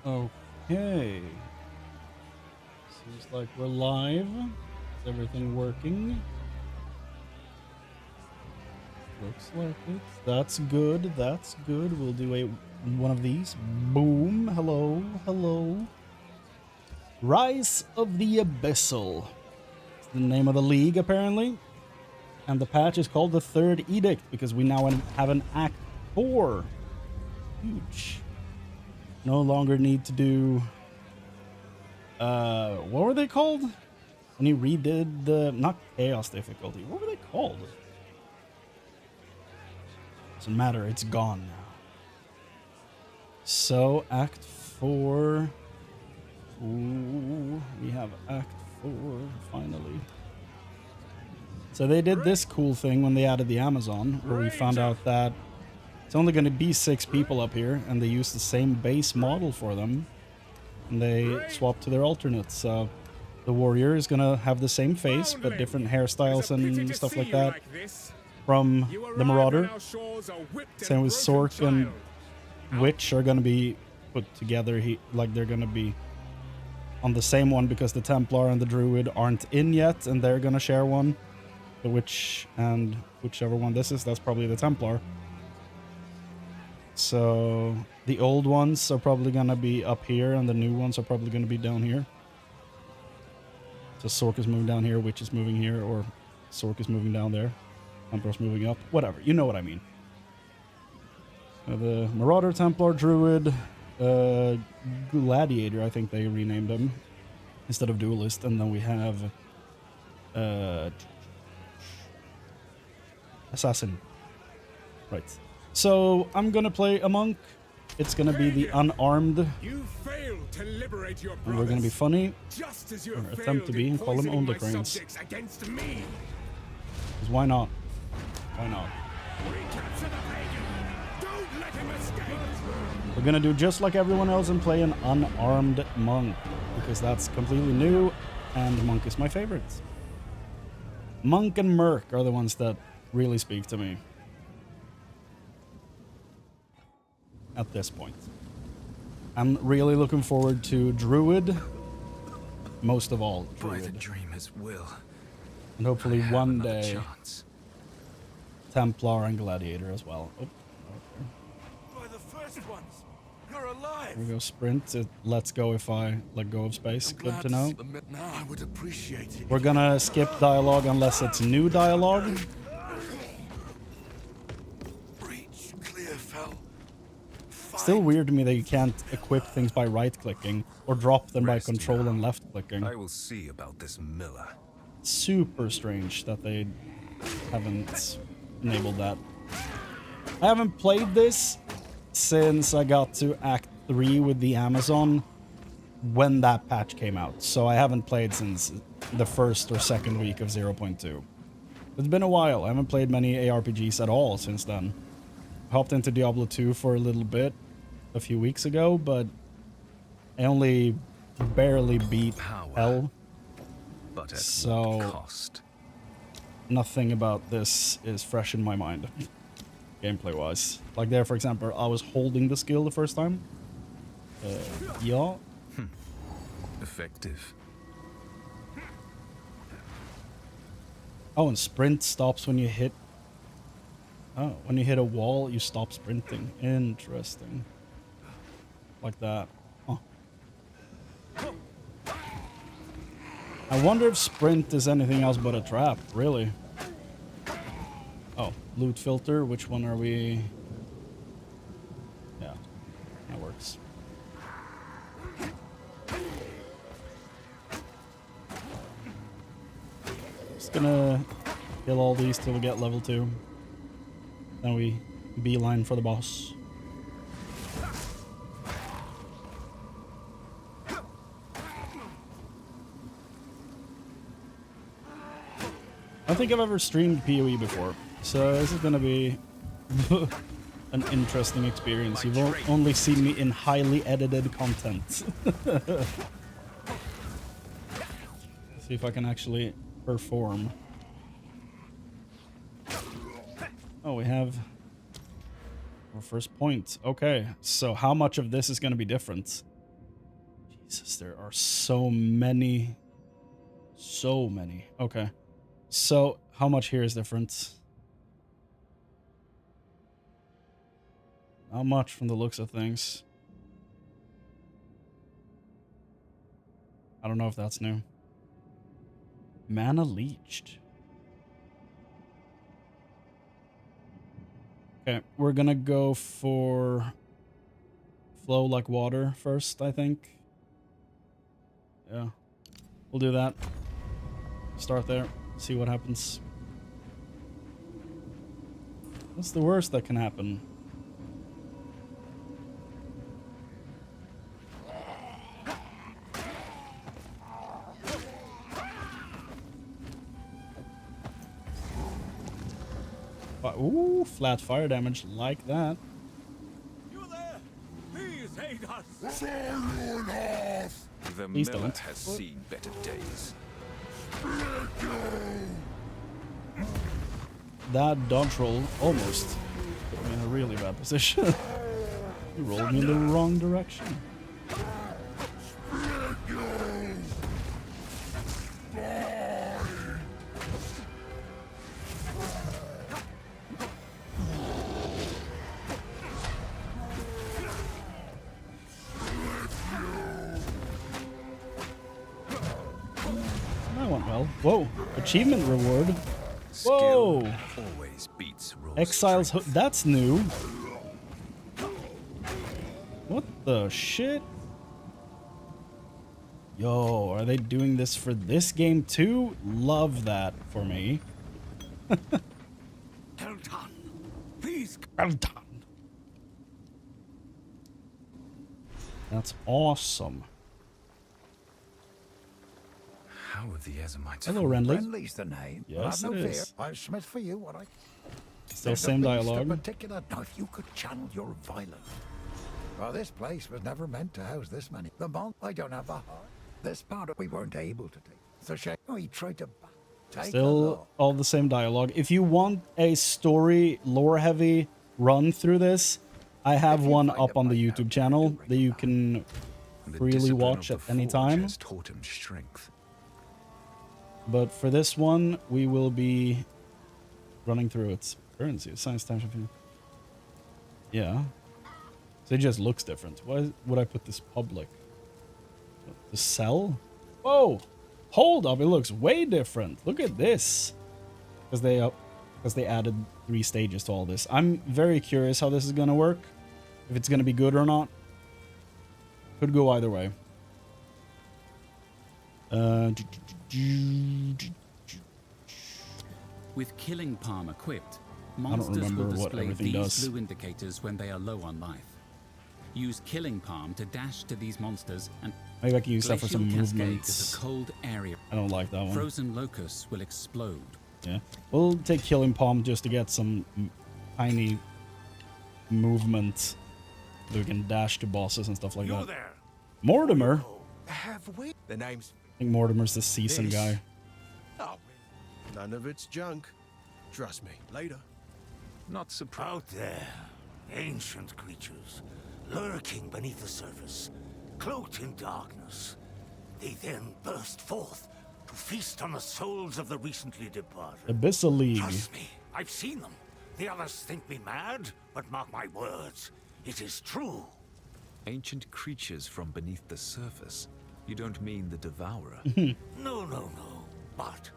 Okay. Seems like we're live. Is everything working? Looks like it. That's good. That's good. We'll do one of these. Boom. Hello. Hello. Rise of the Abyssal. It's the name of the league, apparently. And the patch is called the Third Edict because we now have an Act 4. Huge. No longer need to do... what were they called? When you redid the... Not Chaos difficulty. What were they called? Doesn't matter. It's gone now. So, Act 4... Ooh, we have Act 4, finally. So they did this cool thing when they added the Amazon, where we found out that it's only going to be 6 people up here, and they use the same base model for them. And they swap to their alternates. So the warrior is going to have the same face, but different hairstyles and stuff like that from the Marauder. Same with Sork and Witch are going to be put together, like they're going to be on the same one because the Templar and the Druid aren't in yet, and they're going to share one. The Witch and whichever one this is, that's probably the Templar. So the old ones are probably going to be up here, and the new ones are probably going to be down here. So Sork is moving down here, Witch is moving here, or Sork is moving down there. Templar's moving up. Whatever, you know what I mean. The Marauder, Templar, Druid, Gladiator, I think they renamed them, instead of Duelist. And then we have Assassin. Right. So I'm gonna play a monk. It's gonna be the unarmed. You failed to liberate your and we're gonna be funny. Just as you or attempt to be, and call them own the Cranes. Against me. Because why not? Why not? Recapture the pagan. Don't let him escape. We're gonna do just like everyone else and play an unarmed monk, because that's completely new, and monk is my favorite. Monk and Merc are the ones that really speak to me at this point. I'm really looking forward to Druid, most of all Druid, dreamer's will. and hopefully one day Templar and Gladiator as well. Oh, okay. By the first ones. You're alive. Here we go, sprint. It lets go if I let go of space. Good to know. Now I would appreciate it. We're gonna skip dialogue unless it's new dialogue. Breach, clear fell. Still weird to me that you can't equip things by right-clicking or drop them by control and left-clicking. I will see about this miller. Super strange that they haven't enabled that. I haven't played this since I got to Act 3 with the Amazon when that patch came out. So I haven't played since the first or second week of 0.2. It's been a while. I haven't played many ARPGs at all since then. Hopped into Diablo 2 for a little bit a few weeks ago, but I only barely beat Hell. But at So what cost? nothing about this is fresh in my mind, gameplay-wise. Like there, for example, I was holding the skill the first time. Yeah. Effective. Oh, and sprint stops when you hit... Oh, when you hit a wall, you stop sprinting. Interesting. Like that. Huh. I wonder if sprint is anything else but a trap, really. Oh, loot filter. Which one are we? Yeah, that works. Just gonna kill all these till we get level 2. Then we beeline for the boss. I don't think I've ever streamed PoE before, so this is gonna be an interesting experience. You've only seen me in highly edited content. See if I can actually perform. Oh, we have our first point. Okay, so how much of this is going to be different? Jesus, there are so many. So many. Okay. So, how much here is different? Not much from the looks of things. I don't know if that's new. Mana leached. Okay, we're gonna go for flow like water first, I think. Yeah, we'll do that. Start there, see what happens. What's the worst that can happen? Ooh, flat fire damage like that. You there? Please aid us. The Please miller don't. has seen better days. That dodge roll almost put me in a really bad position. You rolled me in the wrong direction. That went well. Whoa, achievement reward. Whoa. Skill always beats raw Exile's strength. that's new. What the shit? Yo, are they doing this for this game too? Love that for me. Elton, please. Well done. That's awesome. How have the Ezamites Hello, Renly. Friendly's the name. Yes, Have no it fear. is. I'll Smith for you, what I... Still There's same at least dialogue. A particular... Now, if you could channel your violence. Well, this place was never meant to house this many. The monk, I don't have the heart. This part we weren't able to take. It's a shame. Oh, he tried to take the Still law. all the same dialogue. If you want a story, lore-heavy run through this, I have If you one find up it on the by now, YouTube channel bring that it you back. can The freely discipline watch of at the any forge time. has taught him strength. But for this one, we will be running through its currency. Science time. Yeah. So it just looks different. Why would I put this public? The sell? Whoa! Hold up, it looks way different. Look at this. Because they added 3 stages to all this. I'm very curious how this is gonna work. If it's gonna be good or not. Could go either way. With Killing Palm equipped, don't monsters remember will what display everything these does. blue indicators when they are low on life. Use Killing Palm to dash to these monsters, and Maybe I can use that for Glacial some Cascade movements. is a cold area. I don't like that one. Frozen locusts will explode. Yeah. We'll take Killing Palm just to get some tiny movement that we can dash to bosses and stuff like You that. there? Mortimer? Oh, have we? The name's. I think Mortimer's the seasoned This. guy. Oh, none of it's junk. Trust me. Later. Not surprised. Out there, ancient creatures, lurking beneath the surface, cloaked in darkness. They then burst forth to feast on the souls of the recently departed. Abyssal League. Trust me, I've seen them. The others think me mad, but mark my words, it is true. Ancient creatures from beneath the surface. You don't mean the Devourer. No. But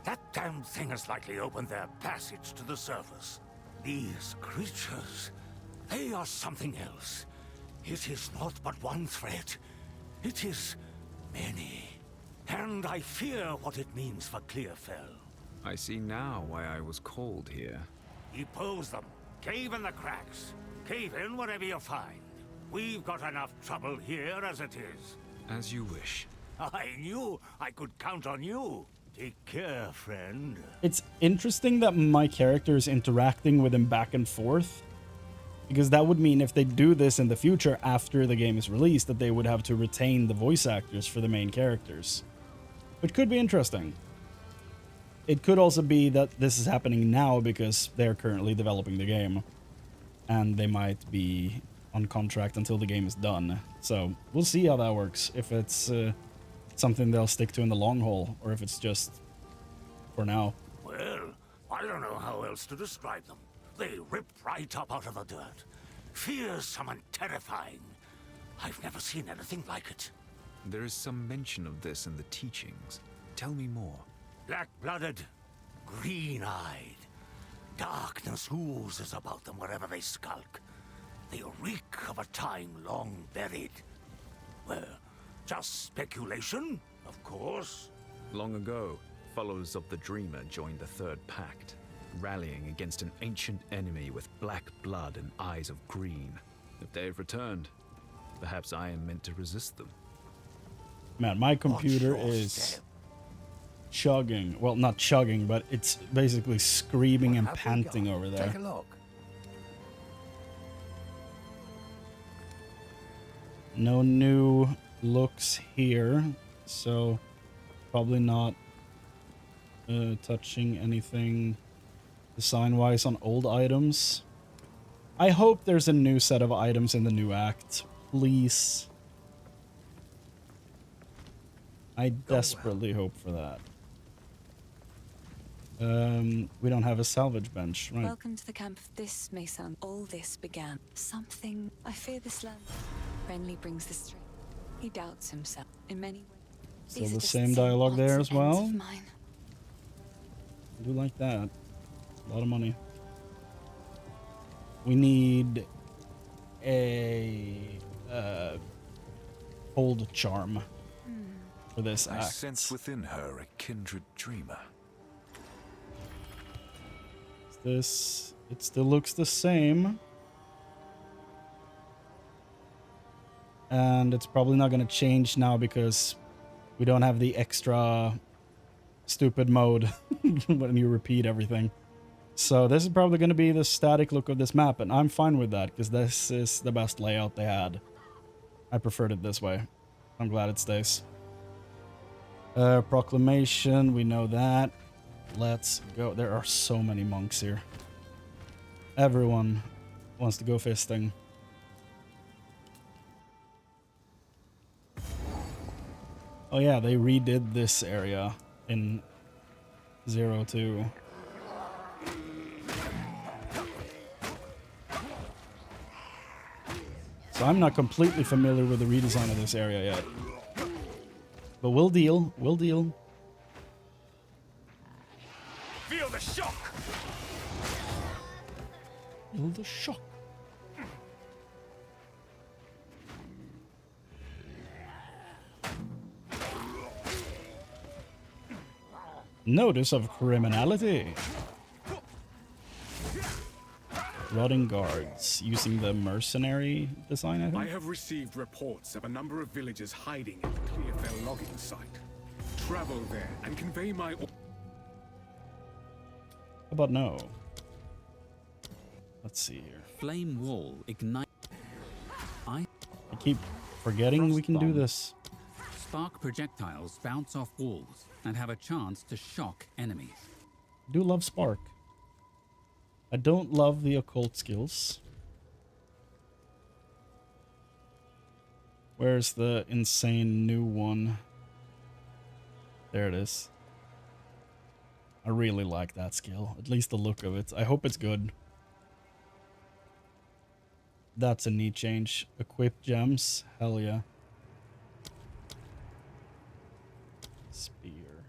that damn thing has likely opened their passage to the surface. These creatures, they are something else. It is not but one threat. It is many. And I fear what it means for Clearfell. I see now why I was called here. Depose them. Cave in the cracks. Cave in whatever you find. We've got enough trouble here as it is. As you wish. I knew I could count on you. Take care, friend. It's interesting that my character is interacting with him back and forth. Because that would mean if they do this in the future after the game is released, that they would have to retain the voice actors for the main characters. Which could be interesting. It could also be that this is happening now because they're currently developing the game. And they might be on contract until the game is done. So we'll see how that works. If it's something they'll stick to in the long haul, or if it's just for now. Well, I don't know how else to describe them. They rip right up out of the dirt. Fearsome and terrifying. I've never seen anything like it. There is some mention of this in the teachings. Tell me more. Black-blooded, green-eyed. Darkness oozes about them wherever they skulk. They reek of a time long buried. Well, just speculation, of course. Long ago, followers of the Dreamer joined the Third Pact, rallying against an ancient enemy with black blood and eyes of green. If they have returned, perhaps I am meant to resist them. Man, my computer Watch your is step. chugging. Well, not chugging, but it's basically screaming and Have we panting got? over there. Take a look. No new looks here, so probably not touching anything design-wise on old items. I hope there's a new set of items in the new act. Please. I desperately hope for that. We don't have a salvage bench, right? Welcome to the camp. This may sound. All this began. Something. I fear this land. Friendly brings the strength. He doubts himself in many ways. Still These are the just same dialogue odds there and as ends well? of mine. I do like that. A lot of money. We need a hold charm for this I act. sense within her a kindred dreamer. It still looks the same. And it's probably not going to change now because we don't have the extra stupid mode when you repeat everything. So this is probably going to be the static look of this map, and I'm fine with that because this is the best layout they had. I preferred it this way. I'm glad it stays. Proclamation, we know that. Let's go. There are so many monks here. Everyone wants to go fisting. Oh yeah, they redid this area in 02. So I'm not completely familiar with the redesign of this area yet. But we'll deal. We'll deal. Feel the shock! Feel the shock. Notice of criminality. Rotting guards using the mercenary design, I I think. have received reports of a number of villagers hiding at the Clearfell logging site. Travel there and convey my... How about no? Let's see here. Flame wall ignite. I keep forgetting we can do this. Spark projectiles bounce off walls and have a chance to shock enemies. I do love Spark. I don't love the occult skills. Where's the insane new one? There it is. I really like that skill. At least the look of it. I hope it's good. That's a neat change. Equip gems. Hell yeah. Spear.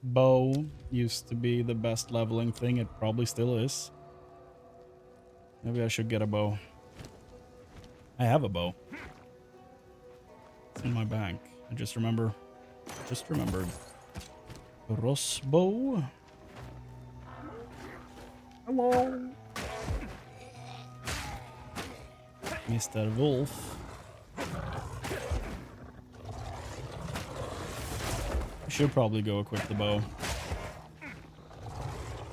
Bow used to be the best leveling thing. It probably still is. Maybe I should get a bow. I have a bow. It's in my bank. I just remembered. Crossbow. Hello. Mr. Wolf. I should probably go equip the bow.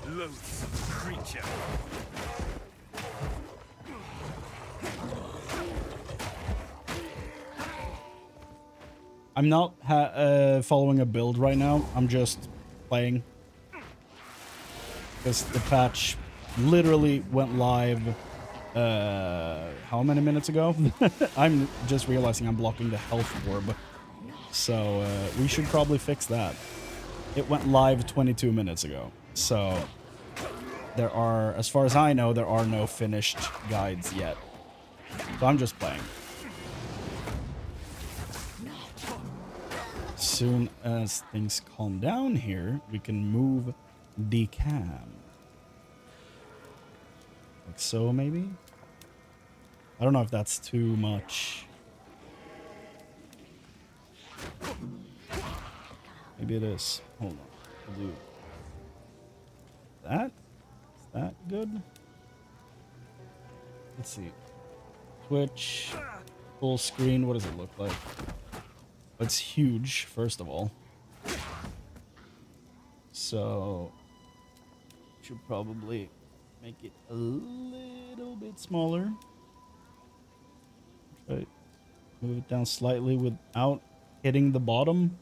Loathsome creature. I'm not following a build right now. I'm just playing. Because the patch literally went live how many minutes ago? I'm just realizing I'm blocking the health orb. So we should probably fix that. It went live 22 minutes ago. So there are, as far as I know, there are no finished guides yet. So I'm just playing. As soon as things calm down here, we can move the cam. Like so, maybe? I don't know if that's too much. Maybe it is. Hold on. I'll do that. Is that good? Let's see. Twitch. Full screen. What does it look like? It's huge, first of all. So, should probably make it a little bit smaller. Try move it down slightly without hitting the bottom.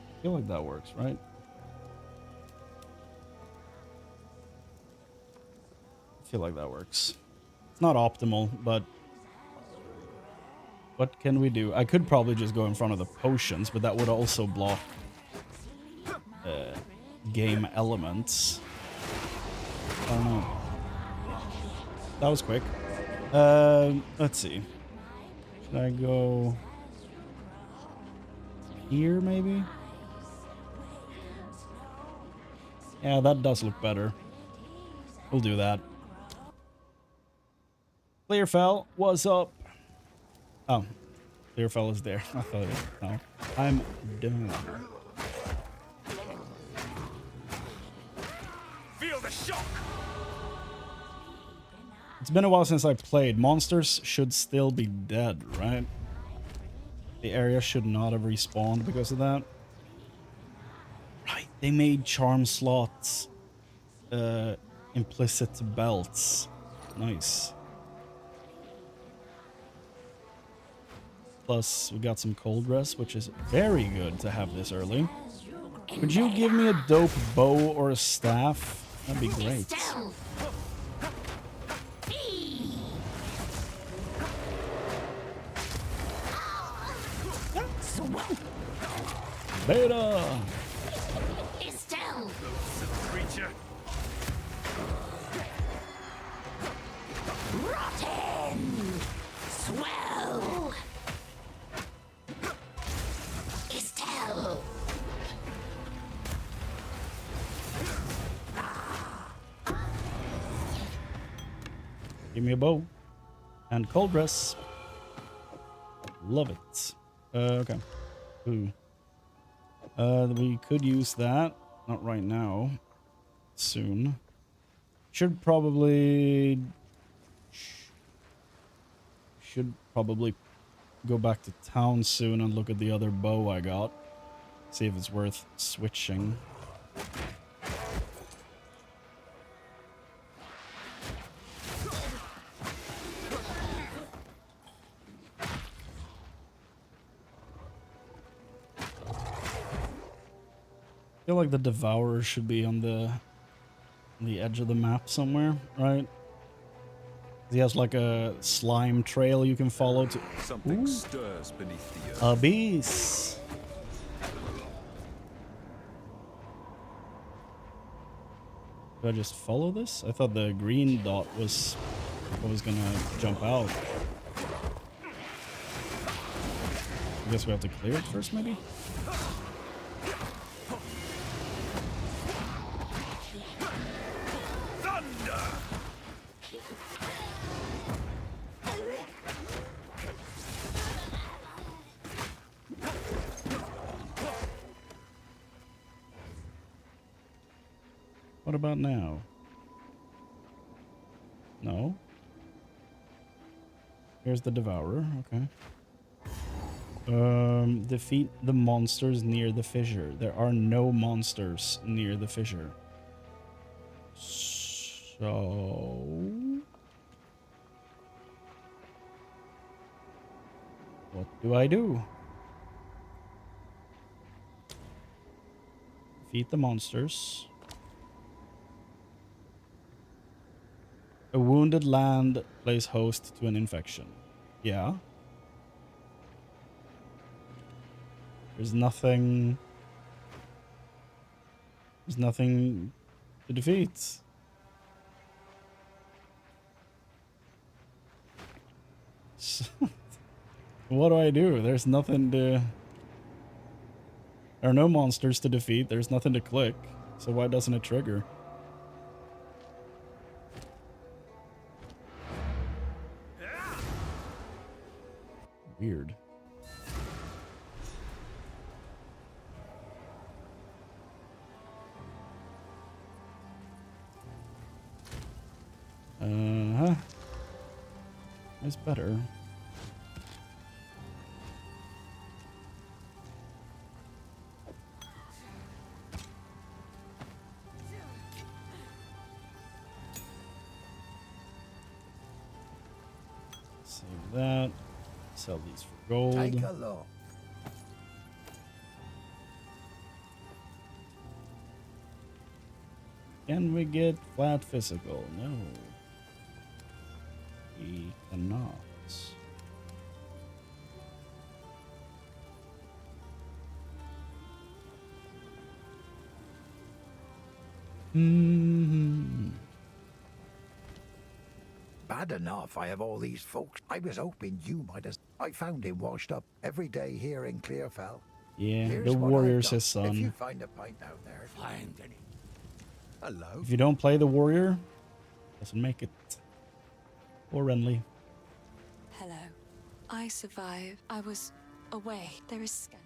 I feel like that works, right? I feel like that works. It's not optimal, but what can we do? I could probably just go in front of the potions, but that would also block game elements. I don't know. That was quick. Let's see. Should I go here, maybe? Yeah, that does look better. We'll do that. Clearfell, what's up? Oh, Clearfell is there. I thought it was. No, I'm done. Feel the shock. It's been a while since I played. Monsters should still be dead, right? The area should not have respawned because of that. Right, they made charm slots implicit belts. Nice. Plus, we got some cold rest, which is very good to have this early. Could you give me a dope bow or a staff? That'd be great. Beta! Creature. Rotten! Swell! Estelle! Give me a bow. And cold dress. Love it. Okay. Ooh. We could use that. Not right now. Soon. Should probably go back to town soon and look at the other bow I got. See if it's worth switching. I feel like the Devourer should be on the edge of the map somewhere, right? He has like a slime trail you can follow to. Something Ooh. stirs beneath the earth. Abyss. Do I just follow this? I thought the green dot was gonna jump out. I guess we have to clear it first, maybe? What about now? No? Here's the Devourer, okay. Defeat the monsters near the fissure. There are no monsters near the fissure. So... what do I do? Defeat the monsters. A wounded land plays host to an infection. Yeah. There's nothing to defeat. What do? There's nothing to... There are no monsters to defeat. There's nothing to click. So why doesn't it trigger? Weird. Uh-huh. It's better. Save that. Sell these for gold. Take a look. Can we get flat physical? No. We cannot. Bad enough I have all these folks. I was hoping you might have... I found him washed up every day here in Clearfell. Yeah, Here's the what I've warrior's done. his son. If you find a pint out there... Find any. Hello. If you don't play the warrior, doesn't make it. Or Renly. Hello. I survived. I was away. There is scan.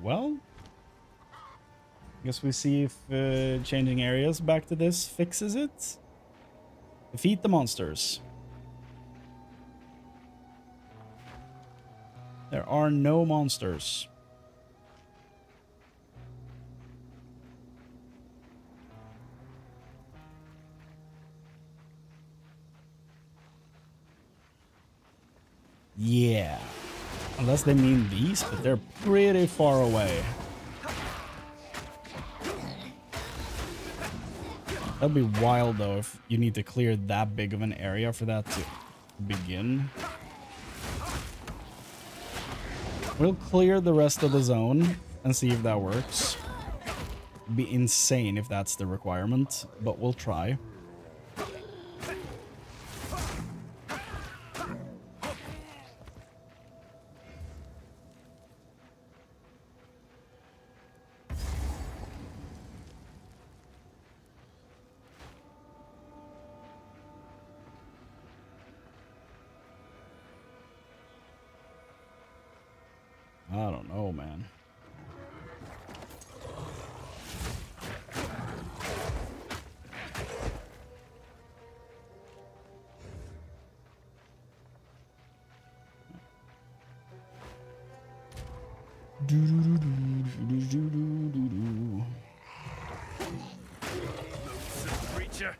Well, guess we see if changing areas back to this fixes it. Defeat the monsters. There are no monsters. Yeah. Unless they mean these, but they're pretty far away. That'd be wild though if you need to clear that big of an area for that to begin. We'll clear the rest of the zone and see if that works. It'd be insane if that's the requirement, but we'll try. I don't know, man. Creature.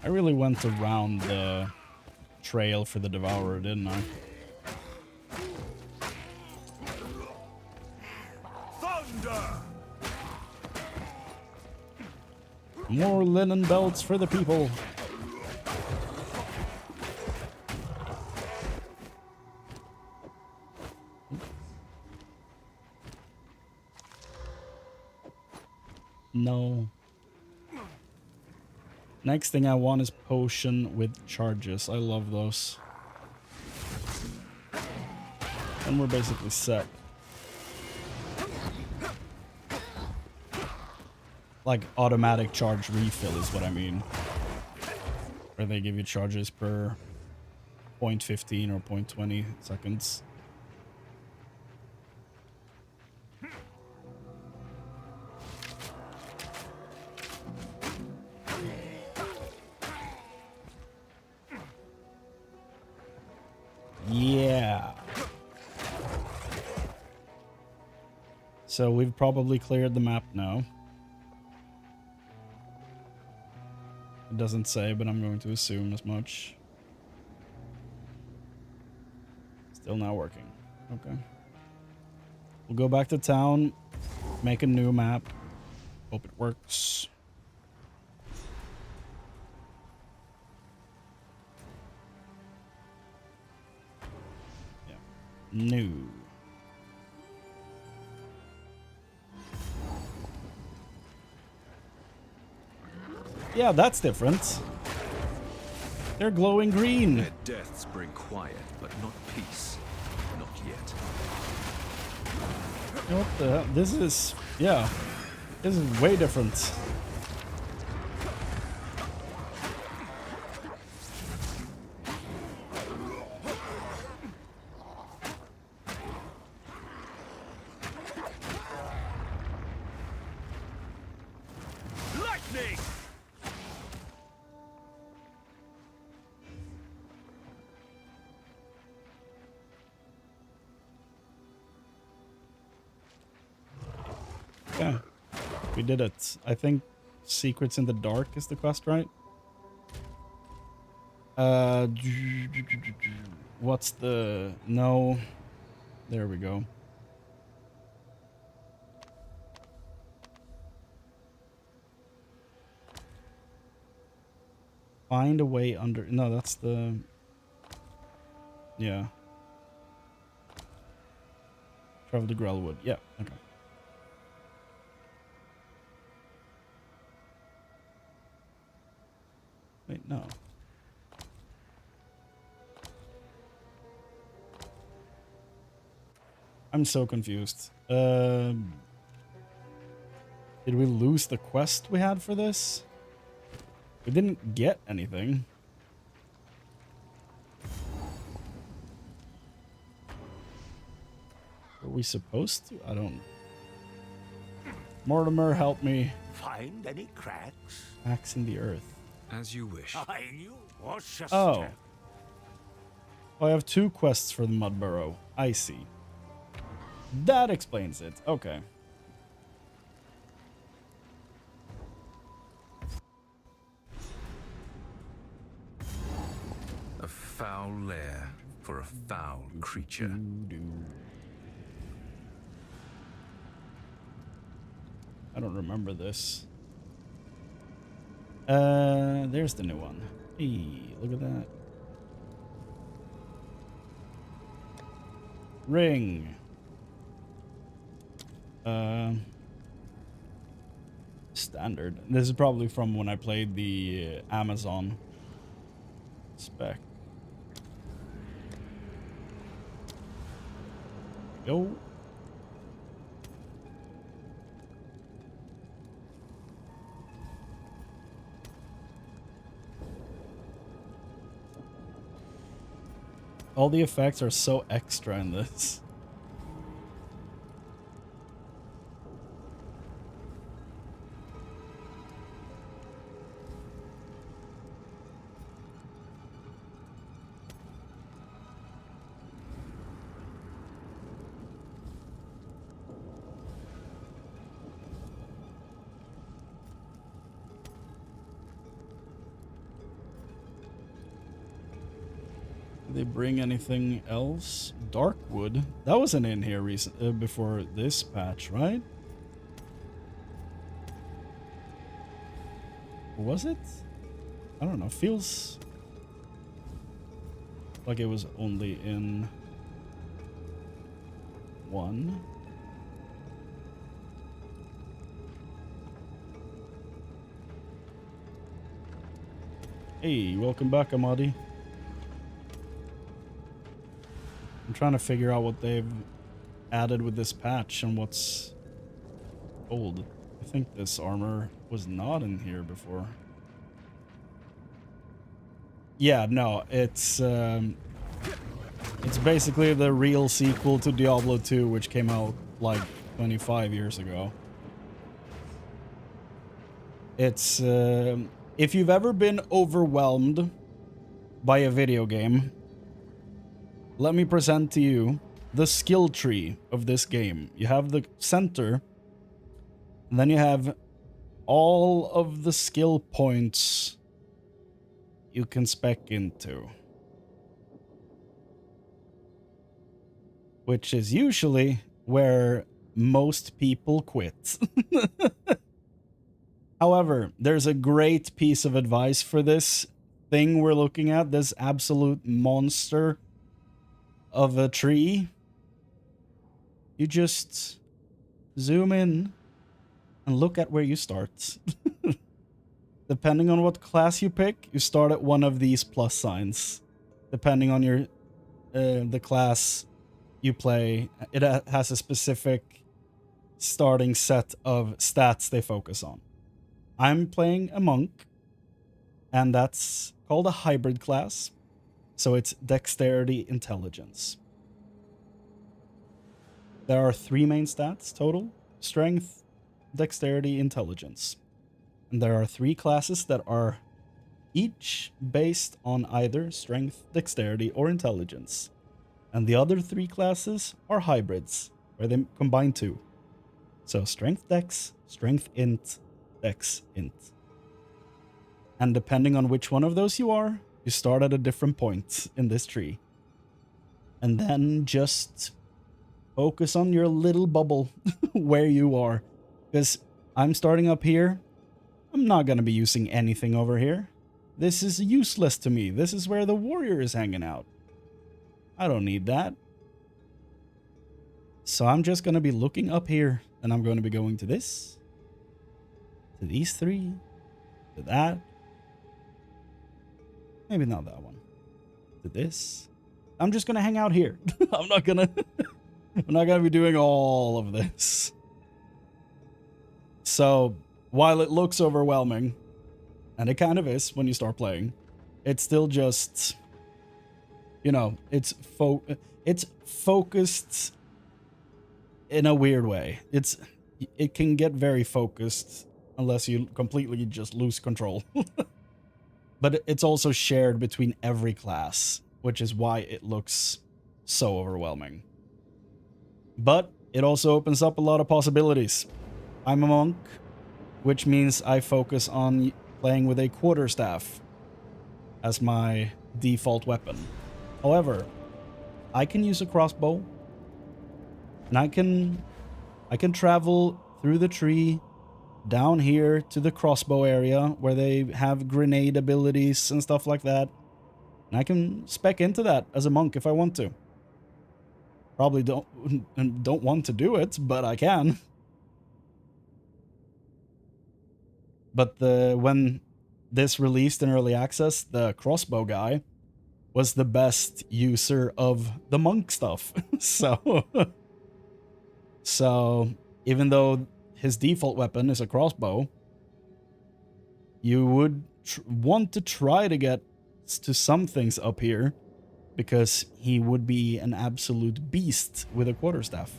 I really went around the trail for the Devourer, didn't I? Thunder. More linen belts for the people. No. Next thing I want is potion with charges. I love those. And we're basically set. Like automatic charge refill is what I mean. Where they give you charges per 0.15 or 0.20 seconds. Yeah. So we've probably cleared the map now. It doesn't say, but I'm going to assume as much. Still not working. Okay. We'll go back to town, make a new map. Hope it works. Yeah. New. Yeah, that's different. They're glowing green. Their deaths bring quiet, but not peace. Not yet. You know what the hell? This is, yeah, this is way different. Lightning! Yeah, we did it. I think Secrets in the Dark is the quest, right? What's the... No. There we go. Find a way under... No, that's the... Yeah. Travel to Grellwood. Yeah, okay. Wait, no. I'm so confused. Did we lose the quest we had for this? We didn't get anything. Were we supposed to? I don't... Mortimer, help me. Find any cracks? Axe in the earth. As you wish. I knew. Was just Oh. Oh, I have 2 quests for the Mud Burrow. I see. That explains it. Okay. A foul lair for a foul creature. I don't remember this. There's the new one. Hey, look at that. Ring. Standard. This is probably from when I played the Amazon spec. Yo. All the effects are so extra in this. Did they bring anything else? Darkwood? That wasn't in here before this patch, right? Or was it? I don't know. Feels like it was only in one. Hey, welcome back, Amadi. I'm trying to figure out what they've added with this patch and what's old. I think this armor was not in here before. Yeah, no, it's basically the real sequel to Diablo 2, which came out like 25 years ago. It's if you've ever been overwhelmed by a video game, let me present to you the skill tree of this game. You have the center, and then you have all of the skill points you can spec into. which is usually where most people quit. However, there's a great piece of advice for this thing we're looking at, this absolute monster of a tree. You just zoom in and look at where you start. Depending on what class you pick, you start at one of these plus signs. Depending on your the class you play, it has a specific starting set of stats they focus on. I'm playing a monk, and that's called a hybrid class. So it's dexterity, intelligence. There are 3 main stats total: strength, dexterity, intelligence. And there are 3 classes that are each based on either strength, dexterity, or intelligence. And the other 3 classes are hybrids, where they combine 2. So strength dex, strength int, dex int. And depending on which one of those you are, you start at a different point in this tree. And then just focus on your little bubble where you are. Because I'm starting up here. I'm not going to be using anything over here. This is useless to me. This is where the warrior is hanging out. I don't need that. So I'm just going to be looking up here. And I'm going to be going to this. To these 3. To that. Maybe not that one. To this. I'm just going to hang out here. I'm not going to be doing all of this. So, while it looks overwhelming, and it kind of is when you start playing, it's still just, you know, it's focused in a weird way. It can get very focused unless you completely just lose control. But it's also shared between every class, which is why it looks so overwhelming. But it also opens up a lot of possibilities. I'm a monk, which means I focus on playing with a quarterstaff as my default weapon. However, I can use a crossbow, and I can travel through the tree down here to the crossbow area where they have grenade abilities and stuff like that. And I can spec into that as a monk if I want to. Probably don't want to do it, but I can. But when this released in early access, the crossbow guy was the best user of the monk stuff. So even though his default weapon is a crossbow, you would want to try to get to some things up here, because he would be an absolute beast with a quarterstaff.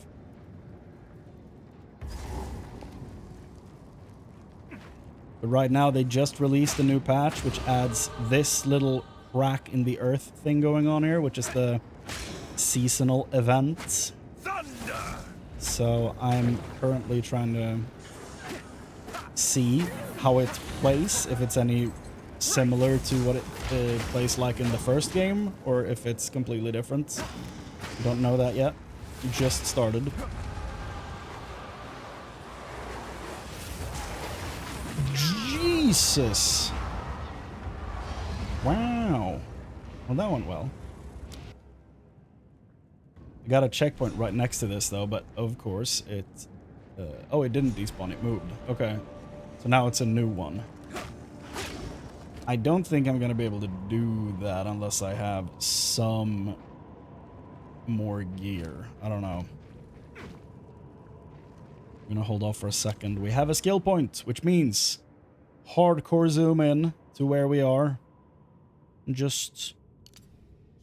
But right now they just released a new patch which adds this little crack in the earth thing going on here, which is the seasonal event. Thunder! So I'm currently trying to see how it plays, if it's any similar to what it plays like in the first game, or if it's completely different. Don't know that yet. Just started. Jesus! Wow. Well, that went well. I got a checkpoint right next to this, though, but of course it... oh, it didn't despawn, it moved. Okay. So now it's a new one. I don't think I'm going to be able to do that unless I have some more gear. I don't know. I'm going to hold off for a second. We have a skill point, which means hardcore zoom in to where we are. And just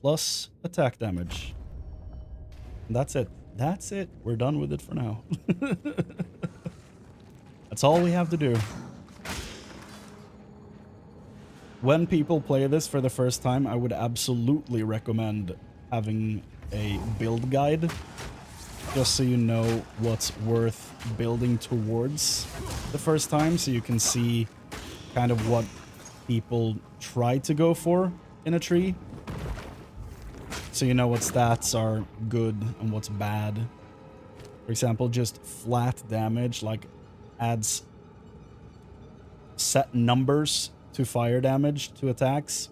plus attack damage. And that's it. That's it. We're done with it for now. That's all we have to do. When people play this for the first time, I would absolutely recommend having a build guide, just so you know what's worth building towards the first time, so you can see kind of what people try to go for in a tree. so you know what stats are good and what's bad. For example, just flat damage, like, adds set numbers to fire damage to attacks.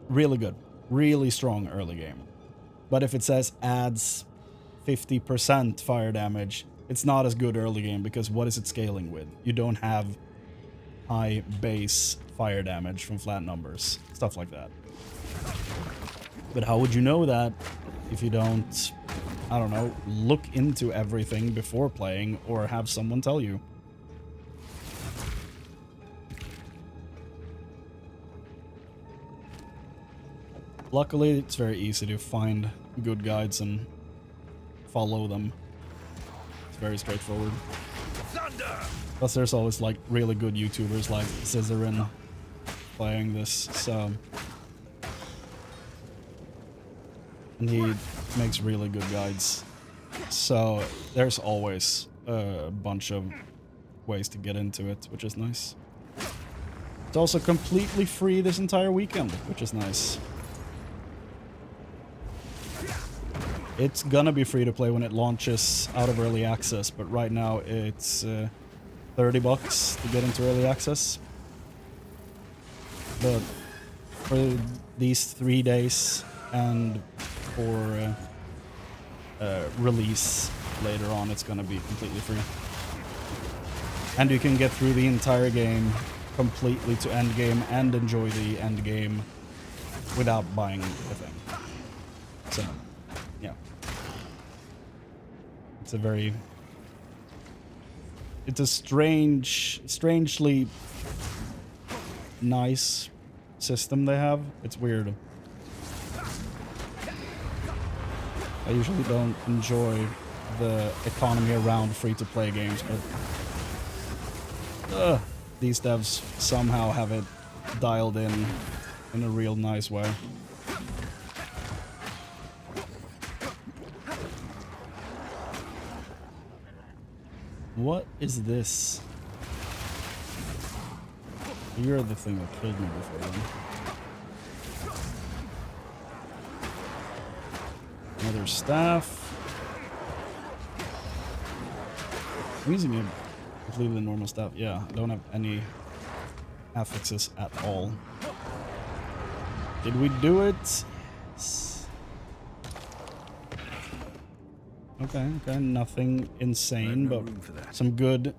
Really good. Really strong early game. But if it says adds 50% fire damage, it's not as good early game, because what is it scaling with? You don't have high base fire damage from flat numbers. Stuff like that. But how would you know that if you don't, I don't know, look into everything before playing or have someone tell you? Luckily, it's very easy to find good guides and follow them. It's very straightforward. Plus, there's always like really good YouTubers like Scissorin playing this, so... And he makes really good guides. So there's always a bunch of ways to get into it, which is nice. It's also completely free this entire weekend, which is nice. It's gonna be free to play when it launches out of early access, but right now it's $30 to get into early access. But for these 3 days and for release later on, it's gonna be completely free. And you can get through the entire game completely to end game and enjoy the end game without buying the thing. So, yeah. It's a strangely nice system they have. It's weird. I usually don't enjoy the economy around free-to-play games, but these devs somehow have it dialed in a real nice way. What is this? You're the thing that killed me before then. Another staff. I'm using a completely normal staff. Yeah, I don't have any affixes at all. Did we do it? Yes. Okay, nothing insane, but some good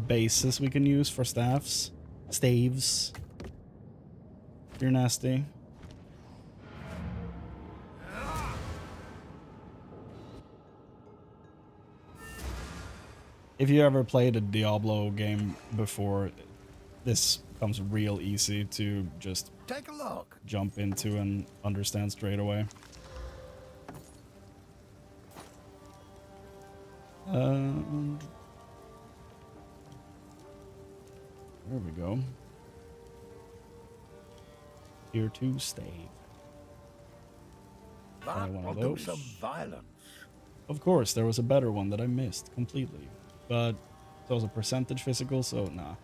bases we can use for staffs. Staves. You're nasty. If you ever played a Diablo game before, this comes real easy to just take a look, jump into and understand straight away. There we go. Tier 2 stave. Try one of those. Some violence. Of course, there was a better one that I missed completely. But it was a percentage physical, so nah.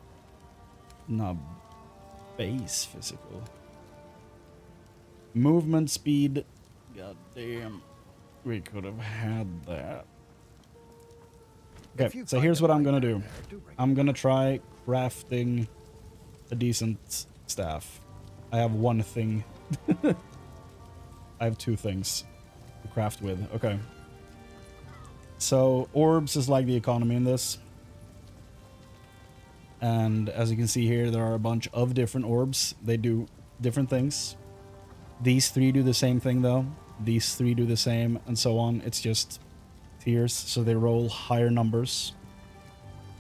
Not base physical. Movement speed. God damn. We could have had that. Okay, so here's what I'm gonna do. I'm gonna try crafting a decent staff. I have one thing. I have two things to craft with. Okay. So, orbs is like the economy in this. And as you can see here, there are a bunch of different orbs. They do different things. These three do the same thing, though. These three do the same, and so on. It's just tiers, so they roll higher numbers.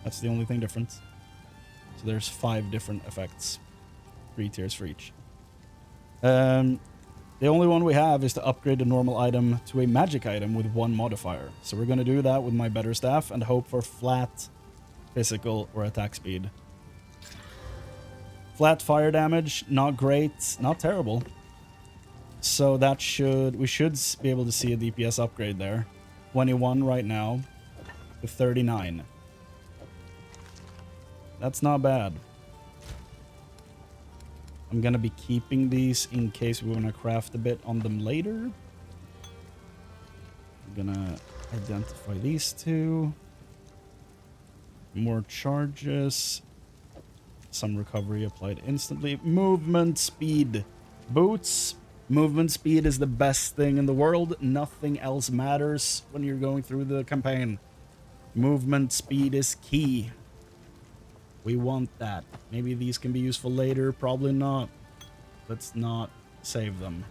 That's the only thing different. So there's 5 different effects. 3 tiers for each. The only one we have is to upgrade the normal item to a magic item with 1 modifier. So we're going to do that with my better staff and hope for flat physical or attack speed. Flat fire damage, not great, not terrible. So that we should be able to see a DPS upgrade there. 21 right now to 39. That's not bad. I'm gonna be keeping these in case we want to craft a bit on them later. I'm gonna identify these two. More charges. Some recovery applied instantly. Movement speed. Boots. Movement speed is the best thing in the world. Nothing else matters when you're going through the campaign. Movement speed is key. We want that. Maybe these can be useful later. Probably not. Let's not save them.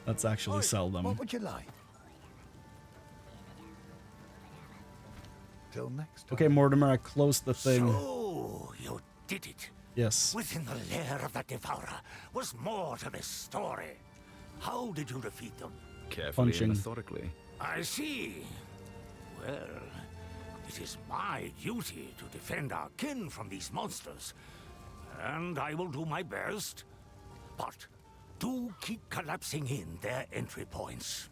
Let's actually sell them. What would you like? Till next time. Okay, Mortimer, I closed the thing. So, you did it. Yes. Within the lair of the Devourer was more to this story. How did you defeat them? Carefully Punching. and methodically. I see. Well, it is my duty to defend our kin from these monsters. And I will do my best. But do keep collapsing in their entry points.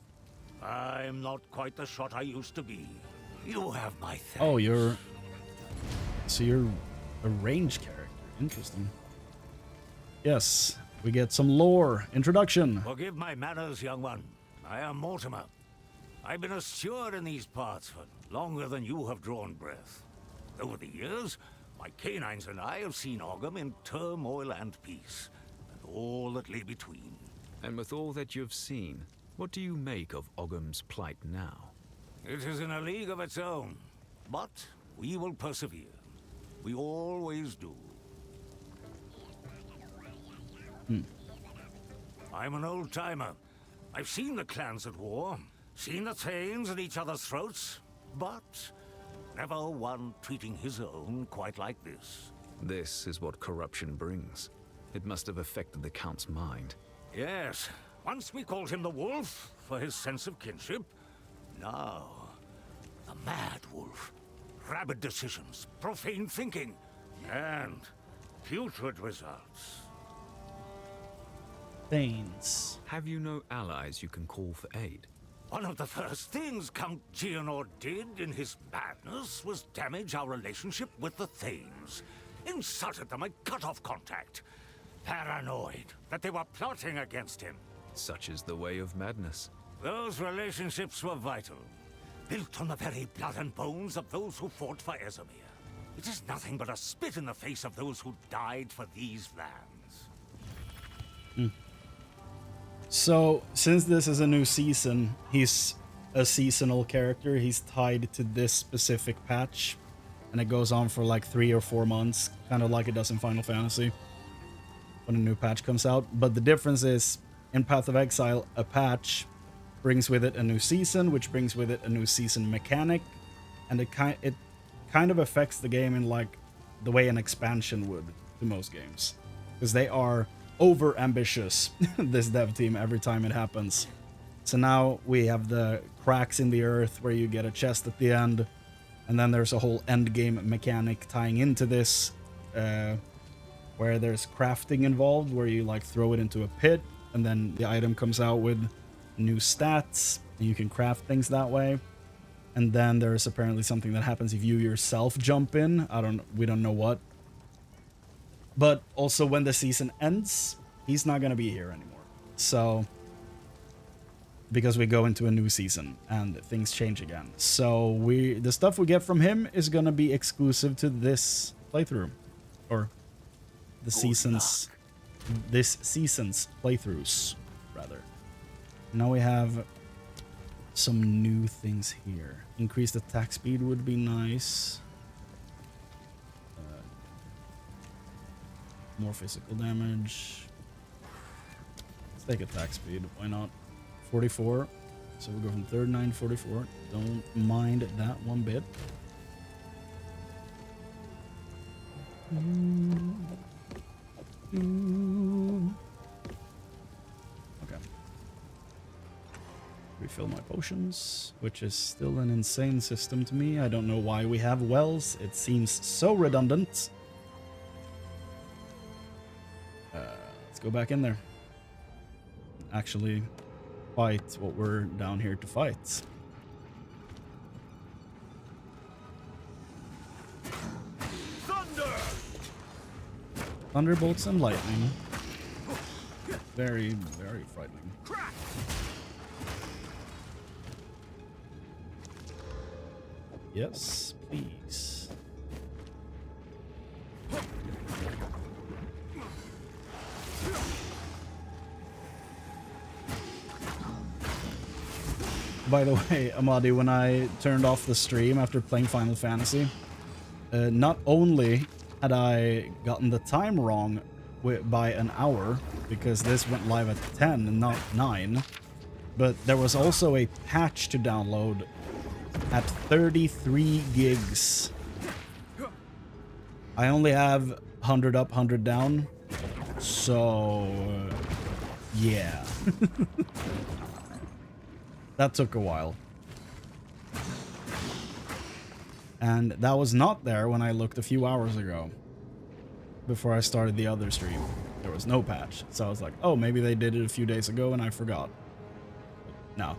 I'm not quite the shot I used to be. You have my thanks. Oh, so you're a range character. Interesting. Yes, we get some lore. Introduction. Forgive my manners, young one. I am Mortimer. I've been a steward in these parts for longer than you have drawn breath. Over the years, my canines and I have seen Ogham in turmoil and peace, and all that lay between. And with all that you've seen, what do you make of Ogham's plight now? It is in a league of its own, but we will persevere. We always do. I'm an old-timer. I've seen the clans at war, seen the Thanes at each other's throats, but never one treating his own quite like this. This is what corruption brings. It must have affected the Count's mind. Yes, once we called him the Wolf for his sense of kinship. Now, the Mad Wolf. Rabid decisions, profane thinking, and putrid results. Thanes. Have you no allies you can call for aid? One of the first things Count Geonor did in his madness was damage our relationship with the Thanes. Insulted them and cut off contact. Paranoid that they were plotting against him. Such is the way of madness. Those relationships were vital. Built on the very blood and bones of those who fought for Ezemir. It is nothing but a spit in the face of those who died for these lands. So, since this is a new season, he's a seasonal character. He's tied to this specific patch, and it goes on for like 3 or 4 months, kind of like it does in Final Fantasy when a new patch comes out. But the difference is, in Path of Exile, a patch brings with it a new season, which brings with it a new season mechanic, and it kind of affects the game in like the way an expansion would to most games, because they are over ambitious, this dev team, every time it happens. So now we have the cracks in the earth where you get a chest at the end, and then there's a whole end game mechanic tying into this, where there's crafting involved, where you like throw it into a pit and then the item comes out with new stats and you can craft things that way. And then there's apparently something that happens if you yourself jump in. We don't know what. But also when the season ends, he's not going to be here anymore. So, because we go into a new season and things change again. So the stuff we get from him is going to be exclusive to this playthrough. Or this season's playthroughs, rather. Now we have some new things here. Increased attack speed would be nice. More physical damage. Let's take attack speed. Why not? 44. So we'll go from 39 to 44. Don't mind that one bit. Okay. Refill my potions, which is still an insane system to me. I don't know why we have wells. It seems so redundant. Let's go back in there. Actually fight what we're down here to fight. Thunderbolts and lightning. Very, very frightening. Yes, please. By the way, Amadi, when I turned off the stream after playing Final Fantasy, not only had I gotten the time wrong by an hour, because this went live at 10 and not 9, but there was also a patch to download at 33 gigs. I only have 100 up, 100 down, so yeah. That took a while. And that was not there when I looked a few hours ago. Before I started the other stream. There was no patch. So I was like, oh, maybe they did it a few days ago and I forgot. No.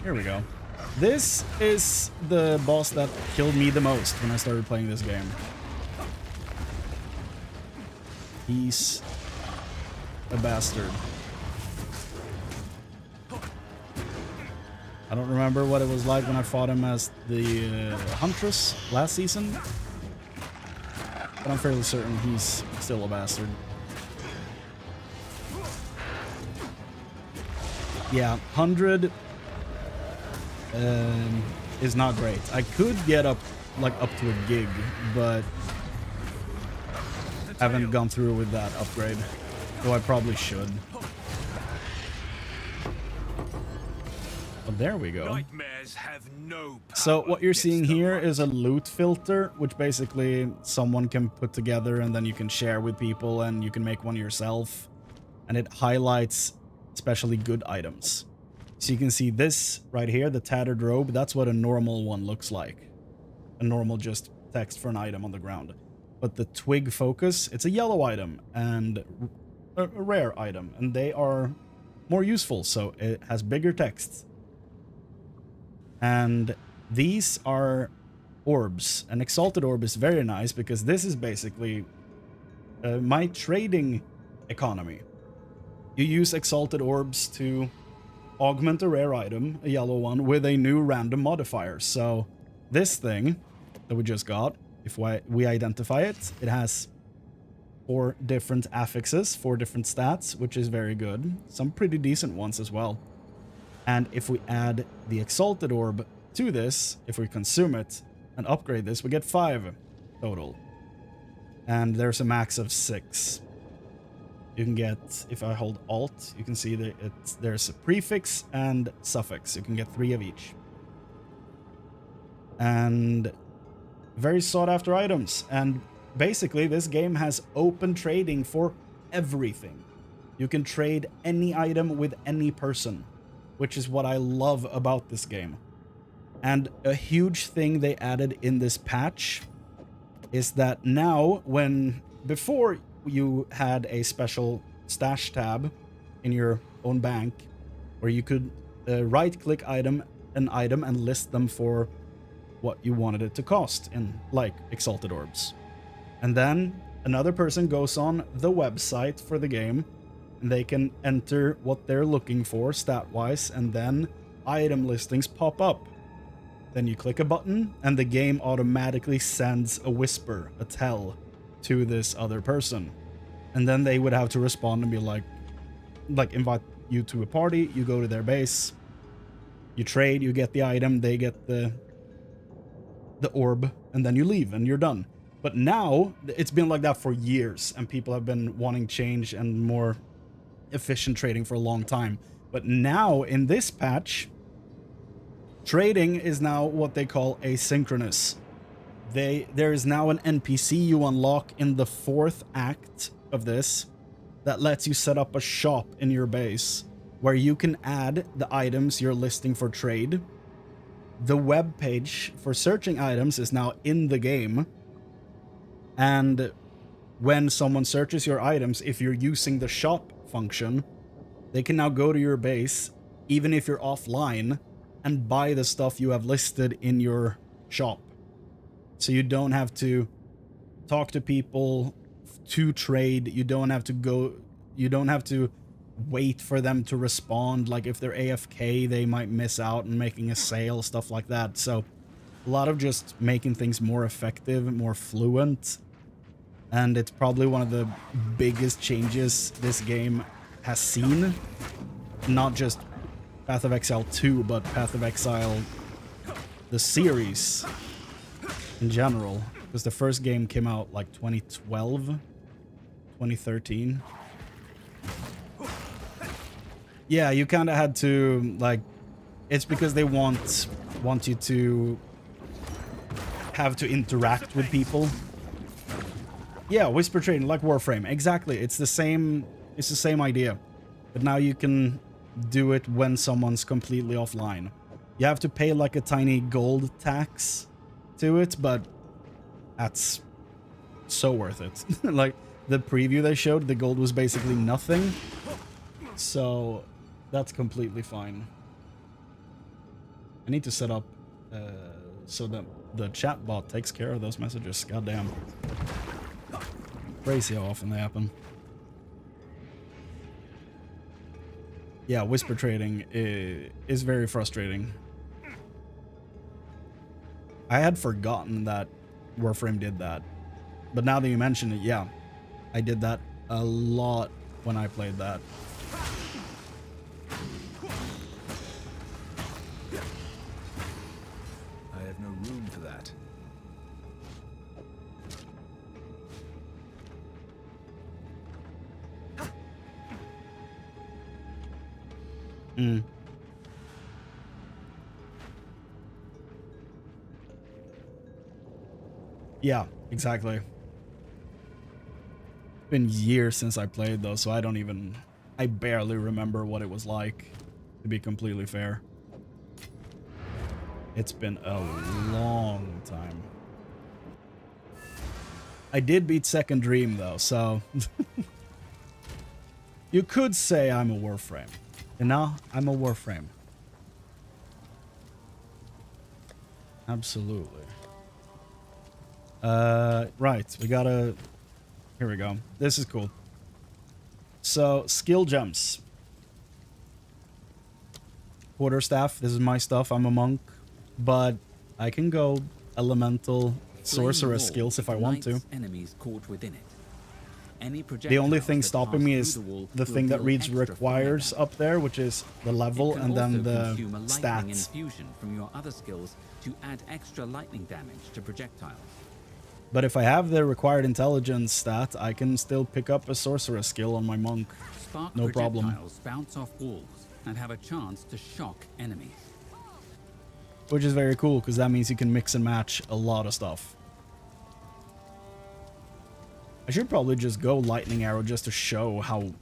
Here we go. This is the boss that killed me the most when I started playing this game. He's a bastard. I don't remember what it was like when I fought him as the Huntress last season. But I'm fairly certain he's still a bastard. Yeah, 100 is not great. I could get up to a gig, but haven't gone through with that upgrade. Though I probably should. Oh, there we go. So what you're seeing here is a loot filter, which basically someone can put together and then you can share with people and you can make one yourself. And it highlights especially good items. So you can see this right here, the tattered robe, that's what a normal one looks like. A normal just text for an item on the ground. But the twig focus, it's a yellow item and a rare item, and they are more useful, so it has bigger text. And these are orbs. An exalted orb is very nice because this is basically my trading economy. You use exalted orbs to augment a rare item, a yellow one, with a new random modifier. So this thing that we just got, if we identify it, it has 4 different affixes, 4 different stats, which is very good. Some pretty decent ones as well. And if we add the Exalted Orb to this, if we consume it and upgrade this, we get 5 total. And there's a max of 6. You can get, if I hold Alt, you can see that there's a prefix and suffix. You can get 3 of each. And very sought after items. And basically, this game has open trading for everything. You can trade any item with any person, which is what I love about this game. And a huge thing they added in this patch is that now, before you had a special stash tab in your own bank, where you could right-click an item and list them for what you wanted it to cost, in like Exalted Orbs. And then another person goes on the website for the game, and they can enter what they're looking for stat-wise, and then item listings pop up. Then you click a button, and the game automatically sends a whisper, a tell, to this other person. And then they would have to respond and be like invite you to a party, you go to their base, you trade, you get the item, they get the orb, and then you leave, and you're done. But now, it's been like that for years, and people have been wanting change and more efficient trading for a long time. But now, in this patch, trading is now what they call asynchronous. There is now an NPC you unlock in the 4th act of this that lets you set up a shop in your base where you can add the items you're listing for trade. The web page for searching items is now in the game. And when someone searches your items, if you're using the shop function, they can now go to your base, even if you're offline, and buy the stuff you have listed in your shop. So you don't have to talk to people to trade. You don't have to go, you don't have to wait for them to respond. Like if they're AFK, they might miss out on making a sale, stuff like that. So a lot of just making things more effective, more fluent. And it's probably one of the biggest changes this game has seen. Not just Path of Exile 2, but Path of Exile, the series in general. Because the first game came out like 2012, 2013. Yeah, you kind of had to, like, it's because they want you to have to interact with people. Yeah, whisper trading like Warframe. Exactly. It's the same idea. But now you can do it when someone's completely offline. You have to pay like a tiny gold tax to it, but that's so worth it. Like the preview they showed, the gold was basically nothing. So that's completely fine. I need to set up so that the chat bot takes care of those messages. Goddamn. Crazy how often they happen. Yeah, whisper trading is very frustrating. I had forgotten that Warframe did that. But now that you mention it, yeah. I did that a lot when I played that. I have no room for that. Mm. Yeah, exactly. It's been years since I played though, so I barely remember what it was like, to be completely fair. It's been a long time. I did beat Second Dream though, so you could say I'm a Warframe. And now I'm a Warframe. Absolutely. Right, we gotta... Here we go. This is cool. So, skill gems. Quarterstaff, this is my stuff. I'm a monk. But I can go elemental sorcerer skills if I want to. Enemies caught within it. The only thing stopping me is the thing that reads requires up there, which is the level and then the stats. Infusion from your other skills to add extra lightning damage to projectiles. But if I have the required intelligence stat, I can still pick up a sorcerer skill on my monk. Spark No problem. projectiles bounce off walls and have a chance to shock enemies. Which is very cool, because that means you can mix and match a lot of stuff. I should probably just go lightning arrow just to show how,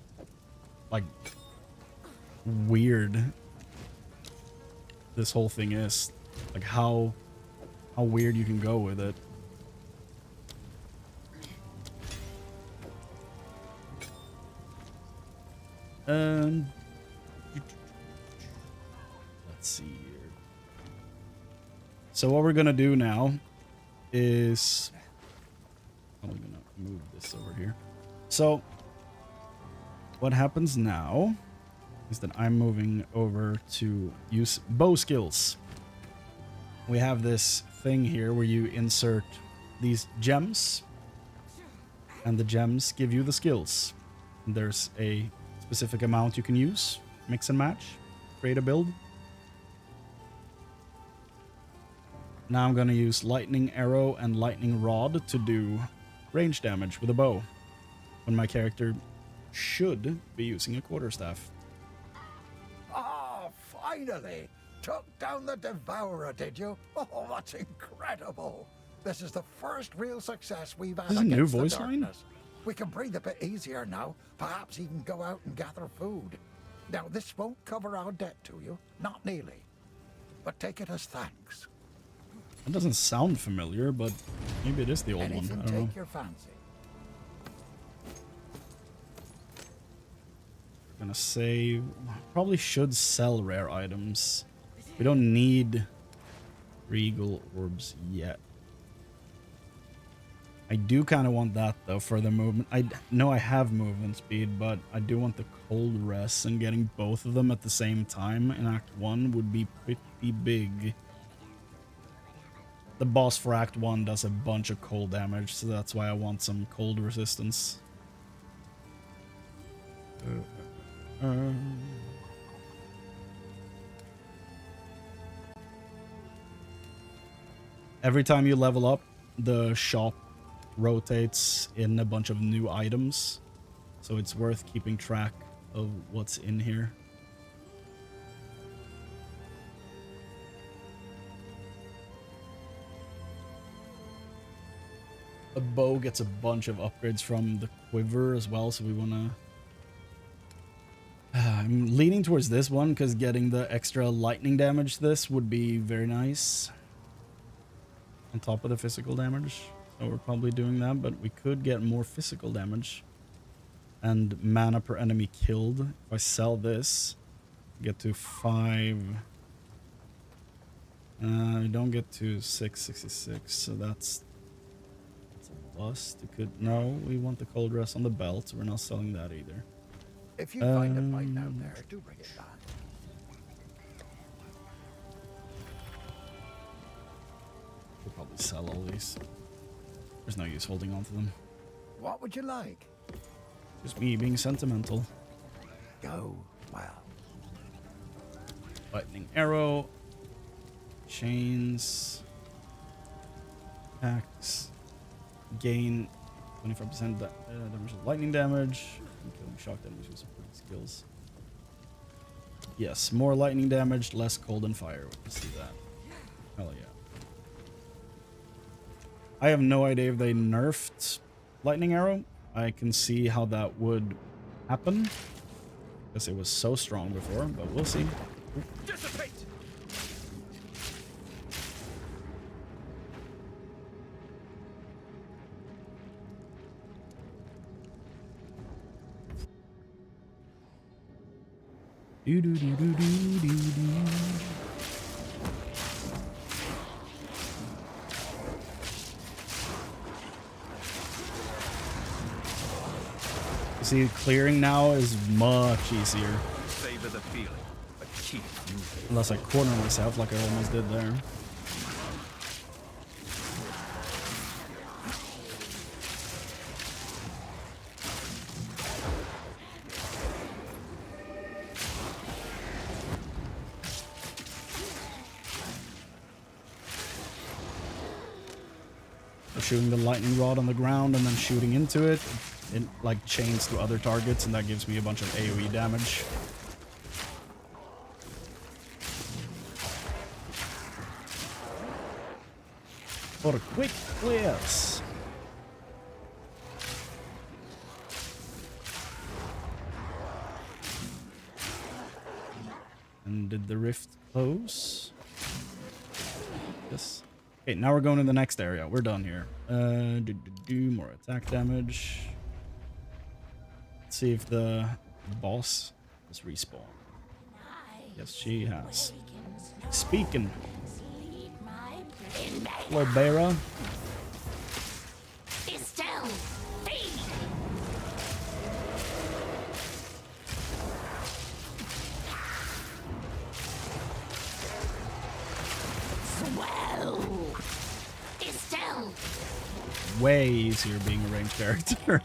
like, weird this whole thing is. Like, how weird you can go with it. Let's see here. So what we're gonna do now is... I'm gonna move this over here. So what happens now is that I'm moving over to use bow skills. We have this thing here where you insert these gems, and the gems give you the skills. And there's a specific amount you can use, mix and match, create a build. Now I'm gonna use lightning arrow and lightning rod to do range damage with a bow, when my character should be using a quarterstaff. Ah, finally! Took down the Devourer, did you? Oh, that's incredible! This is the first real success we've had This is a new against the voice line? darkness. We can breathe a bit easier now, perhaps even go out and gather food. Now, this won't cover our debt to you, not nearly, but take it as thanks. That doesn't sound familiar, but maybe it is the old Anything one. I don't know. take your fancy. Gonna save. Probably should sell rare items. We don't need regal orbs yet. I do kind of want that though for the movement. I know I have movement speed, but I do want the cold rest, and getting both of them at the same time in Act 1 would be pretty big. The boss for Act 1 does a bunch of cold damage, so that's why I want some cold resistance. Every time you level up, the shop rotates in a bunch of new items, so it's worth keeping track of what's in here. A bow gets a bunch of upgrades from the quiver as well, so we want to... I'm leaning towards this one because getting the extra lightning damage this would be very nice. On top of the physical damage. So we're probably doing that, but we could get more physical damage. And mana per enemy killed. If I sell this, get to 5... we don't get to 666, so that's a bust. It could... No, we want the cold rest on the belt, so we're not selling that either. If you find a fight out there, do bring it back. We'll probably sell all these. There's no use holding on to them. What would you like? Just me being sentimental. Go well. Lightning arrow. Chains. Axe. Gain 25% damage of lightning damage. And killing shock damage with supporting skills. Yes, more lightning damage, less cold and fire. We can see that. Hell yeah. I have no idea if they nerfed lightning arrow. I can see how that would happen because it was so strong before, but we'll see. Dissipate! Do do do do do do do. See, clearing now is much easier. Savor the feeling, but keep moving. Unless I corner myself like I almost did there. Shooting the lightning rod on the ground and then shooting into it. It like chains to other targets, and that gives me a bunch of AoE damage. For quick clears. And did the rift close? Yes. Okay, now we're going to the next area. We're done here. More attack damage. Let's see if the boss has respawned. Yes, she has. Speaking. Hello, Bera. Estelle, feed. Swell. Estelle. Way easier being a ranged character.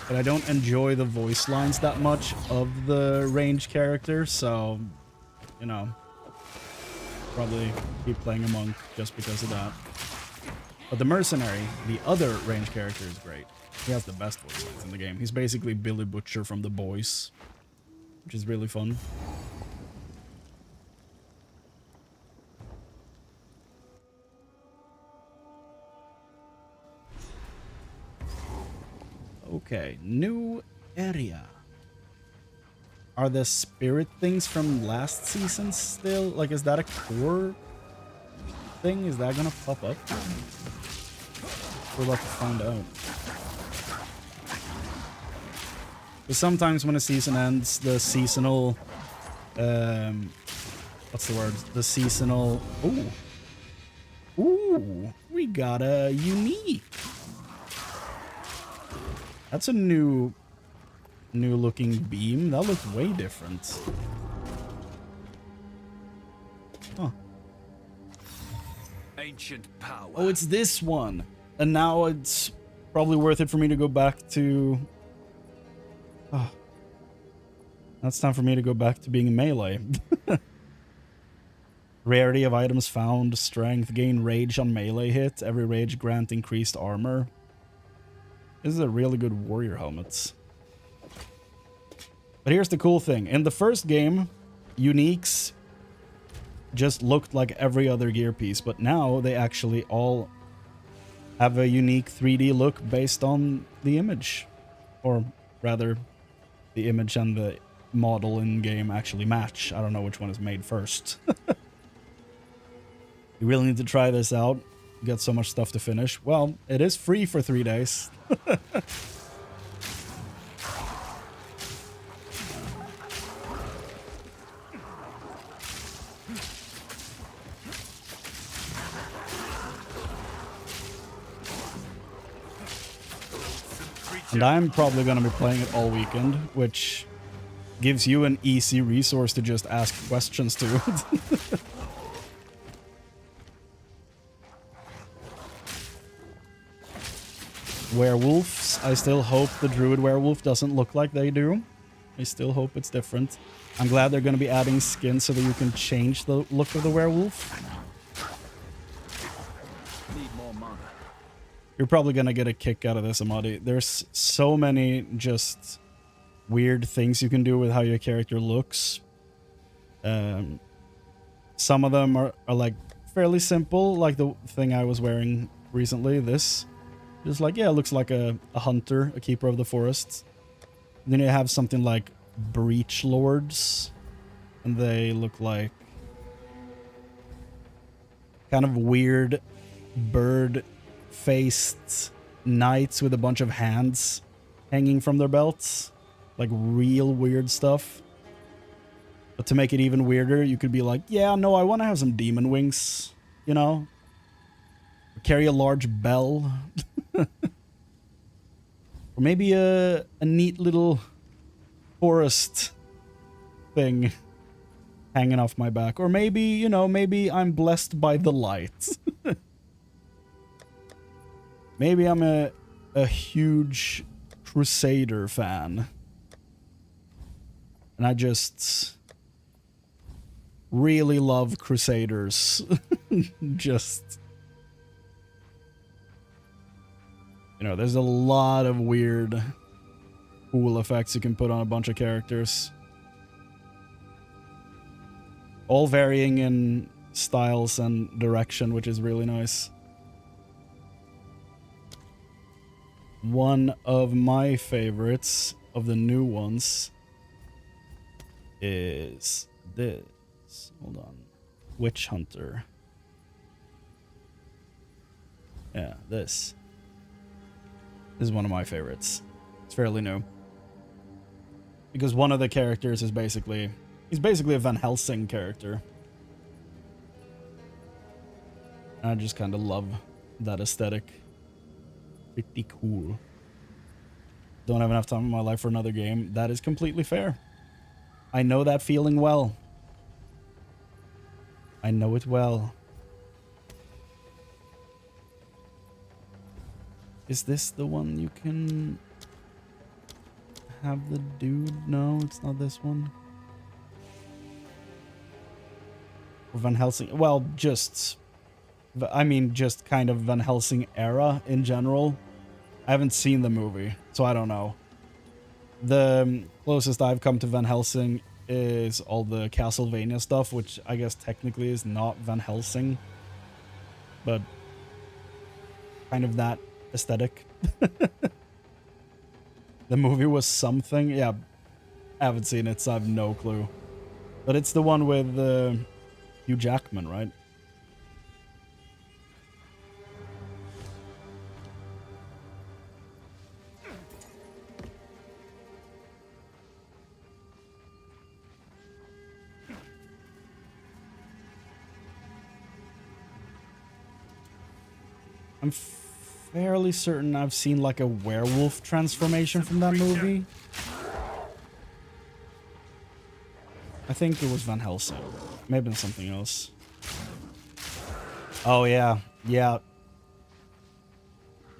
But I don't enjoy the voice lines that much of the ranged character, so, you know, probably keep playing a monk just because of that. But the mercenary, the other ranged character, is great. He has the best voice lines in the game. He's basically Billy Butcher from The Boys, which is really fun. Okay, new area. Are the spirit things from last season still? Like, is that a core thing? Is that gonna pop up? We're about to find out. But sometimes when a season ends, the seasonal... what's the word? The seasonal... Ooh. Ooh, we got a unique. That's a new looking beam. That looks way different. Huh. Ancient power. Oh, it's this one. And now it's probably worth it for me to go back to... Oh. Now it's time for me to go back to being a melee. Rarity of items found, strength, gain rage on melee hit, every rage grant increased armor. This is a really good warrior helmet. But here's the cool thing. In the first game, uniques just looked like every other gear piece, but now they actually all have a unique 3D look based on the image. Or rather, the image and the model in-game actually match. I don't know which one is made first. You really need to try this out. You got so much stuff to finish. Well, it is free for 3 days. And I'm probably going to be playing it all weekend, which gives you an easy resource to just ask questions to. Werewolves. I still hope the druid werewolf doesn't look like they do. I still hope it's different. I'm glad they're going to be adding skin so that you can change the look of the werewolf. Need more mana. You're probably going to get a kick out of this, Amadi. There's so many just weird things you can do with how your character looks. Some of them are like fairly simple, like the thing I was wearing recently, this. Just like, yeah, it looks like a hunter, a keeper of the forest. Then you have something like breach lords, and they look like kind of weird bird-faced knights with a bunch of hands hanging from their belts. Like real weird stuff. But to make it even weirder, you could be like, yeah, no, I want to have some demon wings, you know? Carry a large bell. Or maybe a neat little forest thing hanging off my back. Or maybe, you know, maybe I'm blessed by the light. Maybe I'm a huge Crusader fan. And I just really love Crusaders. Just... You know, there's a lot of weird, cool effects you can put on a bunch of characters. All varying in styles and direction, which is really nice. One of my favorites of the new ones is this. Hold on. Witch Hunter. Yeah, this. This is one of my favorites. It's fairly new. Because one of the characters is basically... He's basically a Van Helsing character. And I just kind of love that aesthetic. Pretty cool. Don't have enough time in my life for another game. That is completely fair. I know that feeling well. I know it well. Is this the one you can have the dude? No, it's not this one. Or Van Helsing. Well, just... I mean, just kind of Van Helsing era in general. I haven't seen the movie, so I don't know. The closest I've come to Van Helsing is all the Castlevania stuff, which I guess technically is not Van Helsing. But kind of that aesthetic. The movie was something. Yeah, I haven't seen it, so I have no clue. But it's the one with Hugh Jackman, right? I'm fairly certain I've seen like a werewolf transformation from that movie. I think it was Van Helsing. Maybe something else. Oh yeah, yeah.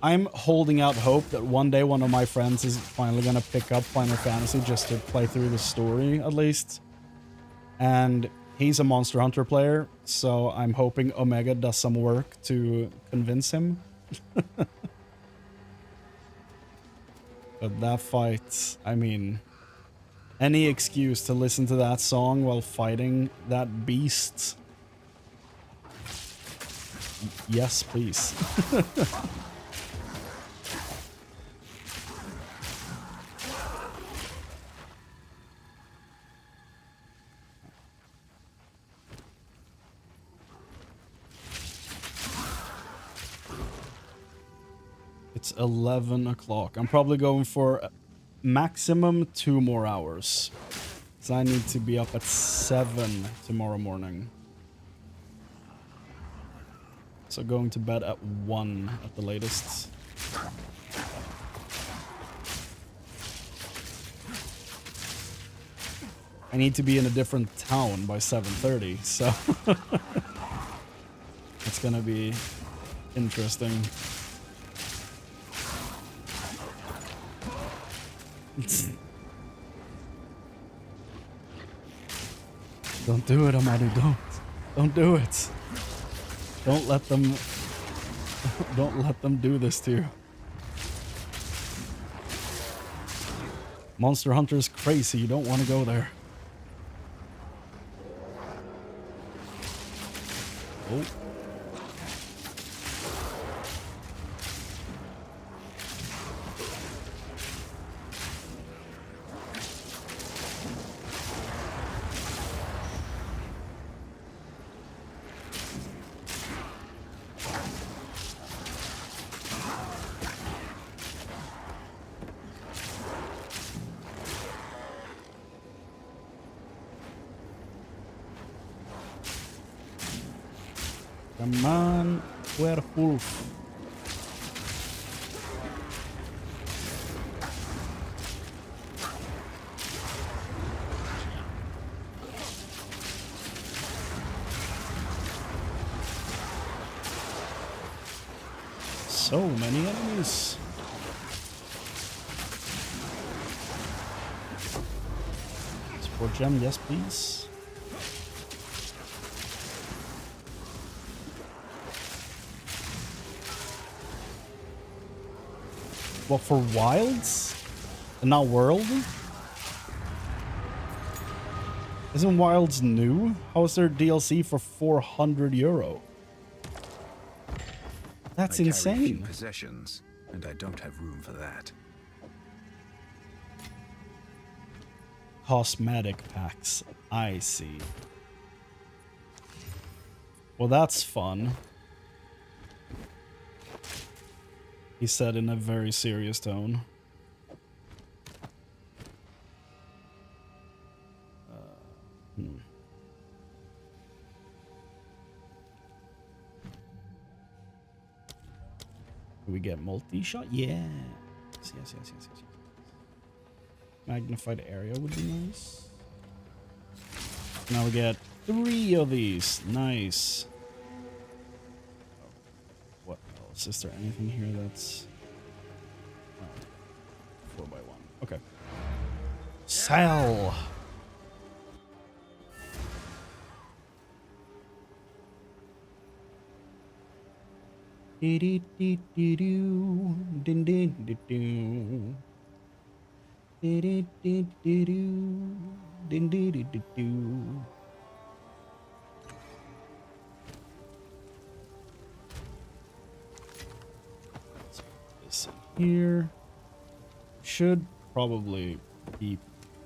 I'm holding out hope that one day one of my friends is finally gonna pick up Final Fantasy just to play through the story, at least. And he's a Monster Hunter player, so I'm hoping Omega does some work to convince him. But that fight, I mean, any excuse to listen to that song while fighting that beast. Yes, please. It's 11 o'clock. I'm probably going for maximum 2 more hours. So I need to be up at 7 tomorrow morning. So going to bed at 1 at the latest. I need to be in a different town by 7:30, so it's gonna be interesting. Don't do it, Amadu, don't. Don't do it. Don't let them do this to you. Monster Hunter's crazy, you don't want to go there. Oh. Come on, werewolf. So many enemies. Support gem, yes please. What, for Wilds? And not World? Isn't Wilds new? How is there DLC for €400? That's I carry insane. few possessions, and I don't have room for that. Cosmetic packs. I see. Well, that's fun. He said in a very serious tone. Do we get multi-shot? Yeah. Yes. Magnified area would be nice. Now we get 3 of these. Nice. What else? Is there anything here that's... Oh, 4x1. Okay. Sell! Dee-dee-dee-dee-doo. Din-din-dee-doo. Dee-dee-dee-dee-doo. Din-dee-dee-dee-doo. Let's put this in here. Should probably keep,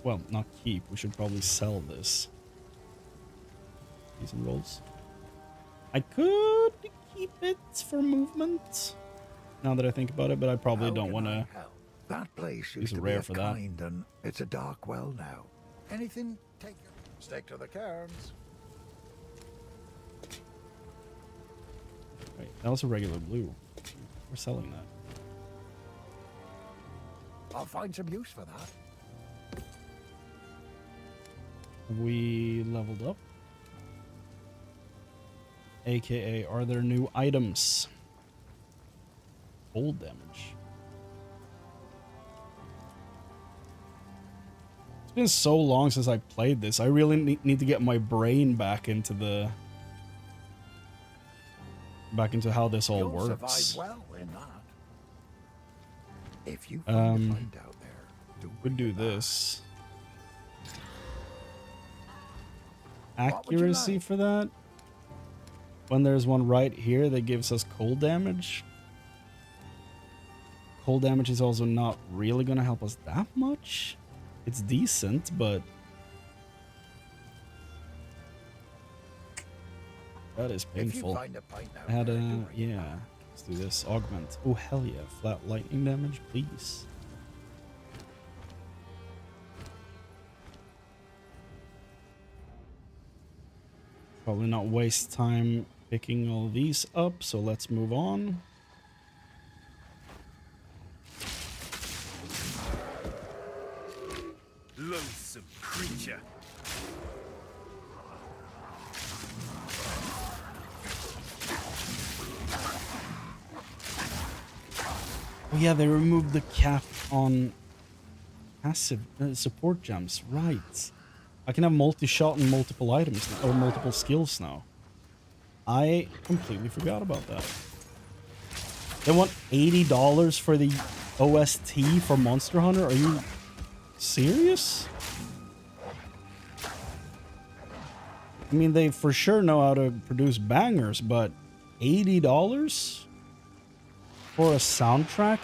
well, not keep, we should probably sell this. These rolls. I could keep it for movement, now that I think about it, but I probably don't want to. That place use used to be rare a for that. kind, and it's a dark well now. Anything, take it. Stick to the cairns. Wait, that was a regular blue. We're selling that. I'll find some use for that. We leveled up. AKA, are there new items? Cold damage. It's been so long since I played this. I really need to get my brain back into how this all You'll works. survive well in that. If you find a fight out there, Would do this. What would you Accuracy like? for that. When there's one right here that gives us cold damage. Cold damage is also not really gonna help us that much. It's decent, but that is If you painful. find a fight out I had there, a do bring it yeah. back. Let's do this. Augment. Oh hell yeah! Flat lightning damage, please. Probably not waste time picking all these up, so let's move on. Loathsome creature. Oh yeah, they removed the cap on passive support gems. Right. I can have multi-shot and multiple items or multiple skills now. I completely forgot about that. They want $80 for the OST for Monster Hunter? Are you serious? I mean, they for sure know how to produce bangers, but $80 for a soundtrack?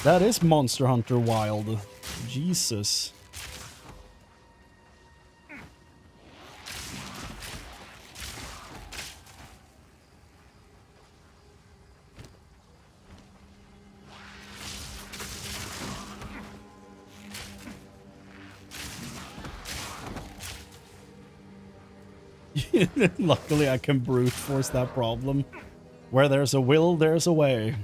That is Monster Hunter Wild. Jesus. Luckily, I can brute force that problem. Where there's a will, there's a way.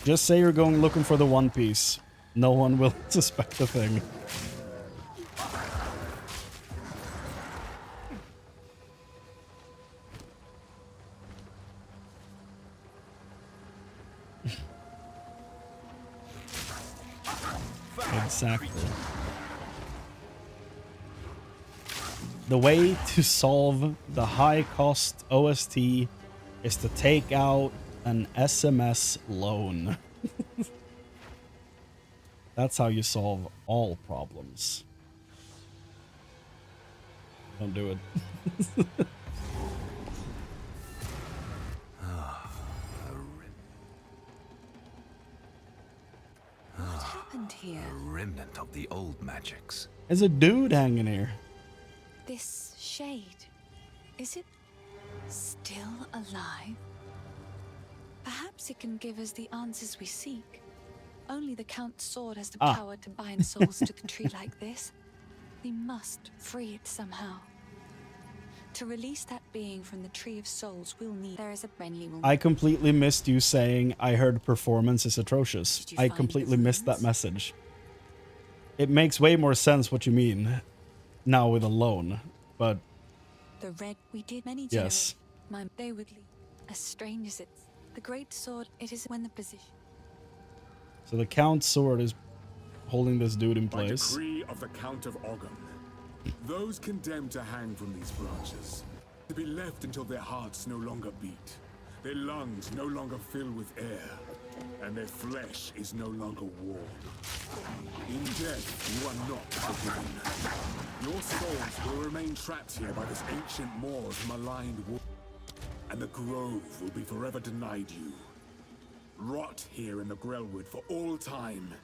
Just say you're going looking for the One Piece. No one will suspect a thing. Exactly. The way to solve the high cost OST is to take out an SMS loan. That's how you solve all problems. Don't do it. What happened here? A remnant of the old magics. There's a dude hanging here. This shade, is it still alive? Perhaps it can give us the answers we seek. Only the Count's sword has the power to bind souls to the tree like this. We must free it somehow. To release that being from the Tree of Souls, we'll need... There is a Renly will... I completely missed you saying I heard performance is atrocious. Did you I find completely the missed that runes? message. It makes way more sense what you mean now with a loan, but The red we did many yes. generations. They would leave. As strange as it's... The great sword, it is when the position... So the Count's sword is holding this dude in By place. decree of the Count of Ogham, those condemned to hang from these branches, to be left until their hearts no longer beat, their lungs no longer fill with air, and their flesh is no longer warm. In death, you are not forgiven. Your souls will remain trapped here by this ancient Moor's maligned wood, and the grove will be forever denied you. Rot here in the Grelwood for all time,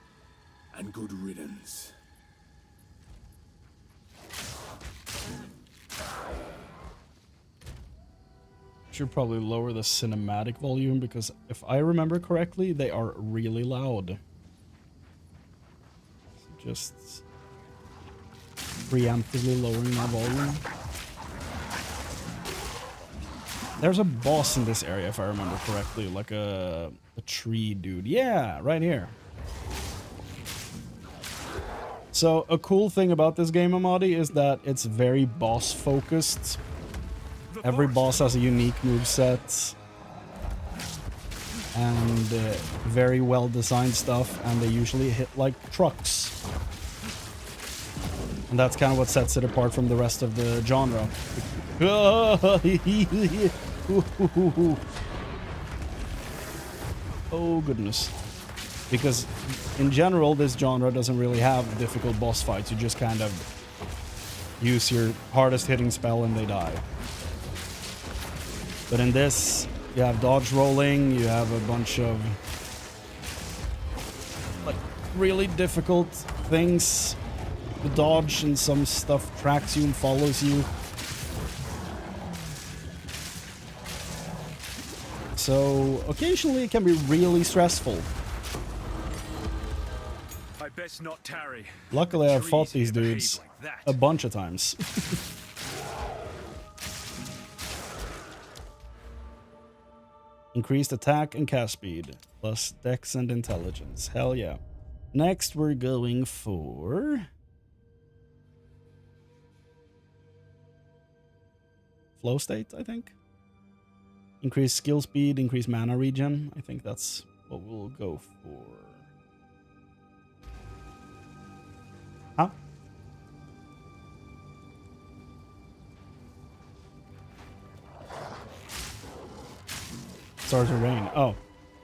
and good riddance. Should probably lower the cinematic volume because if I remember correctly, they are really loud. So just preemptively lowering that volume. There's a boss in this area, if I remember correctly, like a tree dude. Yeah, right here. So a cool thing about this game, Amadi, is that it's very boss focused. Every boss has a unique moveset and very well designed stuff, and they usually hit like trucks. And that's kind of what sets it apart from the rest of the genre. Oh goodness. Because in general, this genre doesn't really have difficult boss fights. You just kind of use your hardest hitting spell and they die. But in this, you have dodge rolling, you have a bunch of like really difficult things to dodge, and some stuff tracks you and follows you. So occasionally it can be really stressful. I best not tarry. Luckily, I've fought these dudes a bunch of times. Increased attack and cast speed, plus dex and intelligence. Hell yeah. Next, we're going for flow state, I think. Increased skill speed, increased mana regen. I think that's what we'll go for. Huh? Starts to rain. Oh,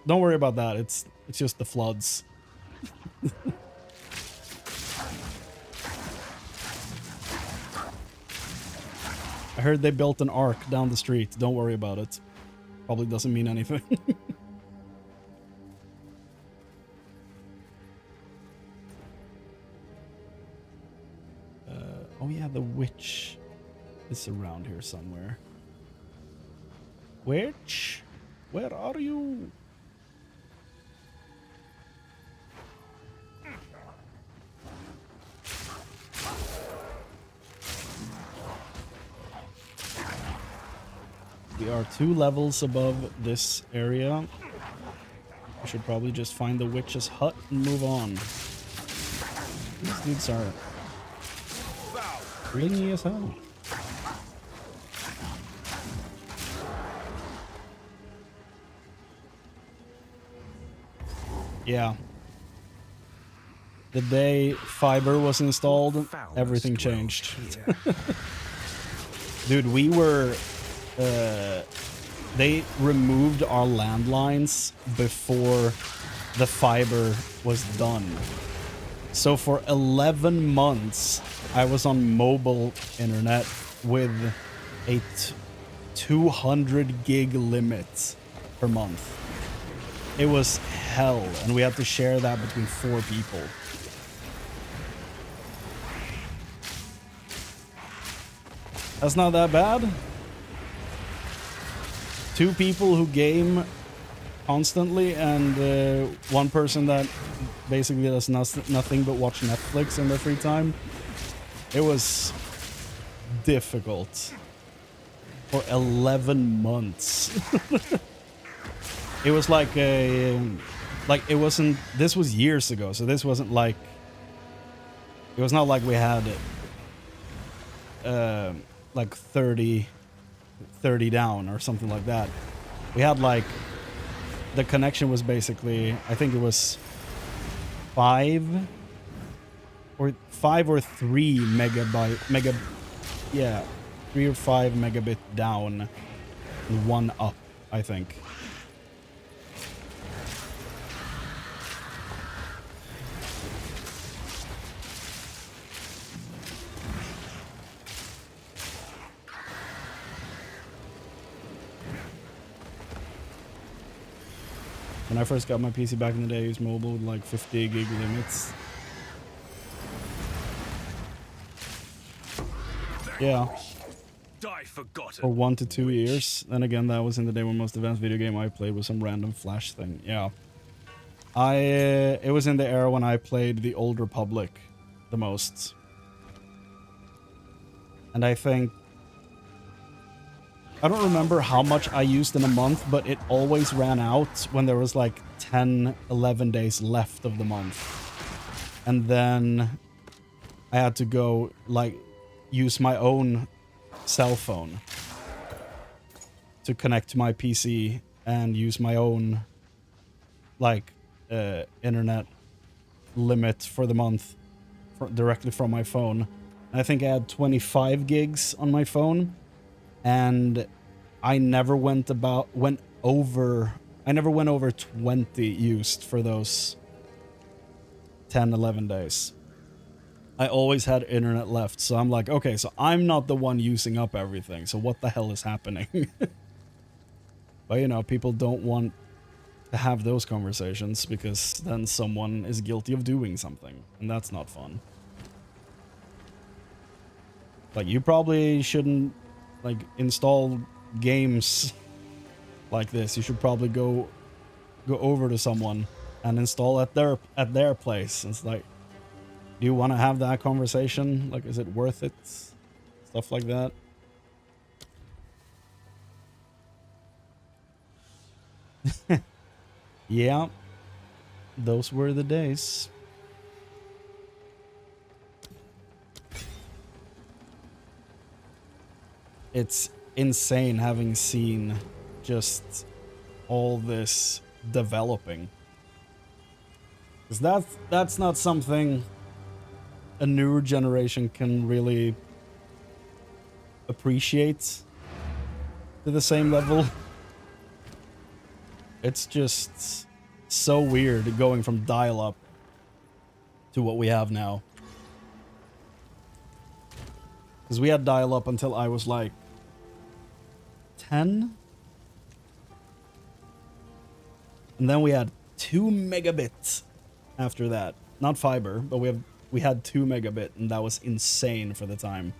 don't worry about that. It's just the floods. I heard they built an arc down the street. Don't worry about it. Probably doesn't mean anything. Oh yeah, the witch is around here somewhere. Witch? Where are you? We are 2 levels above this area. We should probably just find the witch's hut and move on. These dudes are clingy as hell. Yeah. The day fiber was installed, everything changed. Dude, we were... they removed our landlines before the fiber was done. So for 11 months, I was on mobile internet with a 200 gig limit per month. It was hell, and we had to share that between 4 people. That's not that bad. 2 people who game constantly, and 1 person that basically does nothing but watch Netflix in their free time. It was difficult for 11 months. It was like a, like it wasn't, this was years ago, so this wasn't like, it was not like we had like 30 down or something like that. We had like, the connection was basically, I think it was 5 or 3 megabyte, yeah, 3 or 5 megabit down and 1 up, I think. When I first got my PC back in the day, I used mobile with like 50 gig limits. Yeah. Die forgotten. For 1 to 2 years. Then again, that was in the day when most advanced video game I played was some random Flash thing. Yeah. It was in the era when I played the Old Republic the most. And I think I don't remember how much I used in a month, but it always ran out when there was like 10, 11 days left of the month. And then I had to go, like, use my own cell phone to connect to my PC and use my own, like, internet limit for the month directly from my phone. I think I had 25 gigs on my phone, and I never went over 20 used for those 10, 11 days. I always had internet left, so I'm like, okay, so I'm not the one using up everything, so what the hell is happening? But, you know, people don't want to have those conversations because then someone is guilty of doing something, and that's not fun. Like, you probably shouldn't, like, install games like this. You should probably go over to someone and install at their place. It's like, do you want to have that conversation? Like, is it worth it? Stuff like that. Yeah, those were the days. It's insane having seen just all this developing. Because that's not something a newer generation can really appreciate to the same level. It's just so weird going from dial-up to what we have now. Because we had dial-up until I was like 10? And then we had 2 megabits after that. Not fiber, but we had 2 megabit, and that was insane for the time.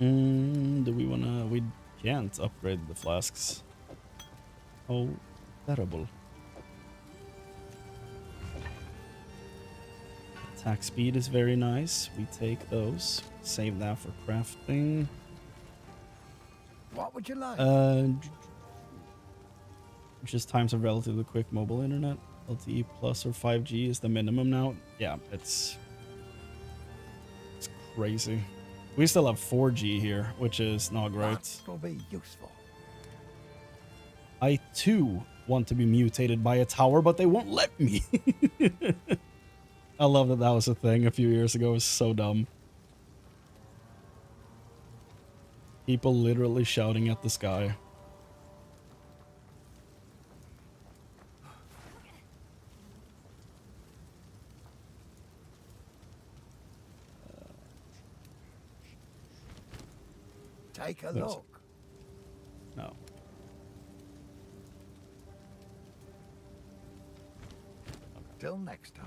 Do we wanna... We can't upgrade the flasks. Oh, terrible. Attack speed is very nice. We take those. Save that for crafting. What would you like? Just times of relatively quick mobile internet. LTE plus or 5G is the minimum now. Yeah, it's crazy. We still have 4G here, which is not great. That will be useful. I too want to be mutated by a tower, but they won't let me. I love that that was a thing a few years ago. It was so dumb. People literally shouting at the sky. Take a look. No. Till next time.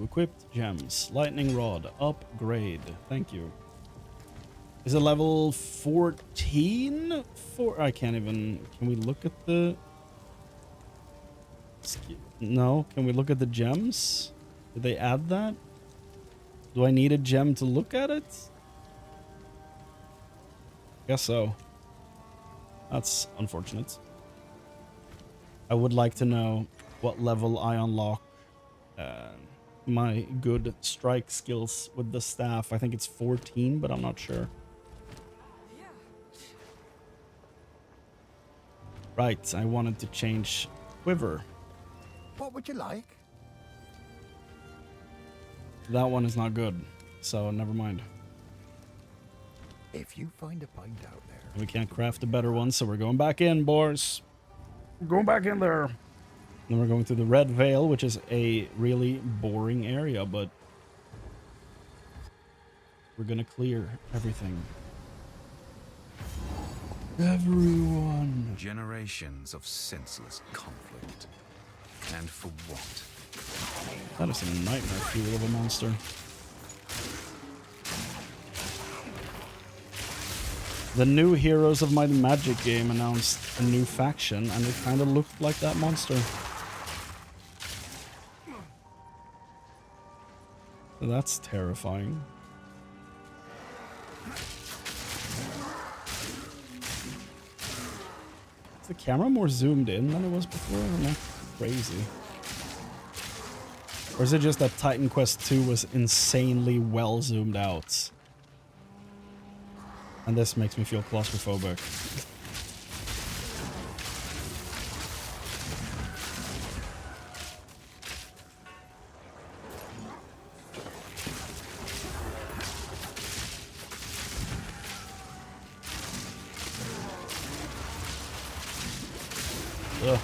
Equipped gems. Lightning rod. Upgrade. Thank you. Is it level 14? I can't even... Can we look at the... No. Can we look at the gems? Did they add that? Do I need a gem to look at it? Guess so. That's unfortunate. I would like to know what level I unlock my good strike skills with the staff. I think it's 14, but I'm not sure. Right, I wanted to change quiver. What would you like? That one is not good, so never mind. If you find a pint out there... We can't craft a better one, so we're going back in, boys. We're going back in there. Then we're going to the Red Veil, which is a really boring area, but we're gonna clear everything. Everyone. Generations of senseless conflict. And for what? That is a nightmare fuel of a monster. The new Heroes of Might and Magic game announced a new faction, and it kind of looked like that monster. So that's terrifying. Is the camera more zoomed in than it was before? I'm not crazy. Or is it just that Titan Quest 2 was insanely well zoomed out? And this makes me feel claustrophobic. Ugh.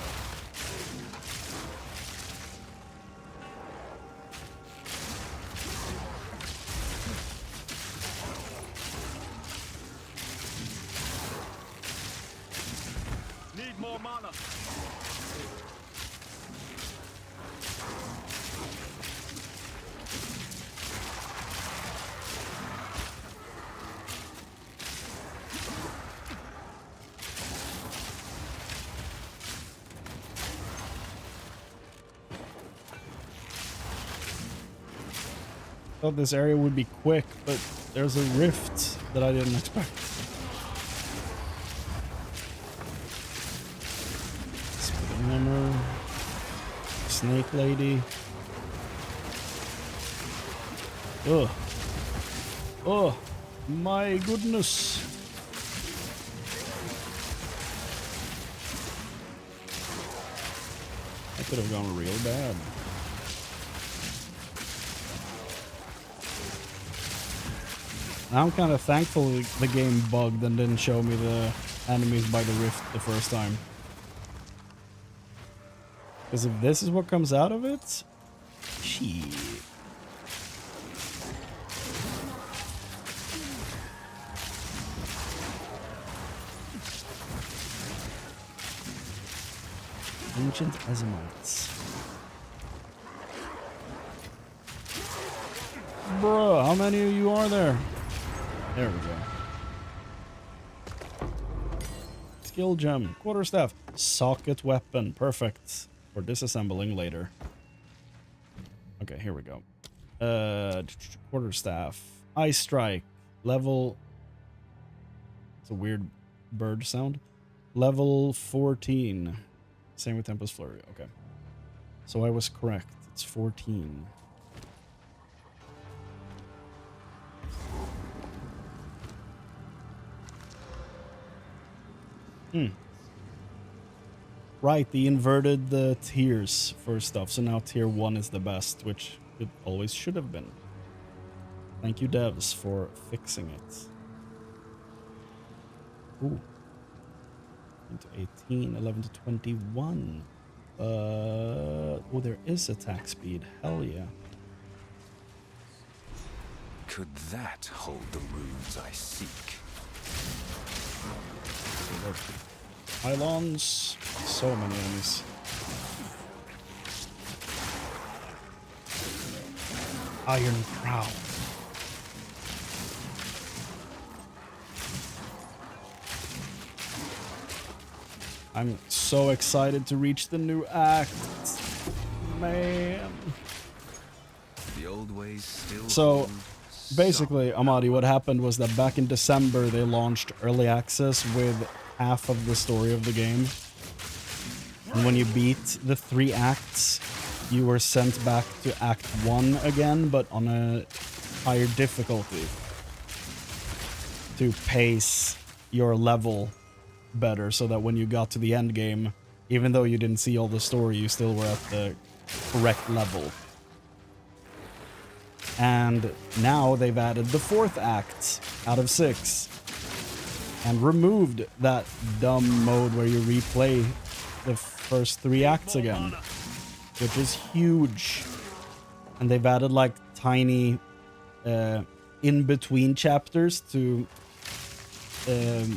Need more mana. Thought this area would be quick, but there's a rift that I didn't expect. Spitting hammer, snake lady. Ugh. Oh, my goodness. That could have gone real bad. I'm kind of thankful the game bugged and didn't show me the enemies by the rift the first time. Because if this is what comes out of it, shit. Ancient Azimuths. Bruh, how many of you are there? There we go. Skill gem, quarterstaff, socket weapon, perfect for disassembling later. Okay, here we go. Quarterstaff, ice strike, level. It's a weird bird sound. Level 14. Same with Tempest Flurry. Okay, so I was correct. It's 14. Right, they inverted the tiers for stuff, so now tier 1 is the best, which it always should have been. Thank you, devs, for fixing it. Ooh. 18, 11 to 21. Oh, there is attack speed. Hell yeah. Could that hold the runes I seek? Pylons. So many enemies. Iron Crown. I'm so excited to reach the new act. Man. The old ways still So basically, Amadi, what happened was that back in December they launched early access with half of the story of the game. And when you beat the 3 acts, you were sent back to Act 1 again, but on a higher difficulty to pace your level better, so that when you got to the end game, even though you didn't see all the story, you still were at the correct level. And now they've added the 4th act out of 6 and removed that dumb mode where you replay the first 3 acts again, which is huge. And they've added like tiny in-between chapters to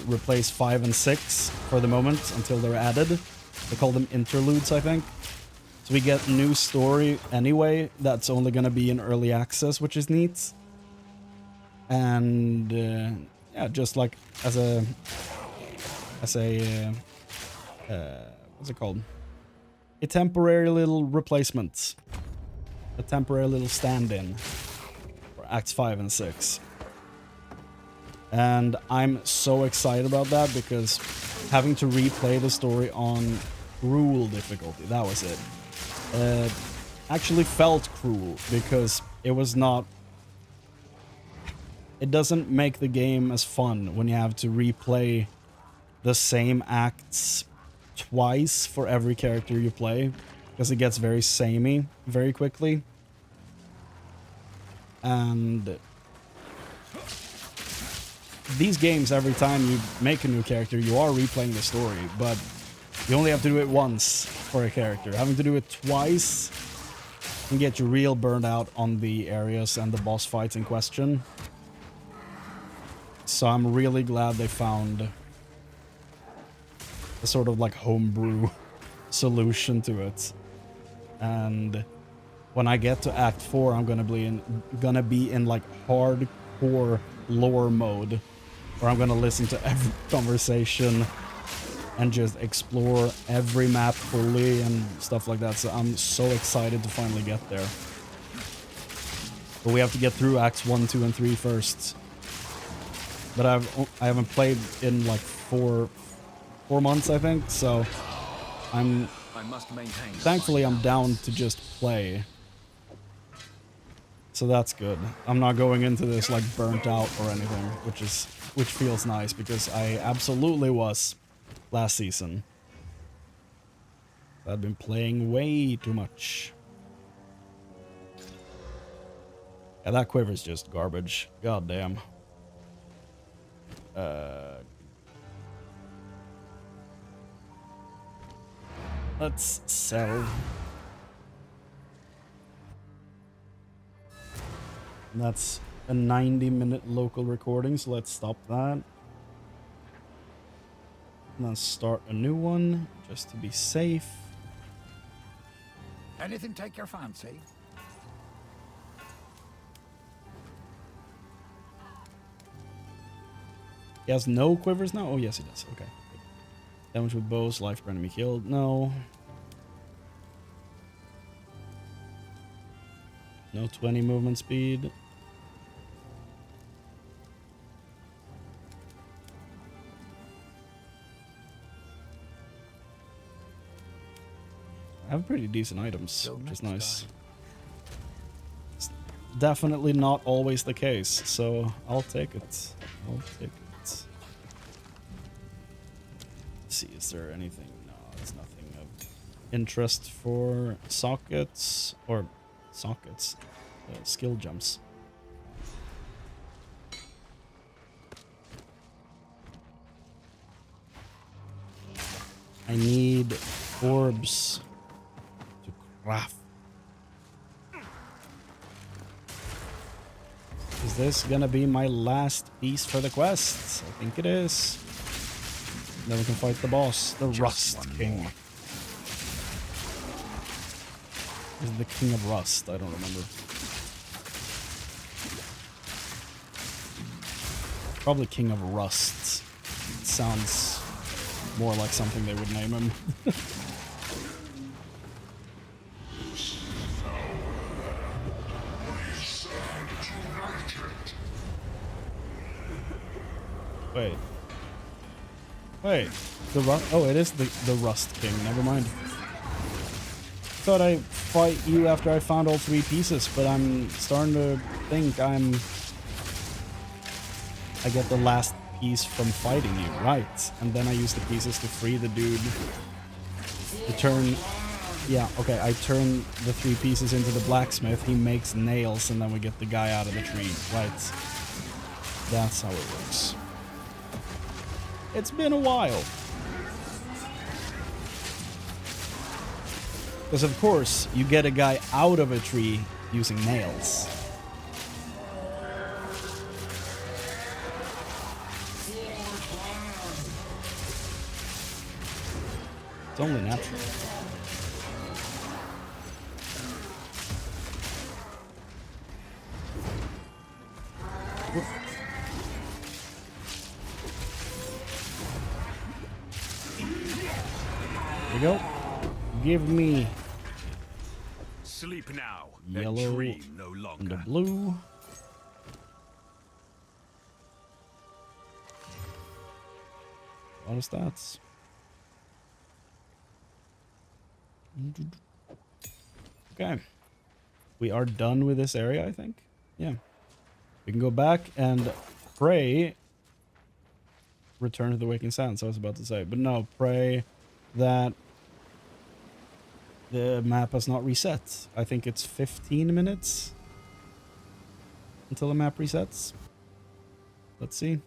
replace 5 and 6 for the moment until they're added. They call them interludes, I think. So we get new story anyway that's only going to be in early access, which is neat. And yeah, just like as a what's it called? A temporary little replacement, a temporary little stand-in for Acts 5 and 6. And I'm so excited about that because having to replay the story on cruel difficulty, that was it, actually felt cruel because it was not... It doesn't make the game as fun when you have to replay the same acts twice for every character you play, because it gets very samey very quickly. And these games, every time you make a new character, you are replaying the story, but you only have to do it once for a character. Having to do it twice can get you real burned out on the areas and the boss fights in question. So I'm really glad they found a sort of like homebrew solution to it. And when I get to Act 4, I'm gonna be in like hardcore lore mode, where I'm gonna listen to every conversation and just explore every map fully and stuff like that. So I'm so excited to finally get there. But we have to get through Acts 1, 2, and 3 first. But I haven't played in like four months, I think. So I must maintain. thankfully I'm down to just play. So that's good. I'm not going into this like burnt out or anything, which feels nice because I absolutely was last season. I've been playing way too much. Yeah, that quiver is just garbage. God damn. Let's sell. That's a 90-minute local recording, so let's stop that. Let's start a new one, just to be safe. Anything take your fancy? He has no quivers now? Oh, yes, he does. Okay. Good. Damage with bows, life per enemy killed. No. No 20 movement speed. I have pretty decent items, which is nice. It's definitely not always the case, so I'll take it. I'll take it. Let's see, is there anything? No, there's nothing of interest for sockets, or sockets, skill jumps. I need orbs to craft. Is this gonna be my last piece for the quest? I think it is. Then we can fight the boss, the Rust King. Is it the King of Rust? I don't remember. Probably King of Rust. It sounds more like something they would name him. Wait. The Rust... Oh, it is the Rust King. Never mind. Thought I'd fight you after I found all 3 pieces, but I'm starting to think I get the last piece from fighting you, right? And then I use the pieces to free the dude. To turn... Yeah, okay, I turn the 3 pieces into the blacksmith, he makes nails, and then we get the guy out of the tree, right? That's how it works. It's been a while. Because of course, you get a guy out of a tree using nails. It's only natural. we go. Give me Sleep now. yellow And dream no and longer. the blue. A lot of stats. Okay. We are done with this area, I think. Yeah. We can go back and pray. Return to the Waking Sands, I was about to say. But no, pray that the map has not reset. I think it's 15 minutes until the map resets. Let's see.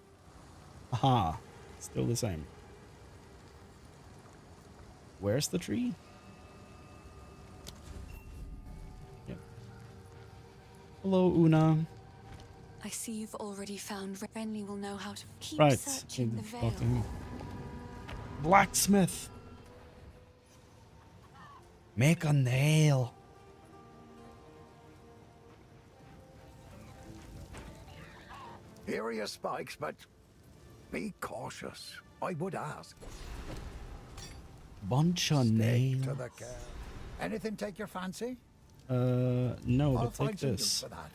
Aha. Still the same. Where's the tree? Yep. Hello, Una. I see you've already found. Renly will know how to keep Right. searching the Talk to veil. him. Blacksmith. Make a nail. Here are your spikes, but be cautious. I would ask. Bunch of Stick nails. to the care. Anything take your fancy? No, I'll but find take some use this. for that.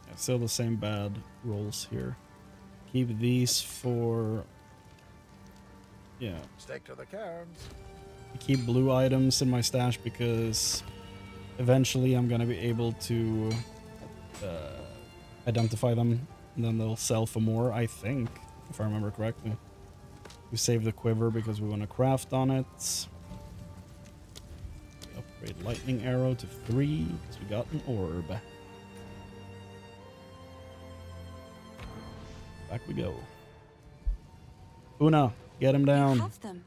Yeah, still the same bad rolls here. Keep these for... Yeah. Stick to the cairns. I keep blue items in my stash because eventually I'm gonna be able to identify them, and then they'll sell for more, I think, if I remember correctly. We save the quiver because we want to craft on it. We upgrade lightning arrow to 3 because we got an orb. Back we go. Una, get him You down. have them.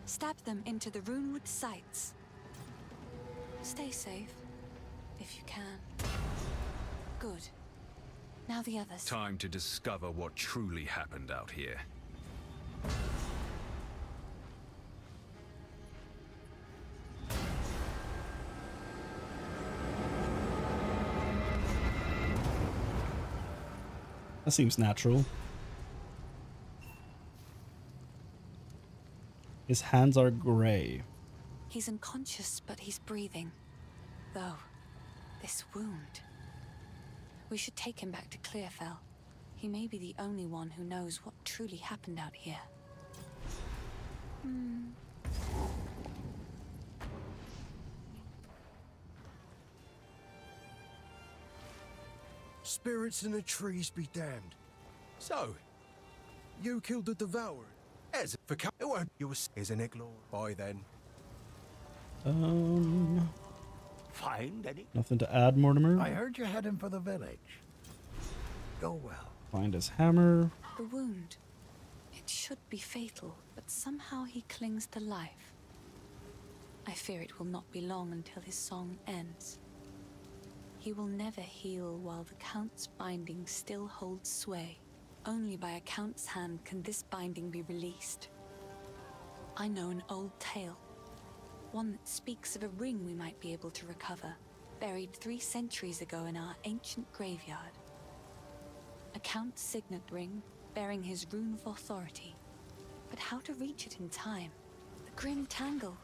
Stab them into the runewood sights. Stay safe, if you can. Good. Now the others. Time to discover what truly happened out here. That seems natural. His hands are gray. He's unconscious, but he's breathing. Though, this wound. We should take him back to Clearfell. He may be the only one who knows what truly happened out here. Spirits in the trees be damned. So, you killed the Devourer. As for it won't. You was isn't it, Lord? By then. Find any? Nothing to add, Mortimer. I heard you're heading for the village. Go well. Find his hammer. The wound. It should be fatal, but somehow he clings to life. I fear it will not be long until his song ends. He will never heal while the Count's binding still holds sway. Only by a Count's hand can this binding be released. I know an old tale. One that speaks of a ring we might be able to recover, buried 3 centuries ago in our ancient graveyard. A Count's signet ring, bearing his rune of authority. But how to reach it in time? The grim tangle.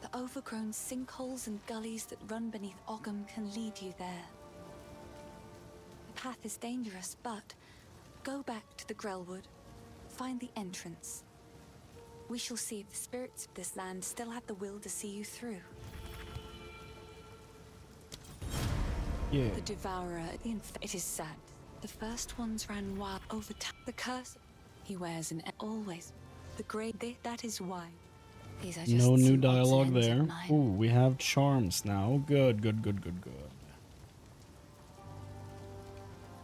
The overgrown sinkholes and gullies that run beneath Ogham can lead you there. The path is dangerous, but go back to the Grelwood, find the entrance. We shall see if the spirits of this land still have the will to see you through. Yeah. The Devourer, it is sad. The first ones ran wild over time. The curse he wears an always. The great that is why. These are just No new some odds and dialogue ends of there. mine. Ooh, we have charms now. Good, good, good, good, good.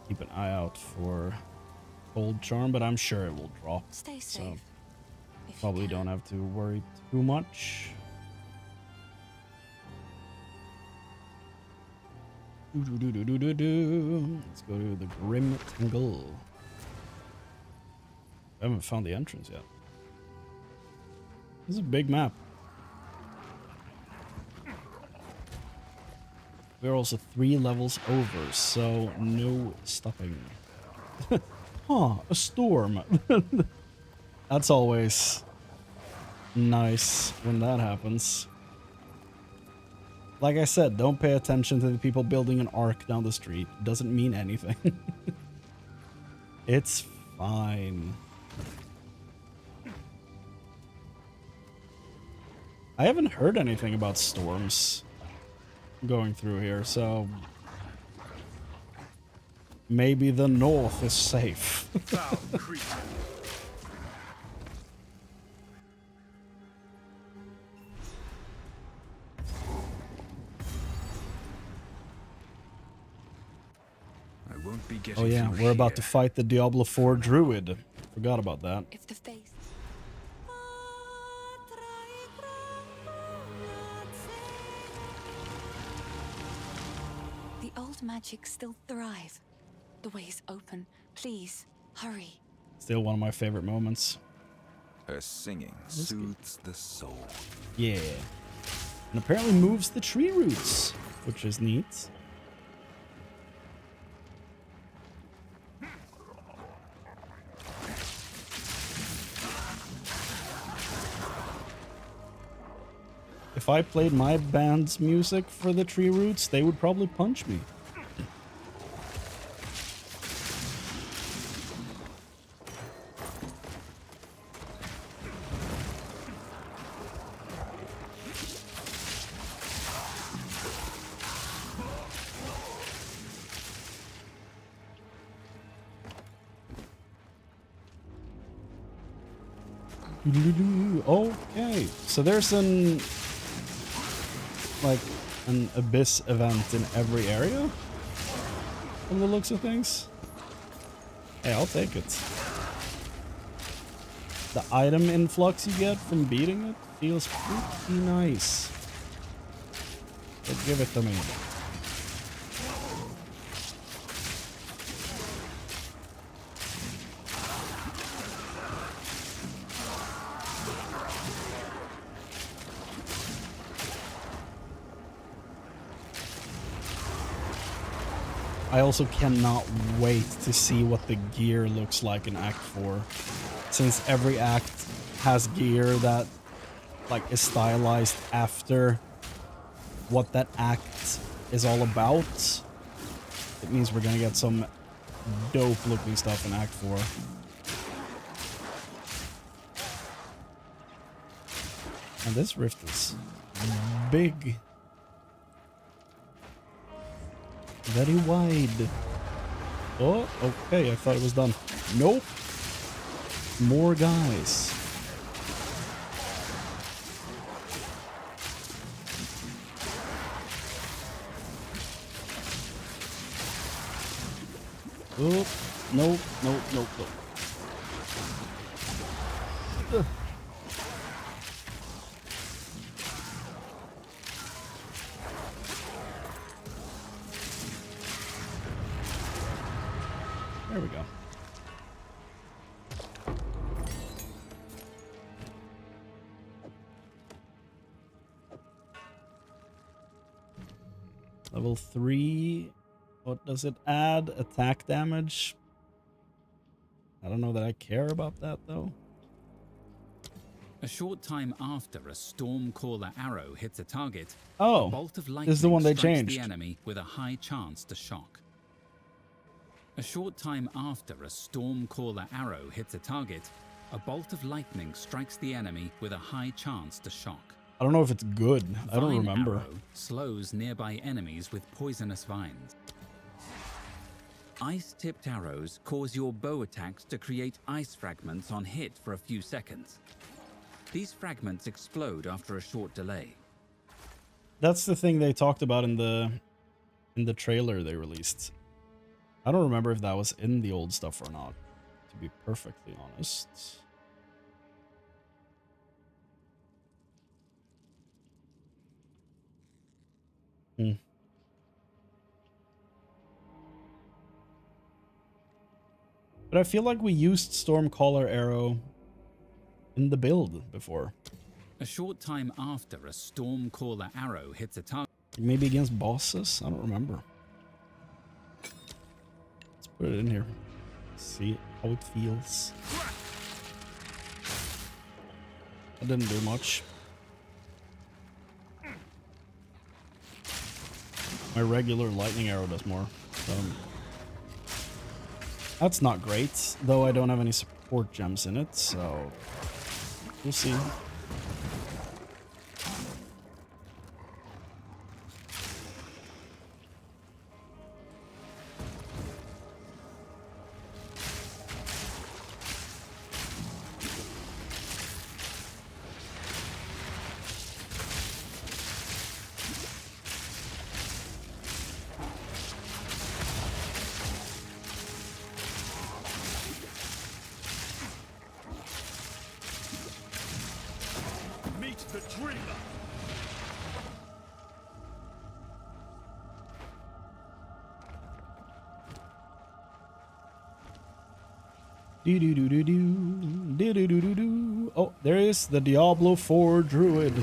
Keep an eye out for cold charm, but I'm sure it will drop. Stay So safe. if you probably can. don't have to worry too much. Let's go to the Grim Tangle. I haven't found the entrance yet. This is a big map. We're also 3 levels over, so no stopping. Huh, a storm. That's always nice when that happens. Like I said, don't pay attention to the people building an arc down the street. It doesn't mean anything. It's fine. I haven't heard anything about storms going through here, so maybe the north is safe. Foul creature. I won't be getting Oh yeah, through we're about here. to fight the Diablo 4 druid. Forgot about that. If the face. The old magic still thrive. The way's open. Please, hurry. Still one of my favorite moments. Her singing soothes the soul. Yeah. And apparently moves the tree roots, which is neat. If I played my band's music for the tree roots, they would probably punch me. Okay, so there's an abyss event in every area from the looks of things. Hey, I'll take it. The item influx you get from beating it feels pretty nice. But give it to me. I also cannot wait to see what the gear looks like in Act 4. Since every act has gear that is stylized after what that act is all about. It means we're gonna get some dope looking stuff in Act 4. And this rift is big. Very wide. Oh, okay, I thought it was done. Nope. More guys. Oh, nope, nope, nope, nope. Ugh. There we go. Level 3. What does it add? Attack damage? I don't know that I care about that though. A short time after a Stormcaller arrow hits a target, Oh, a bolt of lightning this is the one they strikes changed. the enemy with a high chance to shock. A short time after a Stormcaller arrow hits a target, a bolt of lightning strikes the enemy with a high chance to shock. I don't know if it's good. I don't Vine remember. Arrow slows nearby enemies with poisonous vines. Ice-tipped arrows cause your bow attacks to create ice fragments on hit for a few seconds. These fragments explode after a short delay. That's the thing they talked about in the trailer they released. I don't remember if that was in the old stuff or not, to be perfectly honest. But I feel like we used Stormcaller Arrow in the build before. A short time after a Stormcaller arrow hits a target. Maybe against bosses? I don't remember. Let's put it in here. See how it feels. It didn't do much. My regular lightning arrow does more. So that's not great, though I don't have any support gems in it, so we'll see. The dreamer! Do do do do do do do do do do. Oh, there is the Diablo 4 druid.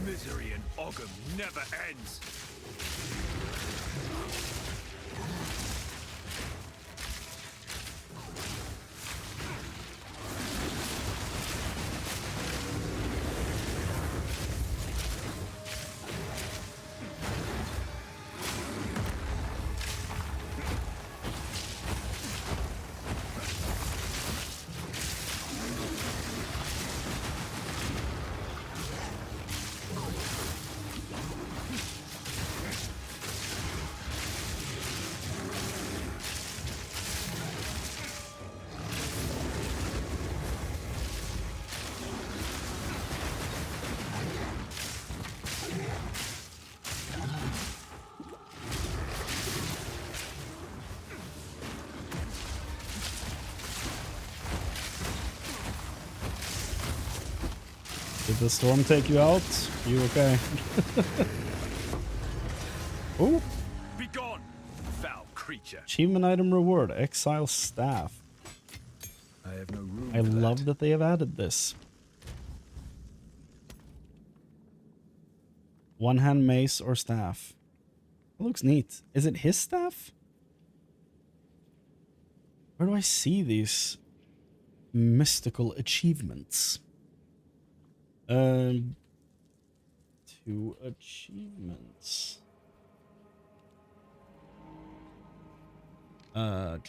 Misery and Ogham never ends! Did the storm take you out? You okay? Oh, Be gone, foul creature! achievement item reward, Exile staff. I have no room I for that. love that they have added this. One hand mace or staff. It looks neat. Is it his staff? Where do I see these mystical achievements? 2 achievements. Well,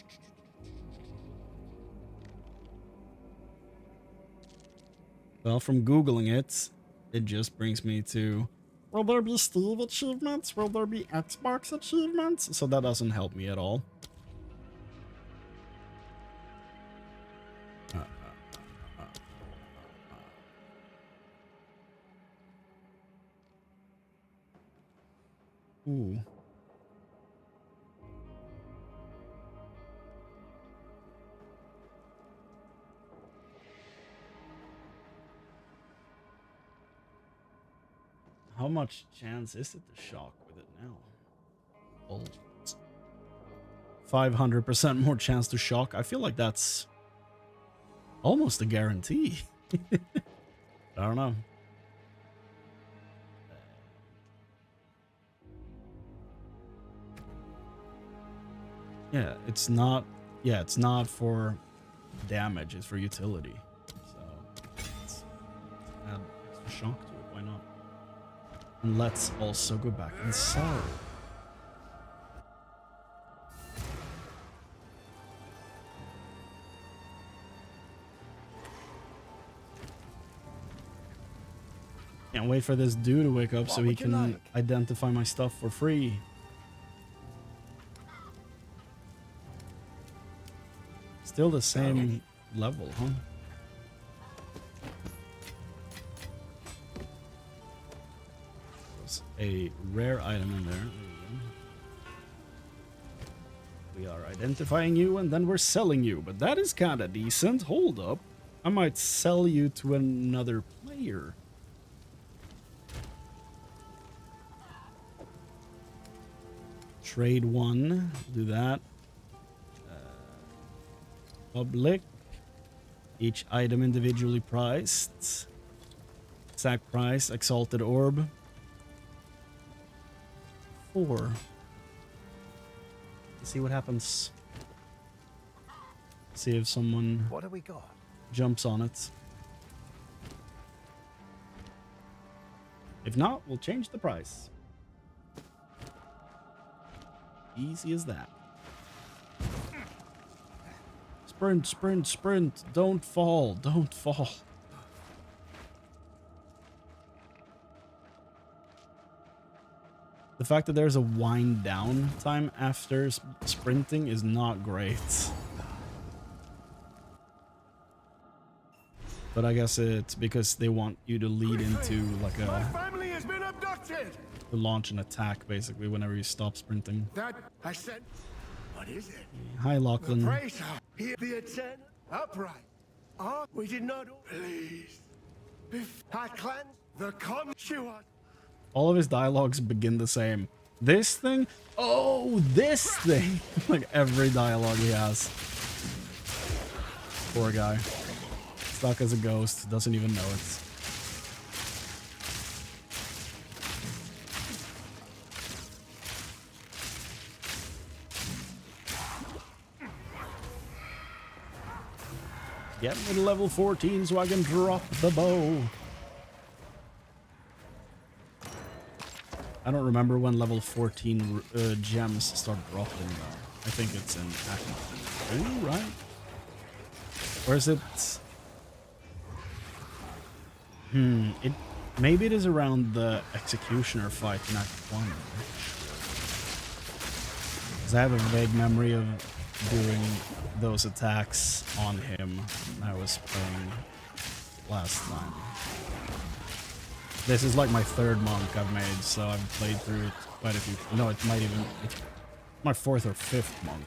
from Googling it, it just brings me to, will there be Steve achievements? Will there be Xbox achievements? So that doesn't help me at all. Ooh. How much chance is it to shock with it now? Oh. 500% more chance to shock. I feel like that's almost a guarantee. I don't know. Yeah, it's not. Yeah, it's not for damage. It's for utility. So let's add extra shock to it. Why not? And let's also go back and sell. Can't wait for this dude to wake up so he can identify my stuff for free. Still the same level, huh? There's a rare item in there. There we go. We are identifying you and then we're selling you, but that is kind of decent. Hold up. I might sell you to another player. Trade one. Do that. Public. Each item individually priced. Exact price. Exalted orb. 4. Let's see what happens. See if someone What have we got? jumps on it. If not, we'll change the price. Easy as that. Sprint, sprint, sprint. Don't fall. Don't fall. The fact that there's a wind down time after sprinting is not great. But I guess it's because they want you to lead into like My a family has been abducted. to launch an attack basically whenever you stop sprinting. That I said. What is it? Hi, Lachlan. Praise her. Hear the eternal upright. Ah, we did not please. Our cleanse the conscious. All of his dialogues begin the same. This thing? Oh, this thing! Like every dialogue he has. Poor guy. Stuck as a ghost, doesn't even know it. Get me to level 14 so I can drop the bow. I don't remember when level 14 gems start dropping though. I think it's in Act 2, right? Or is it... Maybe it is around the Executioner fight in Act 1. Because I have a vague memory of doing those attacks on him when I was playing last time. This is like my third monk I've made, so I've played through it quite a few. No, it might even... It's my fourth or fifth monk.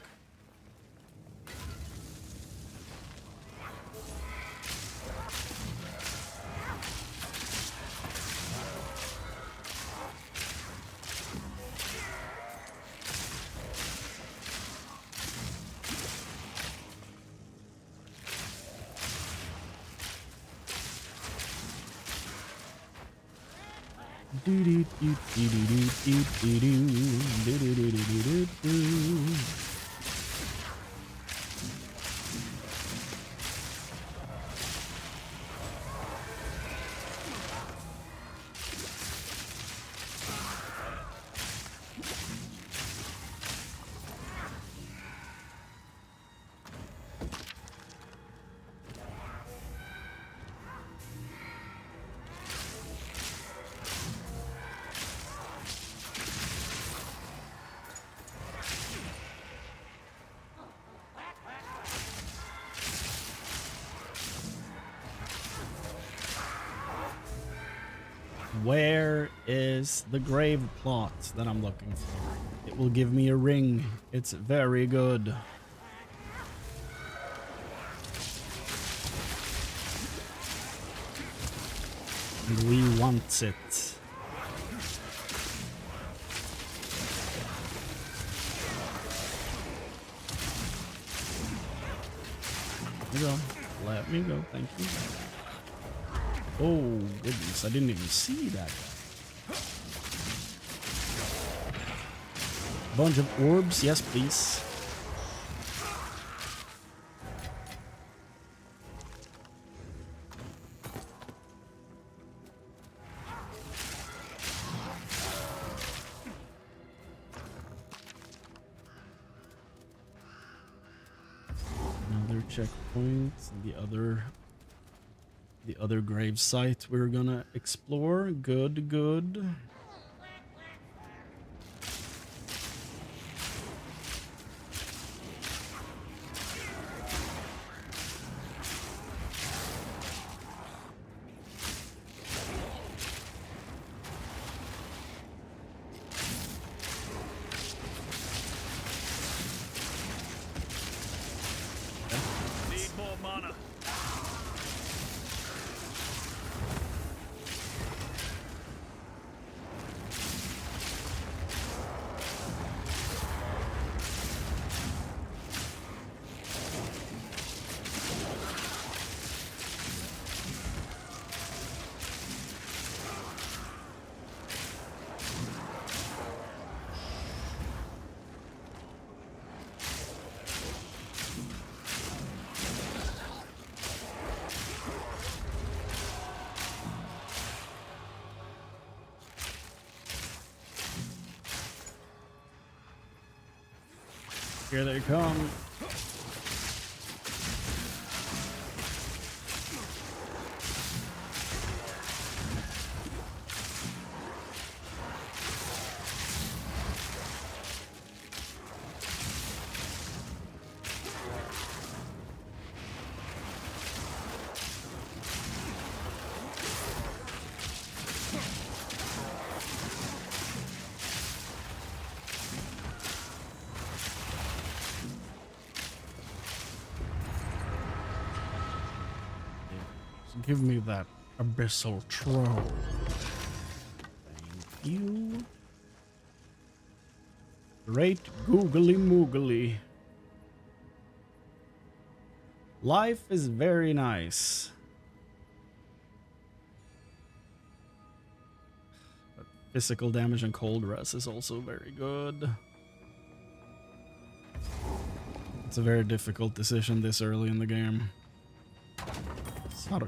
Where is the grave plot that I'm looking for? It will give me a ring. It's very good. And we want it. Let me go. Let me go. Thank you. Oh, goodness. I didn't even see that guy. Bunch of orbs. Yes, please. Another checkpoint. The other grave site we're gonna explore. Good, good. Need more mana. Here they come. Give me that abyssal troll. Thank you. Great googly moogly. Life is very nice. But physical damage and cold rest is also very good. It's a very difficult decision this early in the game. My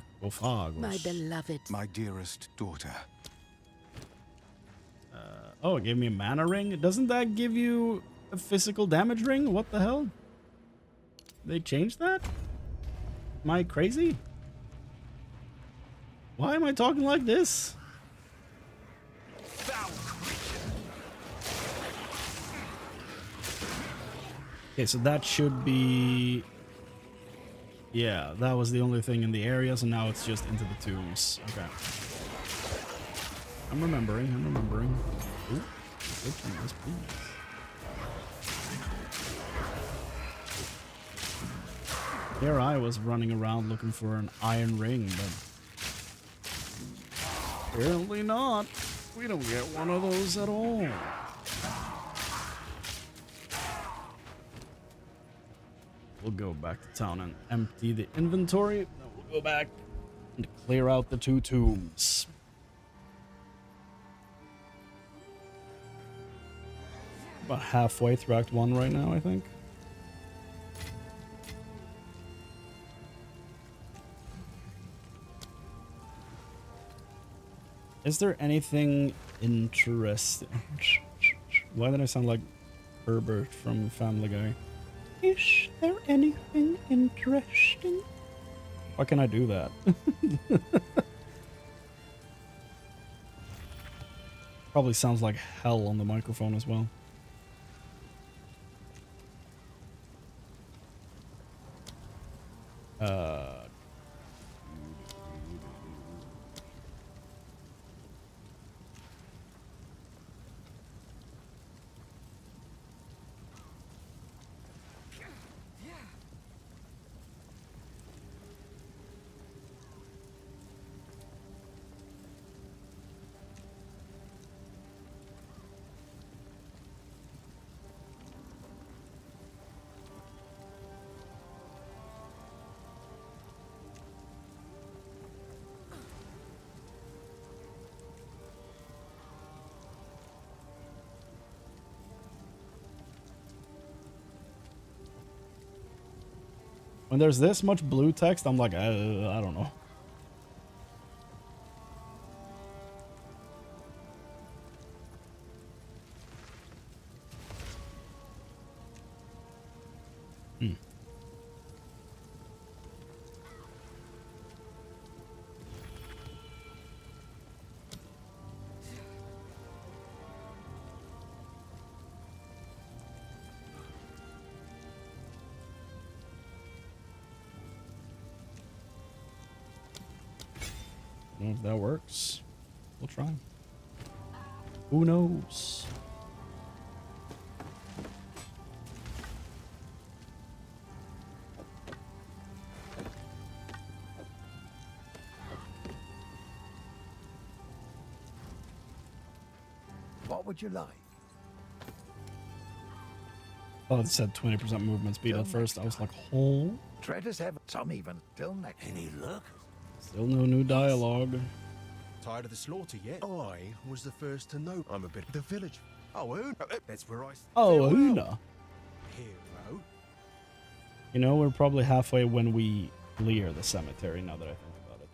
beloved. My dearest daughter. Oh, it gave me a mana ring? Doesn't that give you a physical damage ring? What the hell? They changed that? Am I crazy? Why am I talking like this? Okay, so that should be... Yeah, that was the only thing in the area, so now it's just into the tombs. Okay. I'm remembering. Ooh, switching this, please. Here I was running around looking for an iron ring, but apparently not. We don't get one of those at all. We'll go back to town and empty the inventory. Then we'll go back and clear out the 2 tombs. About halfway through Act 1 right now, I think. Is there anything interesting? Why did I sound like Herbert from Family Guy? Is there anything interesting? Why can I do that? Probably sounds like hell on the microphone as well. When there's this much blue text, I'm like, I don't know. I don't know if that works. We'll try. Who knows? What would you like? Oh, it said 20% movement speed at first. I was like, oh. Tread as heaven, some even. Till next. Any luck? Still no new dialogue. Tired of the slaughter yet? I was the first to know. I'm a bit of the village. Oh, that's where I... Oh, Una. Hero. You know, we're probably halfway when we clear the cemetery, now that I think about it.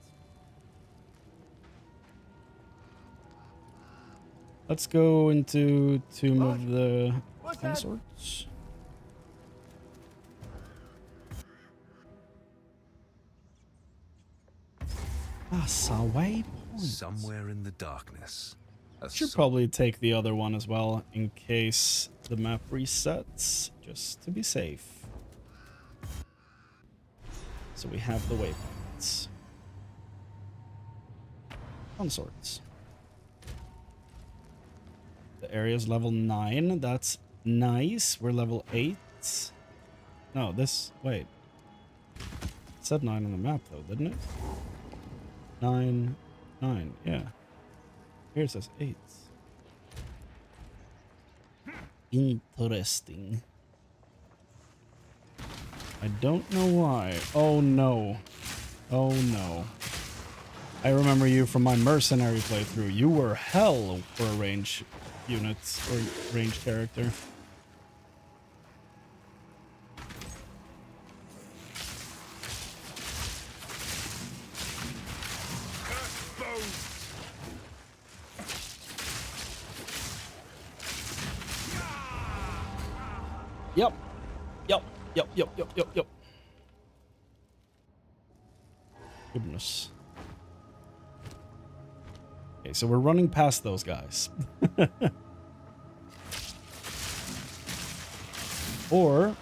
Let's go into Tomb of the Consorts. That's a waypoint. Somewhere in the darkness. Should probably take the other one as well in case the map resets, just to be safe. So we have the waypoints. Consorts. The area's level 9. That's nice. We're level 8. No, this... Wait. It said 9 on the map, though, didn't it? 9. 9, yeah. Here it says 8. Interesting. I don't know why. Oh, no. Oh, no. I remember you from my mercenary playthrough. You were hell for a range unit or range character. Yep. Yep. Yep. Yep. Yep. Yep. Yep. Goodness. Okay, so we're running past those guys. Or,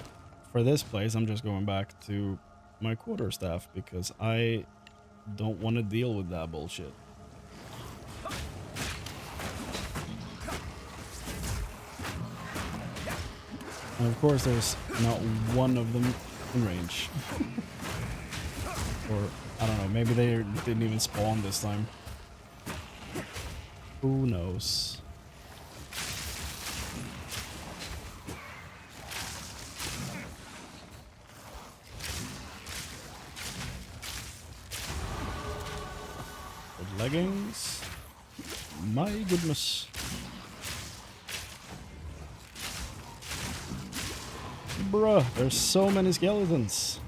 for this place, I'm just going back to my quarterstaff because I don't want to deal with that bullshit. And of course, there's not one of them in range. Or, I don't know, maybe they didn't even spawn this time. Who knows? Good leggings. My goodness. Bruh, there's so many skeletons.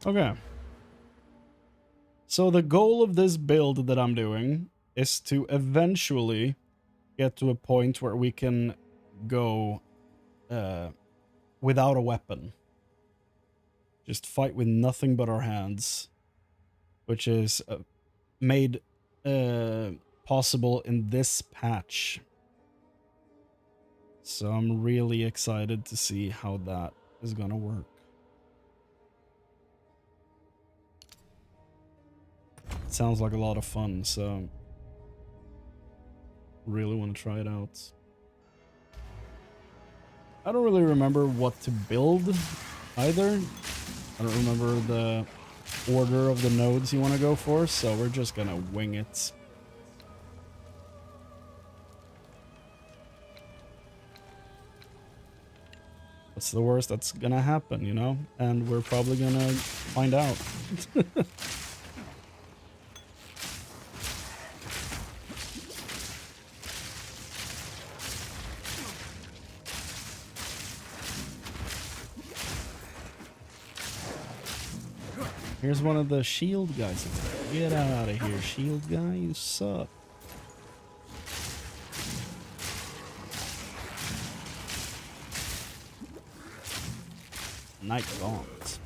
Okay. So the goal of this build that I'm doing is to eventually get to a point where we can go without a weapon. Just fight with nothing but our hands, which is made possible in this patch. So I'm really excited to see how that is gonna work. It sounds like a lot of fun, so really want to try it out. I don't really remember what to build either. I don't remember the order of the nodes you want to go for, so we're just gonna wing it. What's the worst that's gonna happen, you know? And we're probably gonna find out. Here's one of the shield guys. Get out of here, shield guy. You suck. Night Gaunt.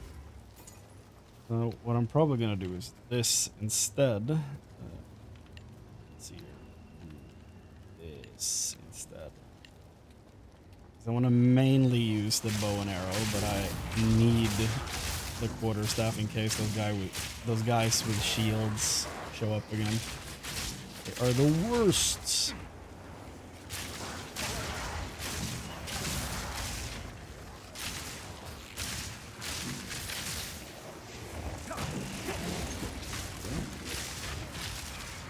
So what I'm probably going to do is this instead. Let's see here. This instead. I want to mainly use the bow and arrow, but I need the quarterstaff in case those guys with shields show up again. They are the worst.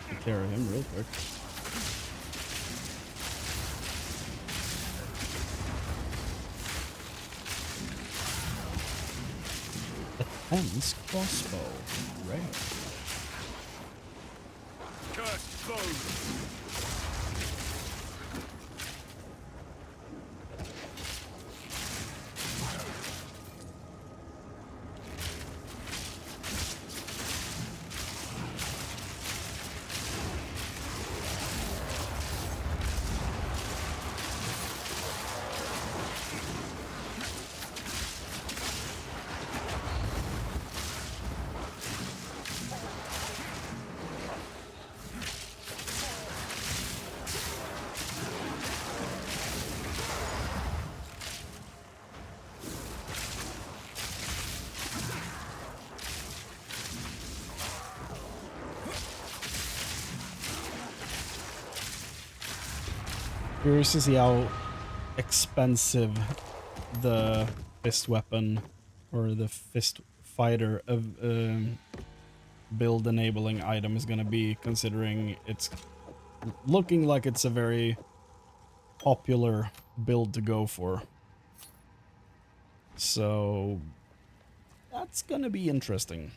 Take care of him real quick. Hence crossbow. Rare. Cursed foe. Curious to see how expensive the fist weapon or the fist fighter of build enabling item is gonna be, considering it's looking like it's a very popular build to go for. So that's gonna be interesting.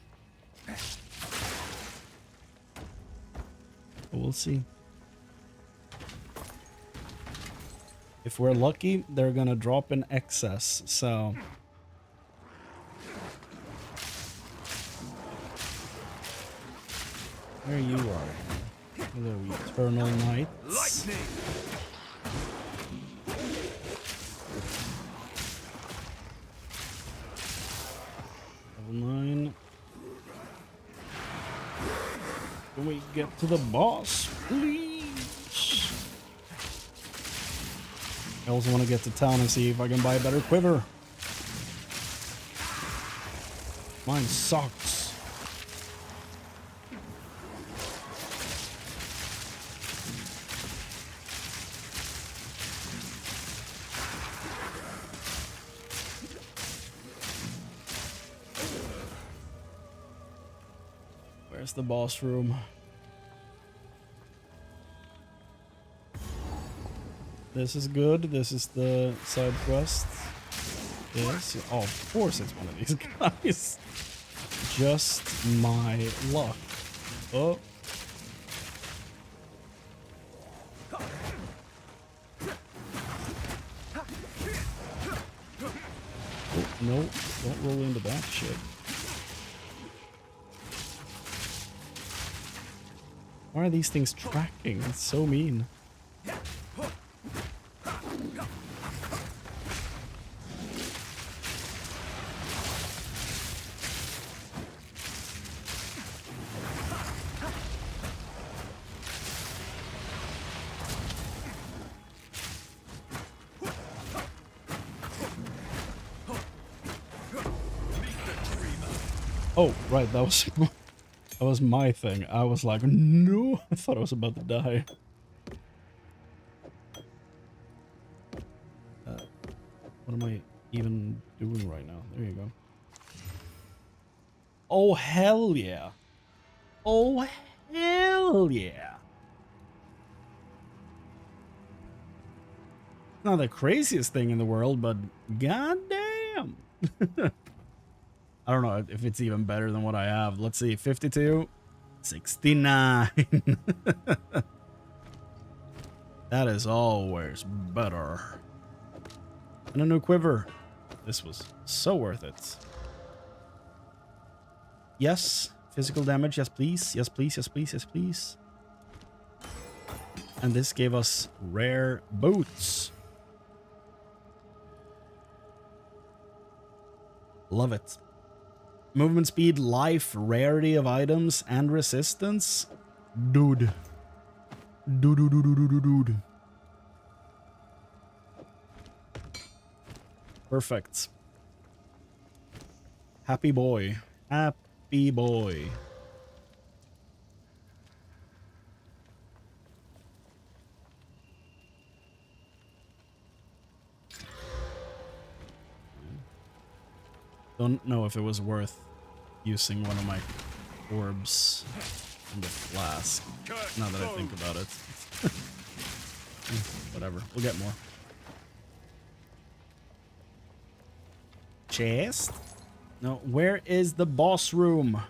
But we'll see. If we're lucky, they're gonna drop in excess, so... There you are. Hello, Eternal Knights. Lightning! Level 9. Can we get to the boss, please? I also want to get to town and see if I can buy a better quiver. Mine sucks. Where's the boss room? This is good. This is the side quest. Yes. Oh, of course it's one of these guys. Just my luck. Oh. Oh, no. Don't roll into that shit. Why are these things tracking? It's so mean. Oh, right, that was my thing. I was like, no, I thought I was about to die. What am I even doing right now? There you go. Oh, hell yeah. Oh, hell yeah. Not the craziest thing in the world, but goddamn. I don't know if it's even better than what I have. Let's see, 52, 69. That is always better. And a new quiver. This was so worth it. Yes, physical damage. Yes, please. Yes, please. Yes, please. Yes, please. And this gave us rare boots. Love it. Movement speed, life, rarity of items, and resistance. Dude. Dude. Perfect. Happy boy. Happy boy. Don't know if it was worth using one of my orbs in the flask. Now that I think about it. Whatever. We'll get more. Chest? No, where is the boss room?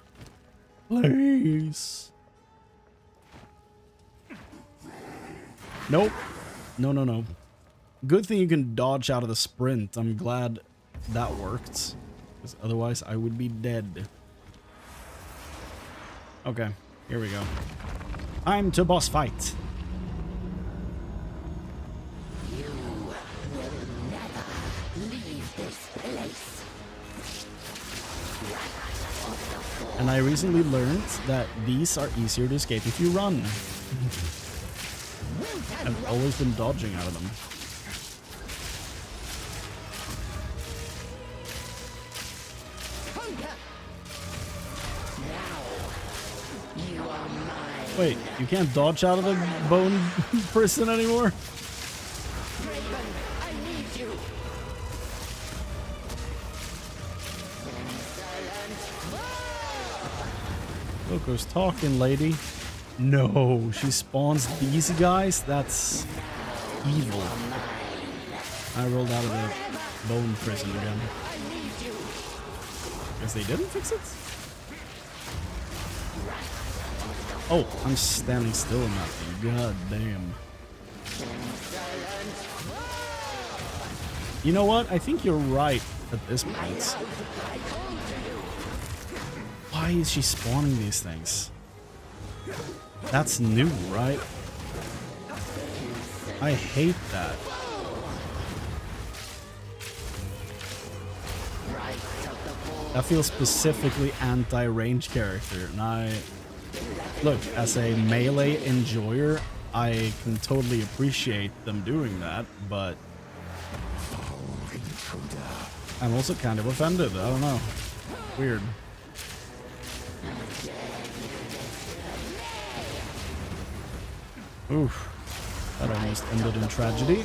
Please. Nope. No. Good thing you can dodge out of the sprint. I'm glad that worked. Because otherwise I would be dead. Okay, here we go. Time to boss fight. You will never leave this place. And I recently learned that these are easier to escape if you run. I've always been dodging out of them. Wait, you can't dodge out of the bone prison anymore? Coco's talking, lady. No, she spawns these guys? That's evil. I rolled out of the bone prison again. Guess they didn't fix it? Oh, I'm standing still in that thing. God damn. You know what? I think you're right at this point. Why is she spawning these things? That's new, right? I hate that. That feels specifically anti-range character, and I... Look, as a melee enjoyer, I can totally appreciate them doing that, but... I'm also kind of offended, I don't know. Weird. Oof. That almost ended in tragedy.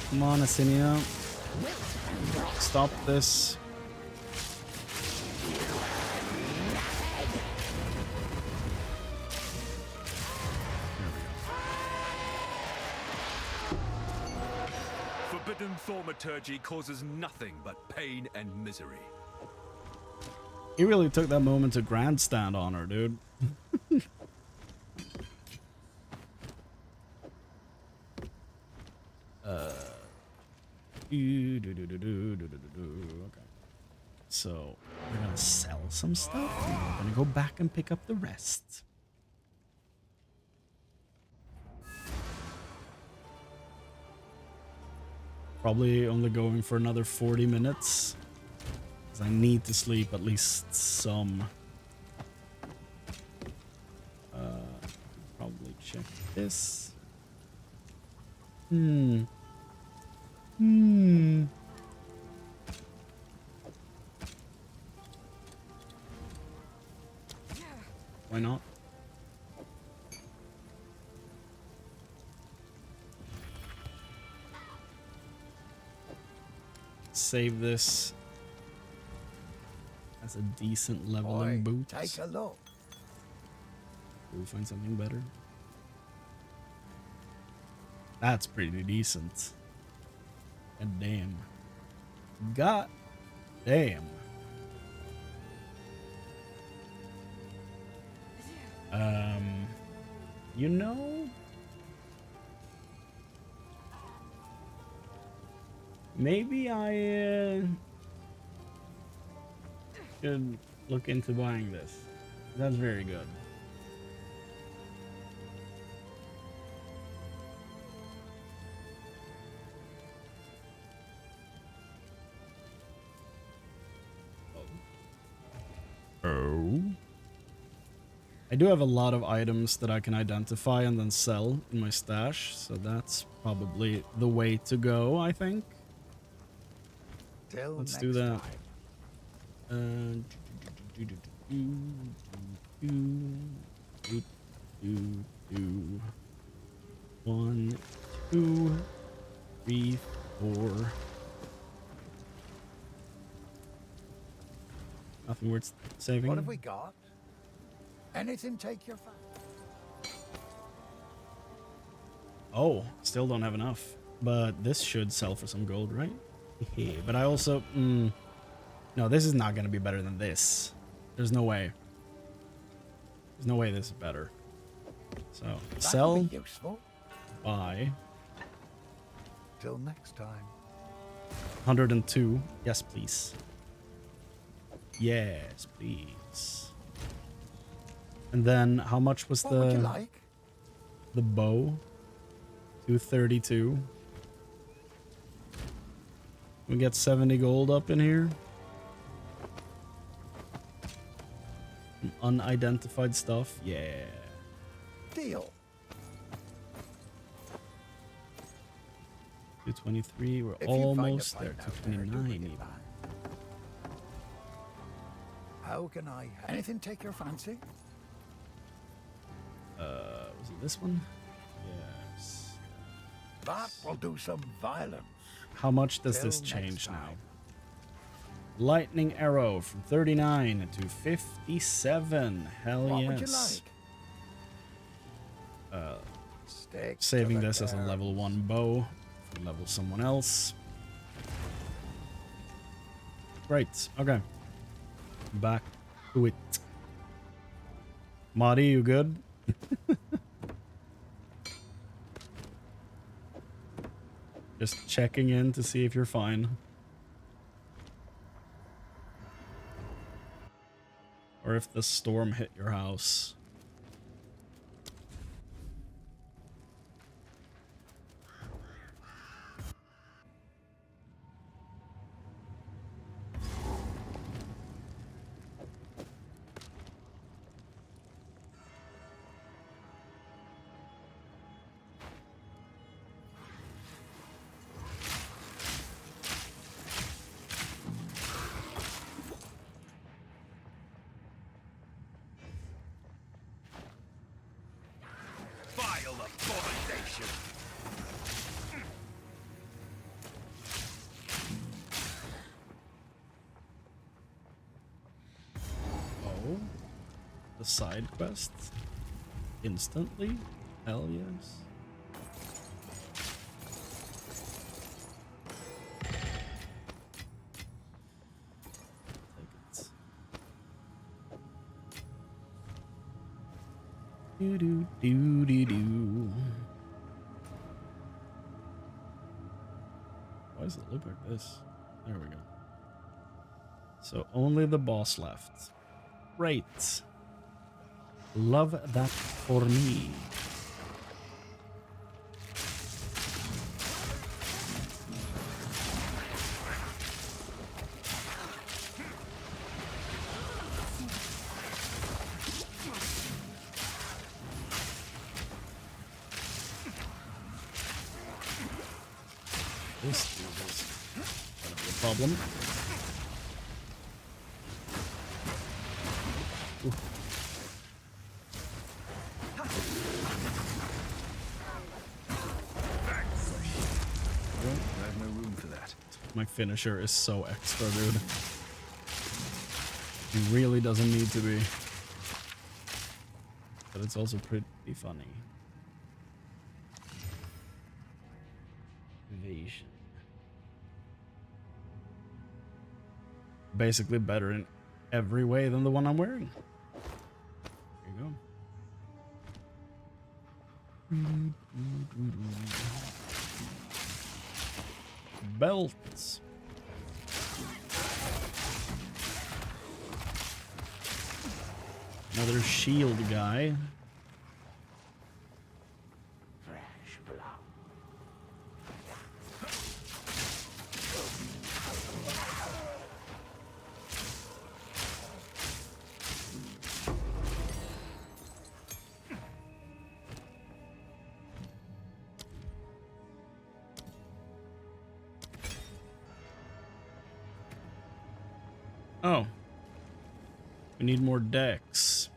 Come on, Asinia. Stop this. Forbidden thaumaturgy causes nothing but pain and misery. He really took that moment to grandstand on her, dude. Okay. So, we're gonna sell some stuff, and we're gonna go back and pick up the rest. Probably only going for another 40 minutes. Because I need to sleep at least some. Probably check this. Why not? Save this as a decent leveling boot. Take a look. We'll find something better. That's pretty decent. God damn. God damn. You know, maybe I should look into buying this. That's very good. Oh. I do have a lot of items that I can identify and then sell in my stash, so that's probably the way to go, I think. Let's do that. 1, 2, 3, 4. Nothing worth saving. What have we got? Anything take your fancy? Oh, still don't have enough. But this should sell for some gold, right? But I also... no, this is not going to be better than this. There's no way. There's no way this is better. So, sell. Buy. Till next time. 102. Yes, please. Yes, please. And then, how much was what would you like? The bow? 232. We get 70 gold up in here. Some unidentified stuff. Yeah. Deal. 223. We're almost there. 229 even. How can I? Anything take your fancy? Was it this one? Yes. That will do some violence. How much does Till this next change time. now? Lightning arrow from 39 to 57. Hell What yes. would you like? Stick to Saving the this as a terms. level 1 bow. For level someone else. Great. Okay. Back to it. Marty, you good? Just checking in to see if you're fine. Or if the storm hit your house. Vile abomination! Oh, the side quests instantly? Hell yes. Take it. Do do do do do. Why does it look like this? There we go. So only the boss left. Great. Love that for me. This dude is gonna be a problem. Ooh. I have no room for that. My finisher is so extra, dude. He really doesn't need to be. But it's also pretty funny. Evasion. Basically better in every way than the one I'm wearing. There you go. Belts. Another shield guy. Fresh blood. Oh. We need more decks.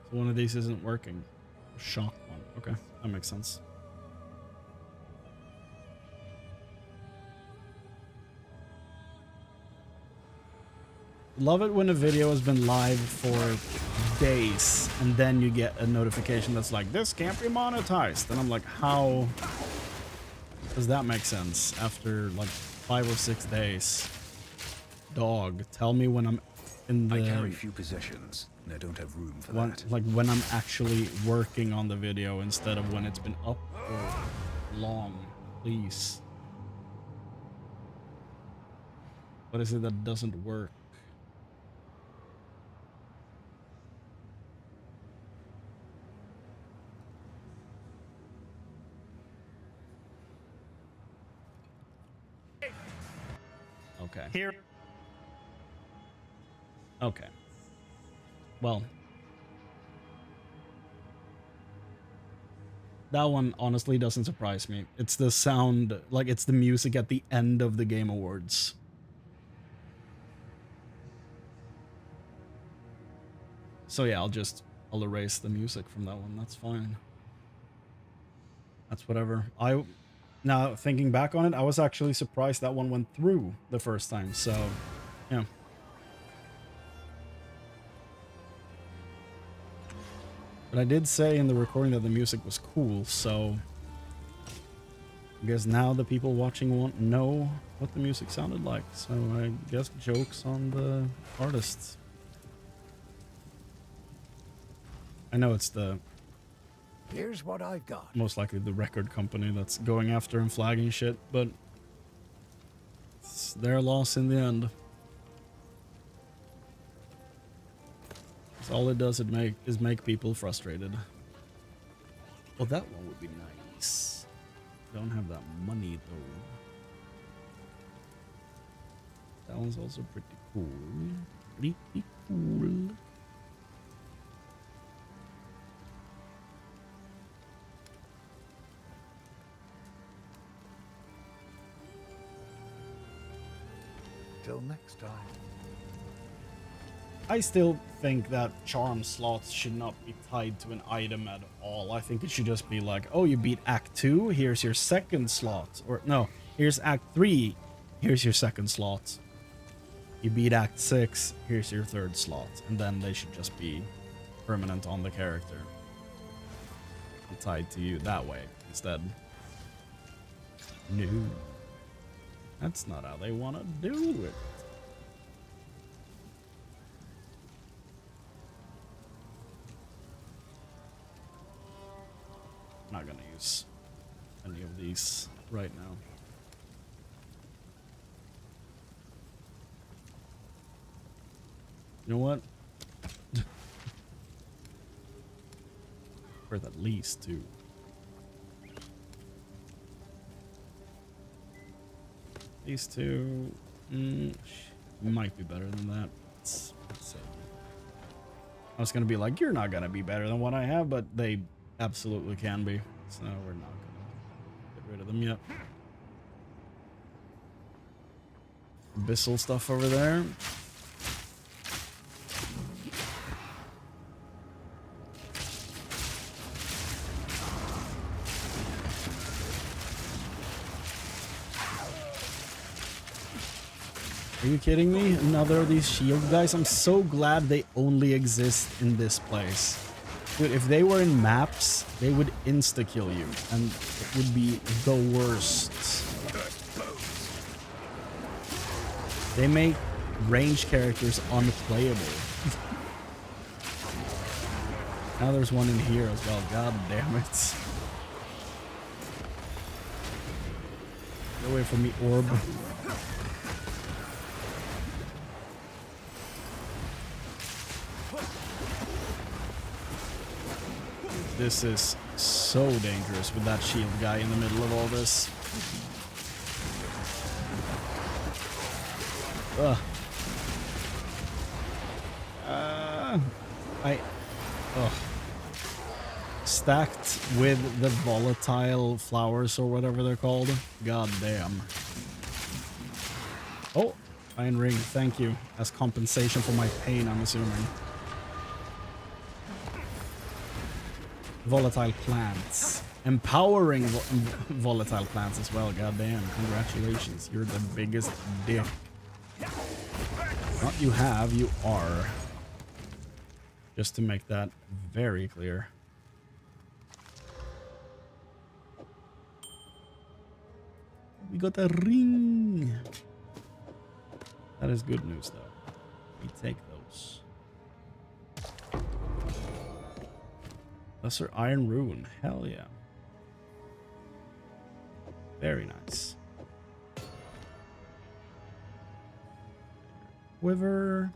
So one of these isn't working. Shock one. Okay, that makes sense. Love it when a video has been live for days and then you get a notification that's like, this can't be monetized. And I'm like, how does that make sense after like 5 or 6 days? Dog, tell me when I'm in the... I carry few possessions, and I don't have room for that. Like when I'm actually working on the video instead of when it's been up for long, please. What is it that doesn't work? Okay. Here. Okay. Well. That one honestly doesn't surprise me. It's the sound, like it's the music at the end of the Game Awards. So yeah, I'll erase the music from that one. That's fine. That's whatever. Now thinking back on it, I was actually surprised that one went through the first time. So, yeah. But I did say in the recording that the music was cool, so I guess now the people watching won't know what the music sounded like. So I guess jokes on the artists. I know it's the Here's what I've got. most likely the record company that's going after and flagging shit, but it's their loss in the end. 'Cause all it does is make people frustrated. Well, that one would be nice. Don't have that money though. That one's also pretty cool. Pretty cool. Till next time. I still think that charm slots should not be tied to an item at all. I think it should just be like, oh, you beat Act 2, here's your second slot. Or no, here's Act 3, here's your second slot. You beat Act 6, here's your third slot. And then they should just be permanent on the character. And tied to you that way instead. No. That's not how they want to do it. I'm not gonna use any of these right now. You know what? Worth at least 2. These 2 might be better than that. Let's see. I was gonna be like, you're not gonna be better than what I have, but they absolutely can be. So we're not gonna get rid of them yet. Abyssal stuff over there. Are you kidding me? Another of these shield guys? I'm so glad they only exist in this place. Dude, if they were in maps, they would insta-kill you, and it would be the worst. They make ranged characters unplayable. Now there's one in here as well. God damn it. Get away from me, orb. This is so dangerous with that shield guy in the middle of all this. Ugh. Ugh. Stacked with the volatile flowers or whatever they're called. God damn. Oh, iron ring, thank you. As compensation for my pain, I'm assuming. Volatile plants. Empowering volatile plants as well. Goddamn. Congratulations. You're the biggest dick. Not you have, you are. Just to make that very clear. We got a ring. That is good news though. We take those. Lesser Iron Rune. Hell yeah. Very nice. Quiver.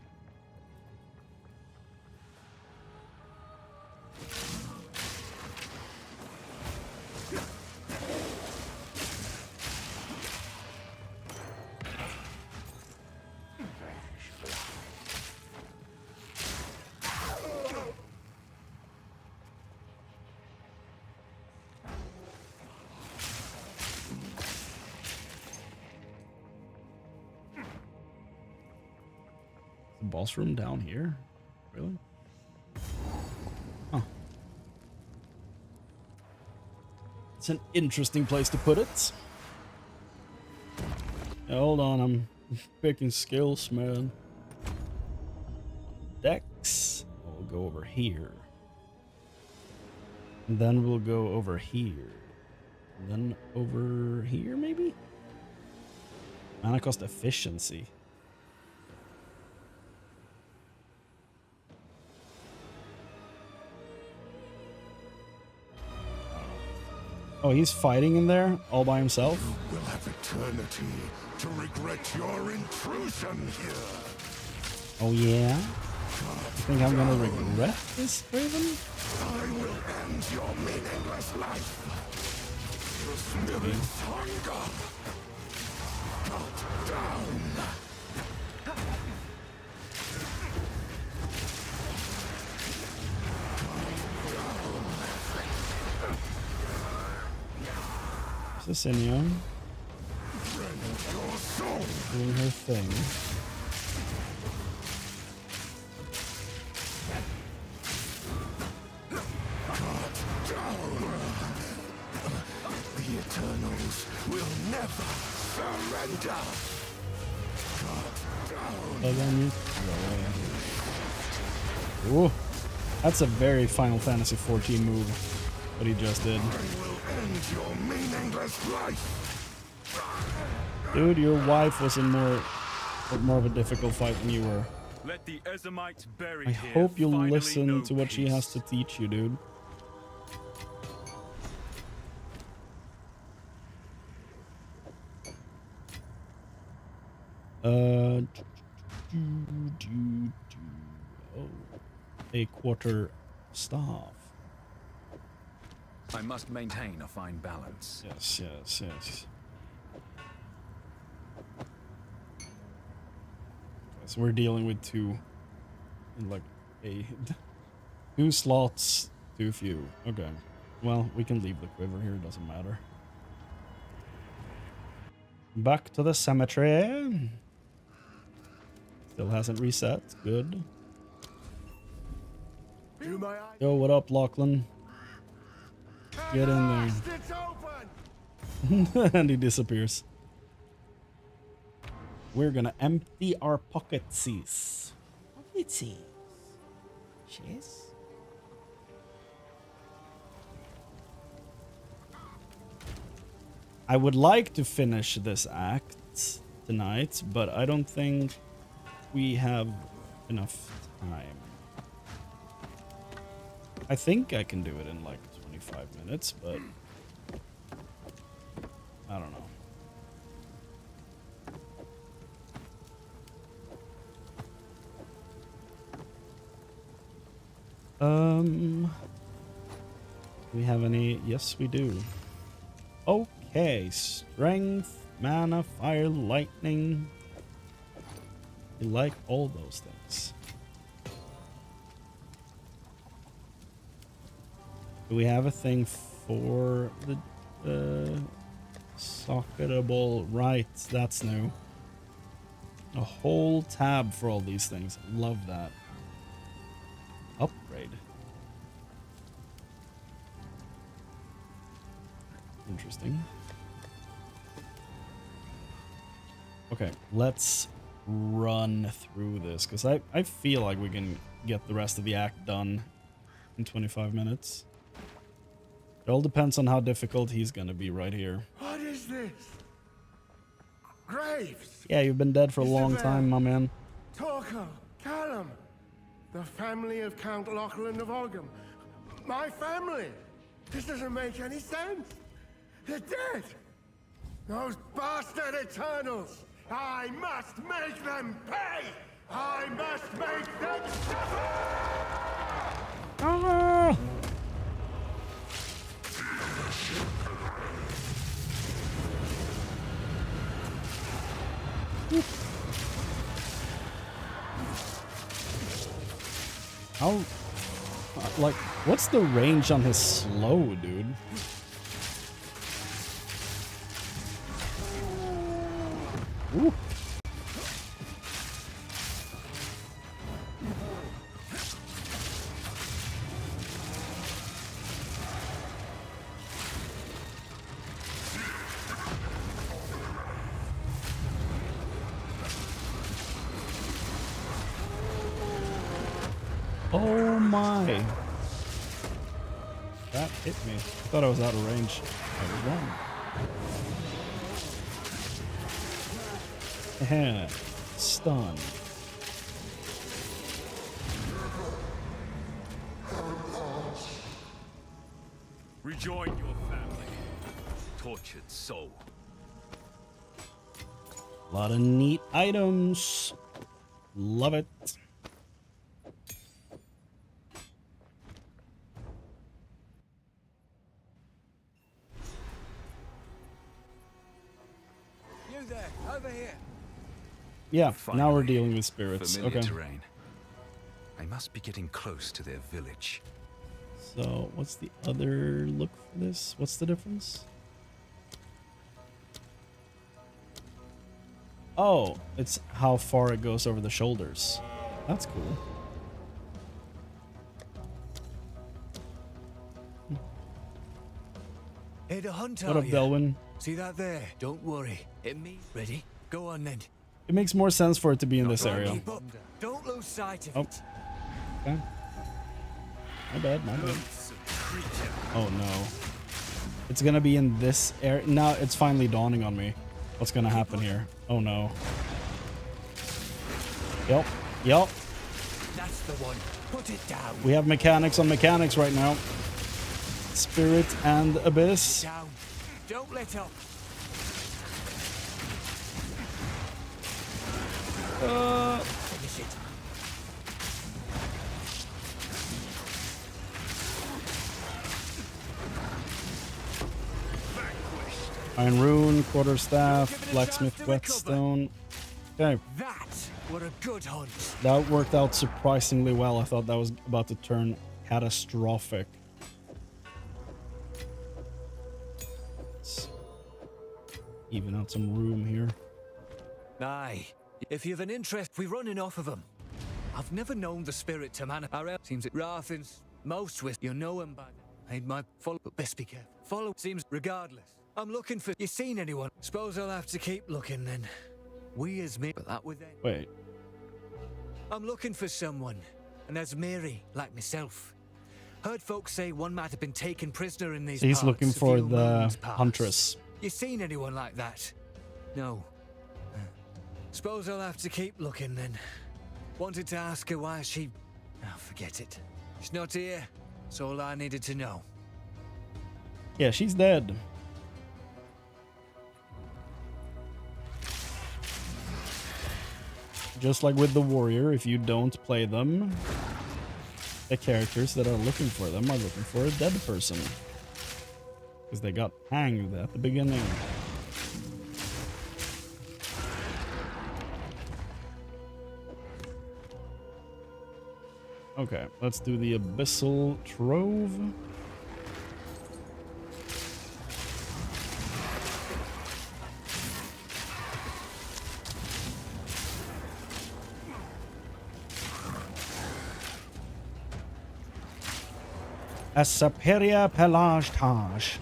Boss room down here? Really? Huh. It's an interesting place to put it. Yeah, hold on, I'm picking skills, man. Dex. We'll go over here. And then we'll go over here. And then over here, maybe? Mana cost efficiency. Oh, he's fighting in there all by himself? You will have eternity to regret your intrusion here. Oh, yeah? You think I'm gonna regret this, Raven? I will end your meaningless life. The spirit's hunger. Cut down. Is this Inyo? Doing her thing. The Eternals will never surrender. Ooh, that's a very Final Fantasy XIV move, what he just did. End your meaningless life. Dude, your wife was in more of a difficult fight than you were. Let the Ezamites buried I here hope you'll finally listen know to what she peace. has to teach you, dude. Oh, a quarter staff. I must maintain a fine balance. Yes, yes, yes. So we're dealing with two slots, too few. Okay. Well, we can leave the quiver here, doesn't matter. Back to the cemetery. Still hasn't reset. Good. Yo, what up, Lachlan? Get in there. And he disappears. We're gonna empty our pocketses. Pocketses. Yes. I would like to finish this act tonight, but I don't think we have enough time. I think I can do it in like 25 minutes, but I don't know. Do we have any? Yes, we do. Okay, strength, mana, fire, lightning. We like all those things. Do we have a thing for the socketable? Right, that's new. A whole tab for all these things. Love that. Upgrade. Interesting. Okay, let's run through this, because I feel like we can get the rest of the act done in 25 minutes. It all depends on how difficult he's gonna be right here. What is this? Graves! Yeah, you've been dead for a long time, my man. Torquil, Callum, the family of Count Lachlan of Ogham. My family! This doesn't make any sense! They're dead! Those bastard Eternals! I must make them pay! I must make them suffer! Ah! How, like, what's the range on his slow, dude? Ooh. my. That hit me. I thought I was out of range. I was wrong. Stun. Rejoin your family, tortured soul. A lot of neat items. Love it. You there, over here. Yeah, Finally, now we're dealing with spirits. Familiar Okay. terrain. I must be getting close to their village. So, what's the other look for this? What's the difference? Oh, it's how far it goes over the shoulders. That's cool. Hey, the hunt, What are up, ya? Delwyn? See that there? Don't worry. Hit me. Ready? Go on then. It makes more sense for it to be in this Try and area. keep up. Don't lose sight of Oh. it. Okay. My bad, my bad. Oh no. It's gonna be in this area. Now it's finally dawning on me. What's gonna happen here? Oh no. Yep. Yep. That's the one. Put it down. We have mechanics on mechanics right now. Spirit and Abyss. Down. Don't let up. Finish it. Iron Rune, Quarterstaff, Blacksmith Whetstone. Okay, That were a good hunt. that worked out surprisingly well. I thought that was about to turn catastrophic. Let's even out some room here. Aye. If you've an interest, we running off of them. I've never known the spirit to man. Our seems it Rathins. Most with you know him bad. I'd my follow, but best be careful. Follow seems regardless. I'm looking for. You seen anyone? Suppose I'll have to keep looking then. We as me, but that with them. Wait, I'm looking for someone, and there's Mary, like myself. Heard folks say one might have been taken prisoner in these so he's parts looking a for few the moons past. Huntress. You seen anyone like that? No. Suppose I'll have to keep looking then. Wanted to ask her why she... Oh, forget it. She's not here. That's all I needed to know. Yeah, she's dead. Just like with the warrior, if you don't play them, the characters that are looking for them are looking for a dead person. Because they got hanged at the beginning. Okay, let's do the Abyssal Trove. A superior pelage taj.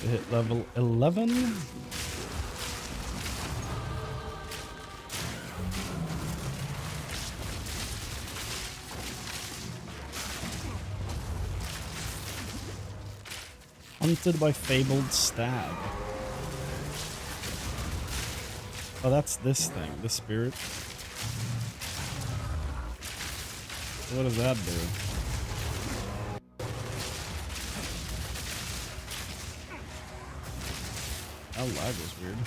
Hit level 11. Hunted by fabled stag. Oh, that's this thing, the spirit. What does that do? That lag was weird.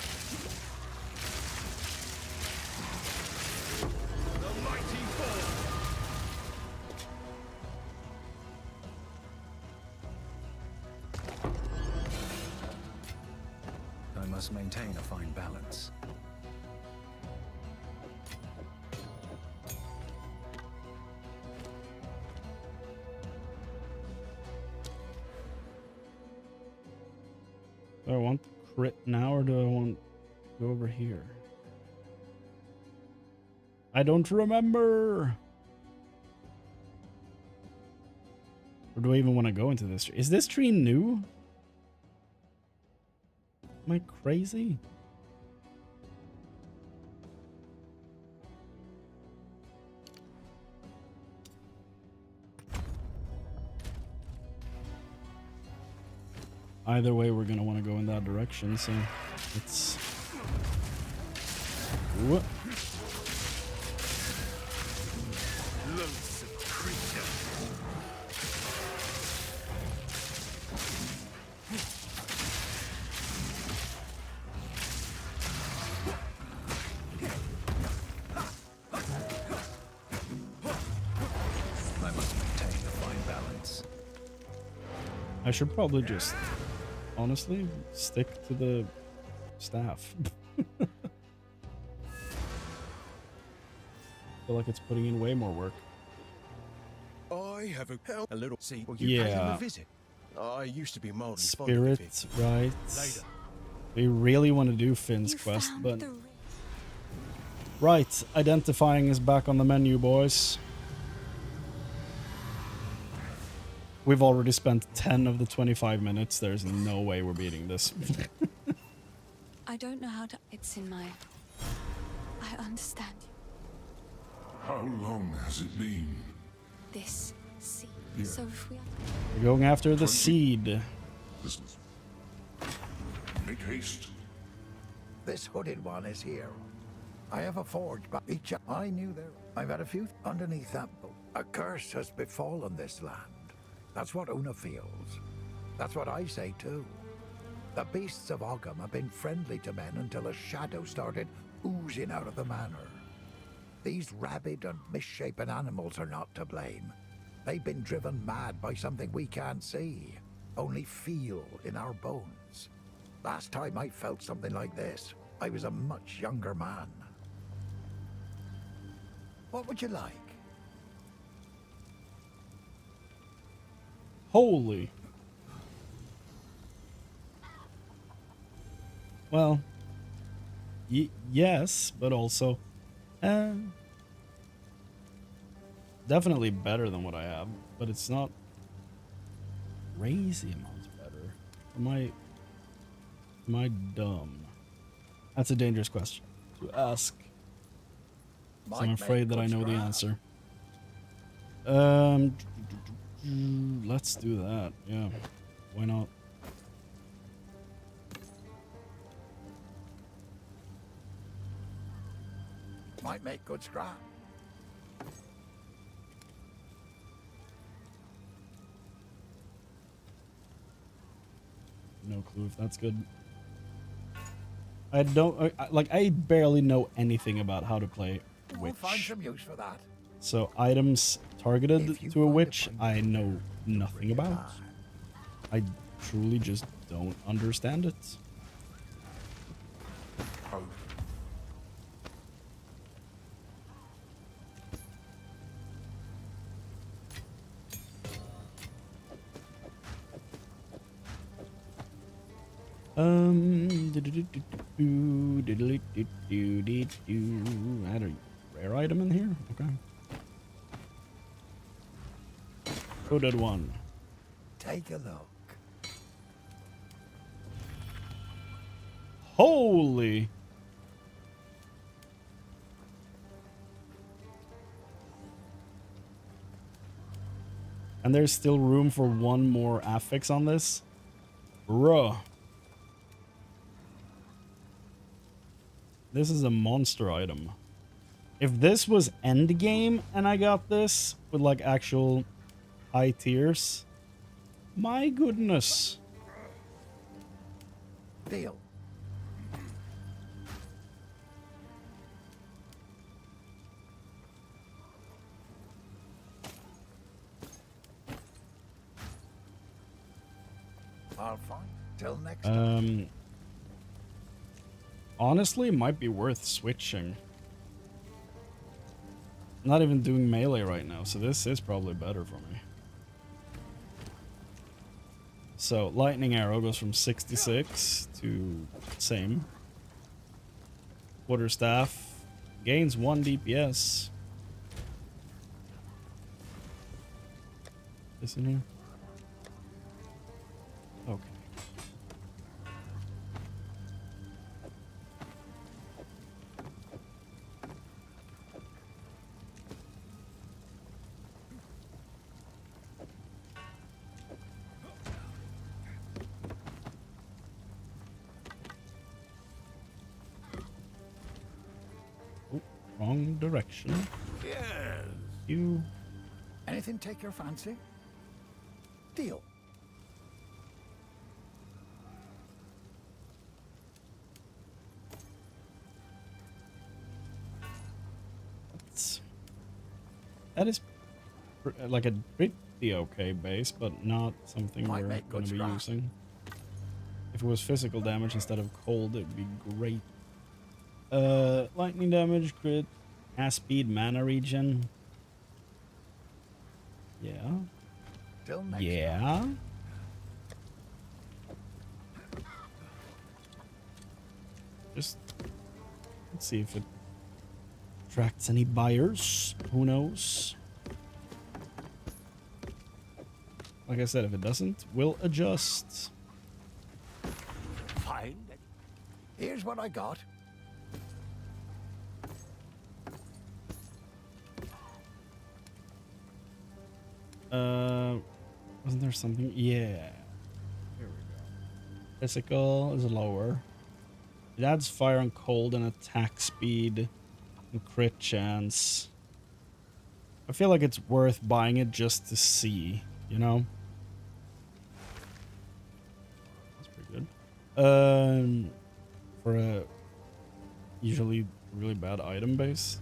I must maintain a fine balance. Do I want crit now or do I want to go over here? I don't remember. Or do I even want to go into this tree? Is this tree new? Am I crazy? Either way, we're gonna want to go in that direction, so it's... Whoop. Loathsome creature. I must maintain a fine balance. I should probably just, honestly, stick to the staff. Feel like it's putting in way more work. I have a little see. Will you pay him Yeah. a visit? I used to be mildly Spirit, right? We really want to do Finn's quest, but... Right, identifying is back on the menu, boys. We've already spent 10 of the 25 minutes. There's no way we're beating this. I don't know how to... It's in my... I understand you. How long has it been? This seed. Yeah. So if we... We're going after the seed. Business. Make haste. This hooded one is here. I have a forge, but each I knew there. I've had a few underneath that boat. A curse has befallen this land. That's what Una feels. That's what I say too. The beasts of Ogham have been friendly to men until a shadow started oozing out of the manor. These rabid and misshapen animals are not to blame. They've been driven mad by something we can't see, only feel in our bones. Last time I felt something like this, I was a much younger man. What would you like? Holy. Well, yes, but also, definitely better than what I have, but it's not crazy amounts better. Am I dumb? That's a dangerous question to ask. So I'm afraid that I know the answer. Let's do that. Yeah, why not? Might make good scrap. No clue if that's good. I don't I barely know anything about how to play We'll find witch. some use for that. So items targeted to a witch, I know nothing about. I truly just don't understand it. Add a rare item in here? Okay. Hooded one. Take a look. Holy! And there's still room for one more affix on this? Bruh. This is a monster item. If this was endgame and I got this with like actual high tiers, my goodness. Deal. I'll find. Till next time. Honestly, it might be worth switching. I'm not even doing melee right now, so this is probably better for me. So lightning arrow goes from 66 to same. Quarterstaff gains 1 DPS. This in here? Okay. Oh, wrong direction. Yes. You. Anything take your fancy? Deal. That is like a pretty okay base, but not something Might we're make going good to be scrap. using. If it was physical damage instead of cold, it would be great. Lightning damage, crit, speed, mana regen. Yeah. Till next Yeah. Just let's see if it attracts any buyers. Who knows? Like I said, if it doesn't, we'll adjust. Fine. Here's what I got. Wasn't there something? Yeah. Here we go. Physical is lower. It adds fire and cold and attack speed and crit chance. I feel like it's worth buying it just to see, you know? That's pretty good. For a usually really bad item base,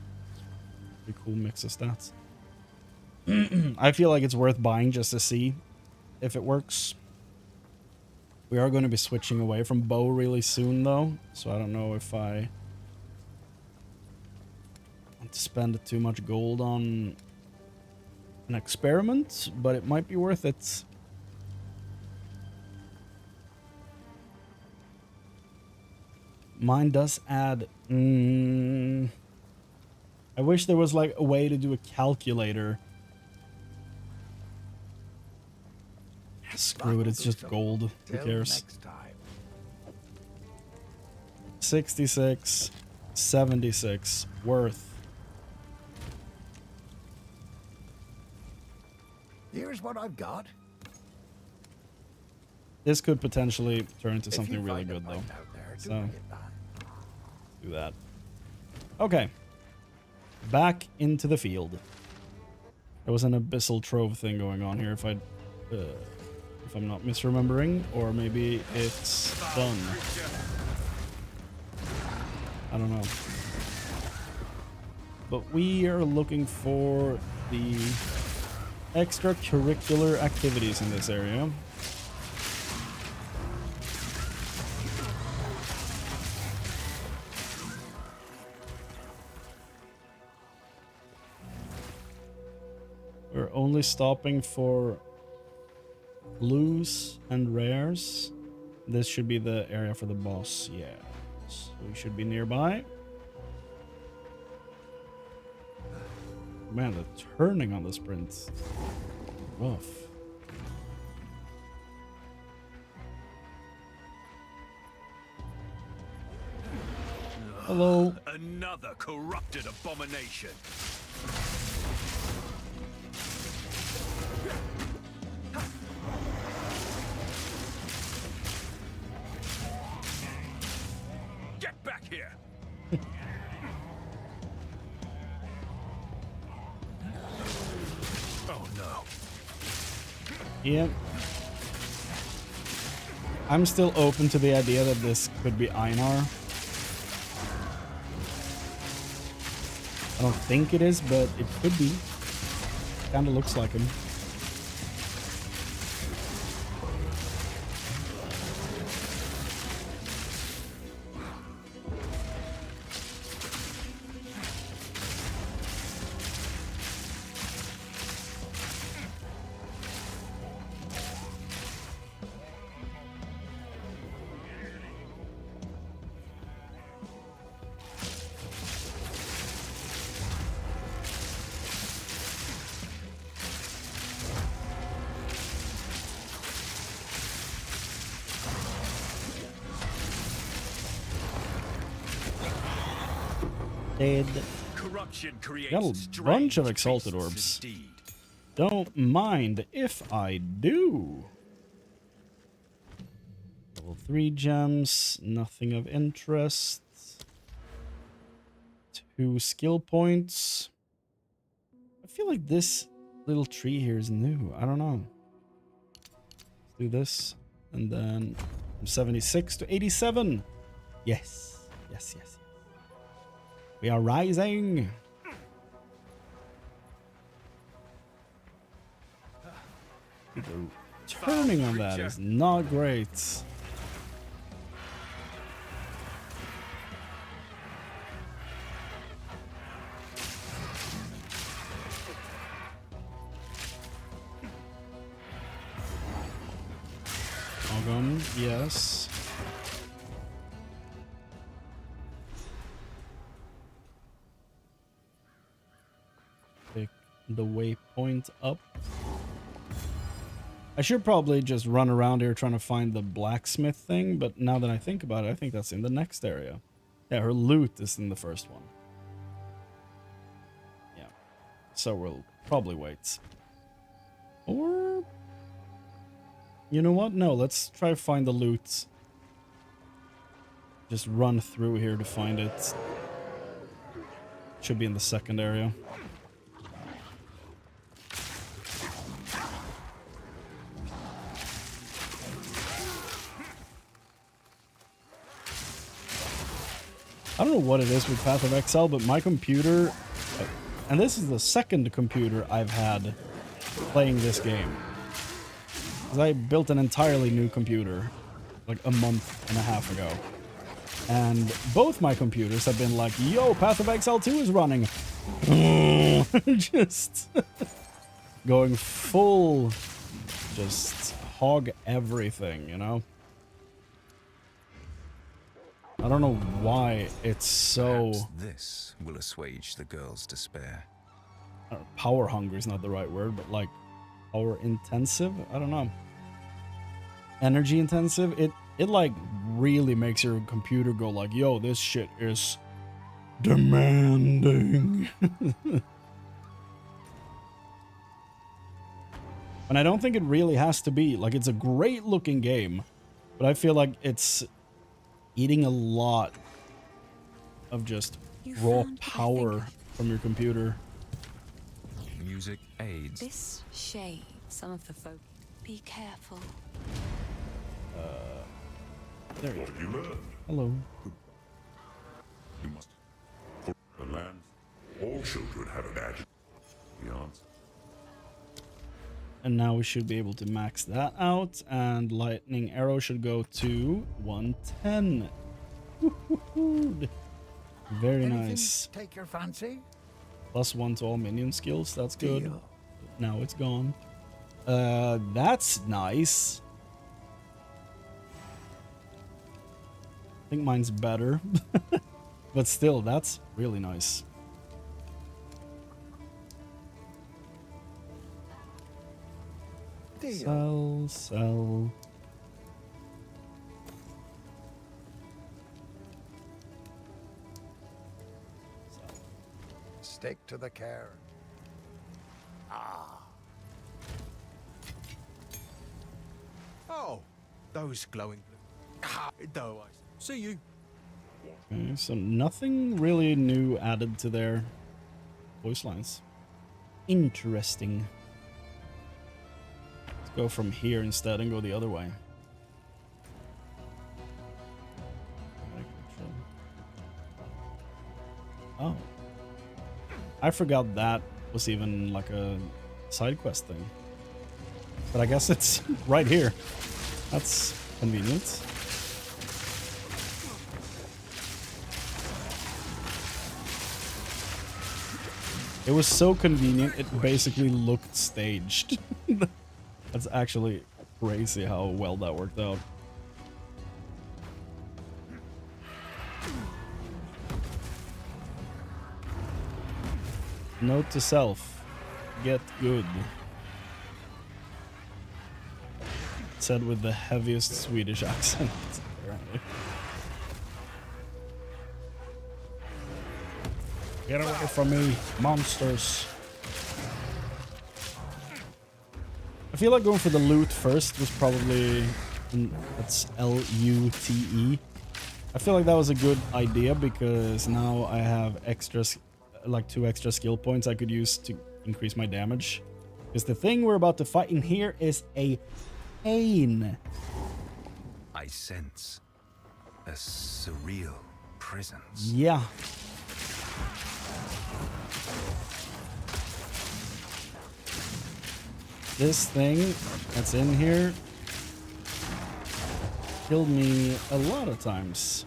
pretty cool mix of stats. I feel like it's worth buying just to see if it works. We are going to be switching away from bow really soon though, so I don't know if I want to spend too much gold on an experiment, but it might be worth it. Mine does add... I wish there was like a way to do a calculator. Screw it, it's just gold. Who cares? 66, 76, worth. Here's what I've got. This could potentially turn into If something you really find a good though. fight out there, do So, bring it back. do that. Okay. Back into the field. There was an abyssal trove thing going on here if I'm not misremembering, or maybe it's done. I don't know. But we are looking for the extracurricular activities in this area. We're only stopping for blues and rares. This should be the area for the boss, yeah. So we should be nearby. Man, the turning on the sprint. Rough. Hello. Another corrupted abomination. Get back here. Oh no. Yep. I'm still open to the idea that this could be Einar. I don't think it is, but it could be. Kinda looks like him. Dead. Corruption creates Got a strange bunch of exalted beasts orbs. indeed. Don't mind if I do. Level 3 gems, nothing of interest. 2 skill points. I feel like this little tree here is new. I don't know. Let's do this. And then from 76 to 87. Yes. Yes, yes, yes. We are rising. The turning on that is not great. Ogum, yes. Pick the waypoint up. I should probably just run around here trying to find the blacksmith thing, but now that I think about it, I think that's in the next area. Yeah, her loot is in the first one. Yeah. So we'll probably wait. Or... you know what? No, let's try to find the loot. Just run through here to find it. Should be in the second area. I don't know what it is with Path of Exile, but my computer, and this is the second computer I've had playing this game. Because I built an entirely new computer like a month and a half ago. And both my computers have been like, yo, Path of Exile 2 is running. Just going full, just hog everything, you know? I don't know why it's so... Perhaps this will assuage the girl's despair. Power hungry is not the right word, but like power intensive? I don't know. Energy intensive? It like really makes your computer go like, yo, this shit is demanding. And I don't think it really has to be. Like, it's a great looking game, but I feel like it's eating a lot of just raw power from your computer. Music aids. This shade, some of the folk. Be careful. There you What have you learned? Hello. You must put the land. All children have an adjective. The answer. And now we should be able to max that out, and lightning arrow should go to 110. Woo-hoo-hoo. Very Anything nice. take your fancy? +1 to all minion skills, that's good. Deal. Now it's gone. That's nice. I think mine's better. But still, that's really nice. Deal. Sell. Stick to the care. Oh, those glowing blue. Though I see you. Okay, so nothing really new added to their voice lines. Interesting. Let's go from here instead and go the other way. Oh. I forgot that was even like a side quest thing. But I guess it's right here. That's convenient. It was so convenient, it basically looked staged. That's actually crazy how well that worked out. Note to self, get good. Said with the heaviest Swedish accent, apparently. Get away from me, monsters. I feel like going for the loot first was probably... That's L-U-T-E. I feel like that was a good idea because now I have extra, like 2 extra skill points I could use to increase my damage. Because the thing we're about to fight in here is a pain. I sense a surreal presence. Yeah. This thing that's in here killed me a lot of times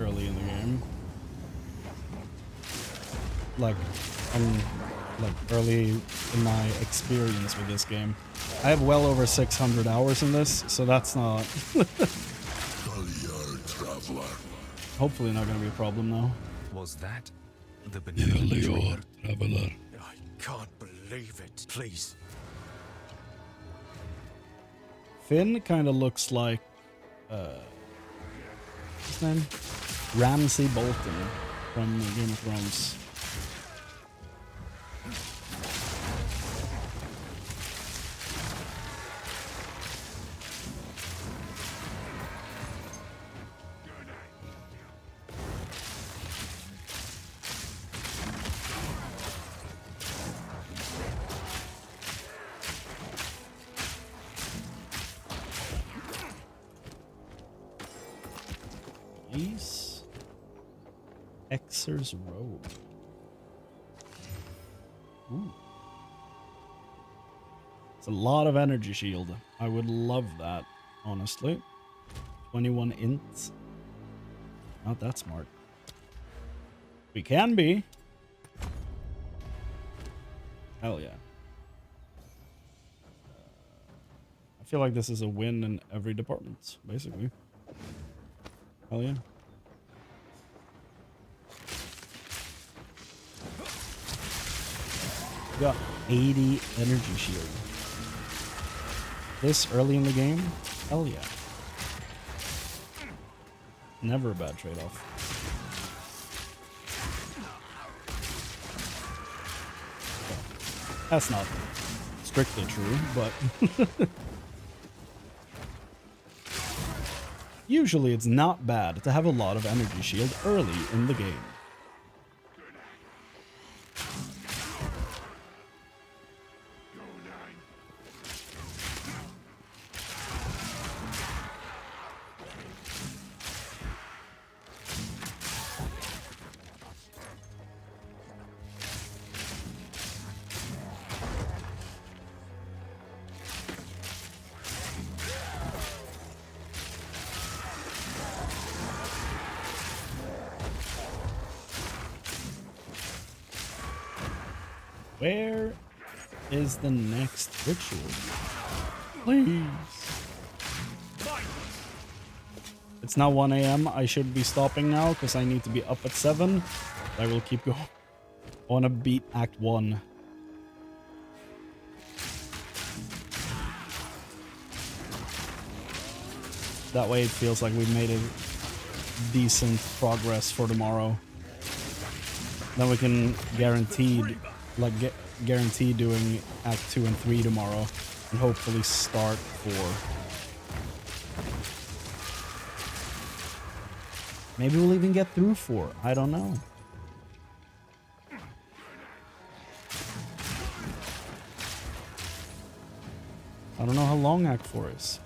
early in the game. Like early in my experience with this game. I have well over 600 hours in this, so that's not... Hopefully not going to be a problem now. Was that the benevolent Traveler? I can't believe it. Please. Finn kind of looks like... what's his name? Ramsay Bolton from Game of Thrones. Nice. Exer's Robe. Ooh. It's a lot of energy shield. I would love that, honestly. 21 int. Not that smart. We can be. Hell yeah. I feel like this is a win in every department, basically. Hell yeah. Got 80 energy shield. This early in the game? Hell yeah. Never a bad trade-off. That's not strictly true, but... Usually it's not bad to have a lot of energy shield early in the game. Where is the next ritual? Please. It's now 1 a.m. I should be stopping now because I need to be up at 7. I will keep going. I want to beat Act 1. That way it feels like we've made a decent progress for tomorrow. Then we can guarantee doing Act 2 and 3 tomorrow, and hopefully start 4. Maybe we'll even get through 4. I don't know. I don't know how long Act 4 is.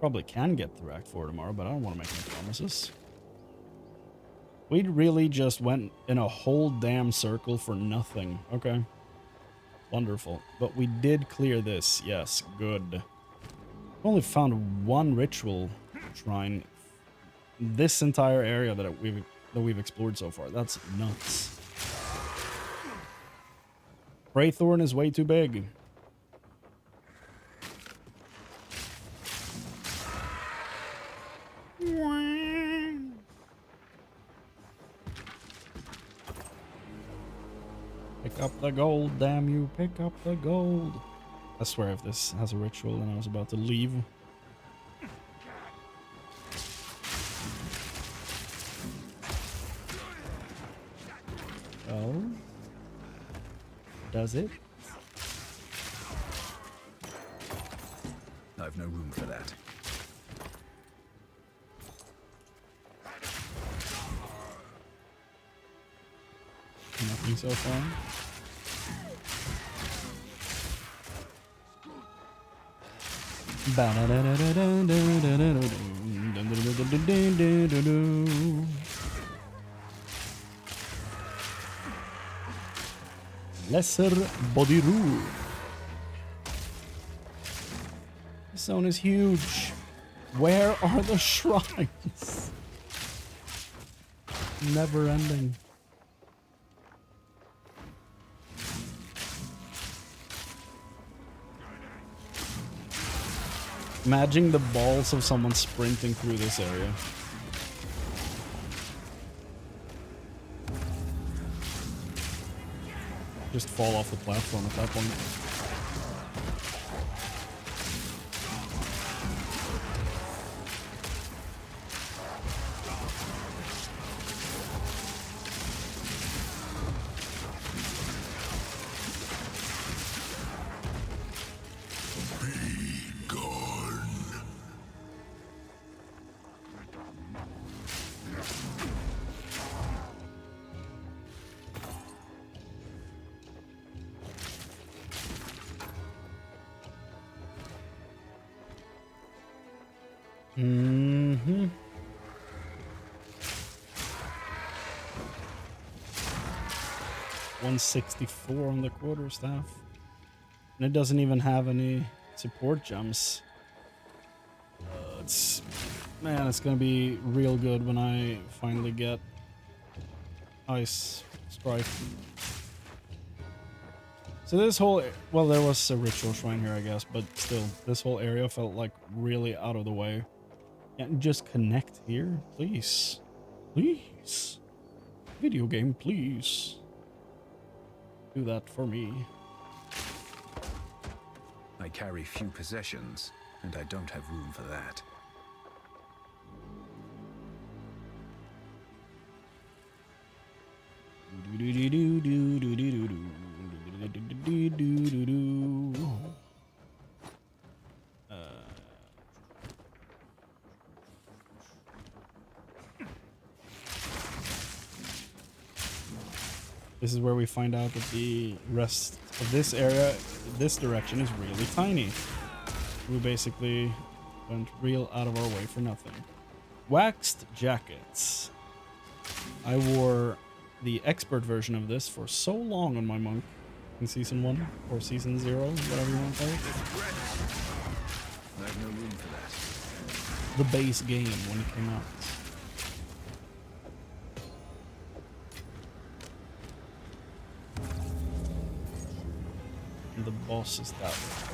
Probably can get through Act 4 tomorrow, but I don't want to make any promises. We really just went in a whole damn circle for nothing. Okay. Wonderful. But we did clear this. Yes, good. Only found 1 ritual shrine this entire area that we've explored so far. That's nuts. Braithorn is way too big. Pick up the gold, damn you, pick up the gold. I swear if this has a ritual and I was about to leave. Oh. Does it? I've no room for that. Nothing so far. Lesser body rule. This zone is huge. Where are the shrines? Never ending. Imagine the balls of someone sprinting through this area. Just fall off the platform at that point. Mm-hmm. $164 on the quarterstaff. And it doesn't even have any support gems. Man, it's gonna be real good when I finally get Ice Strike. So this whole, well, there was a ritual shrine here, I guess, but still, this whole area felt like really out of the way. Can't just connect here, please. Please. Video game, please. Do that for me. I carry few possessions, and I don't have room for that. This is where we find out that the rest of this area, this direction, is really tiny. We basically went real out of our way for nothing. Waxed jackets. I wore the expert version of this for so long on my monk in season 1 or season 0, whatever you want to call it. I have no room for that. The base game when it came out. And the boss is that way.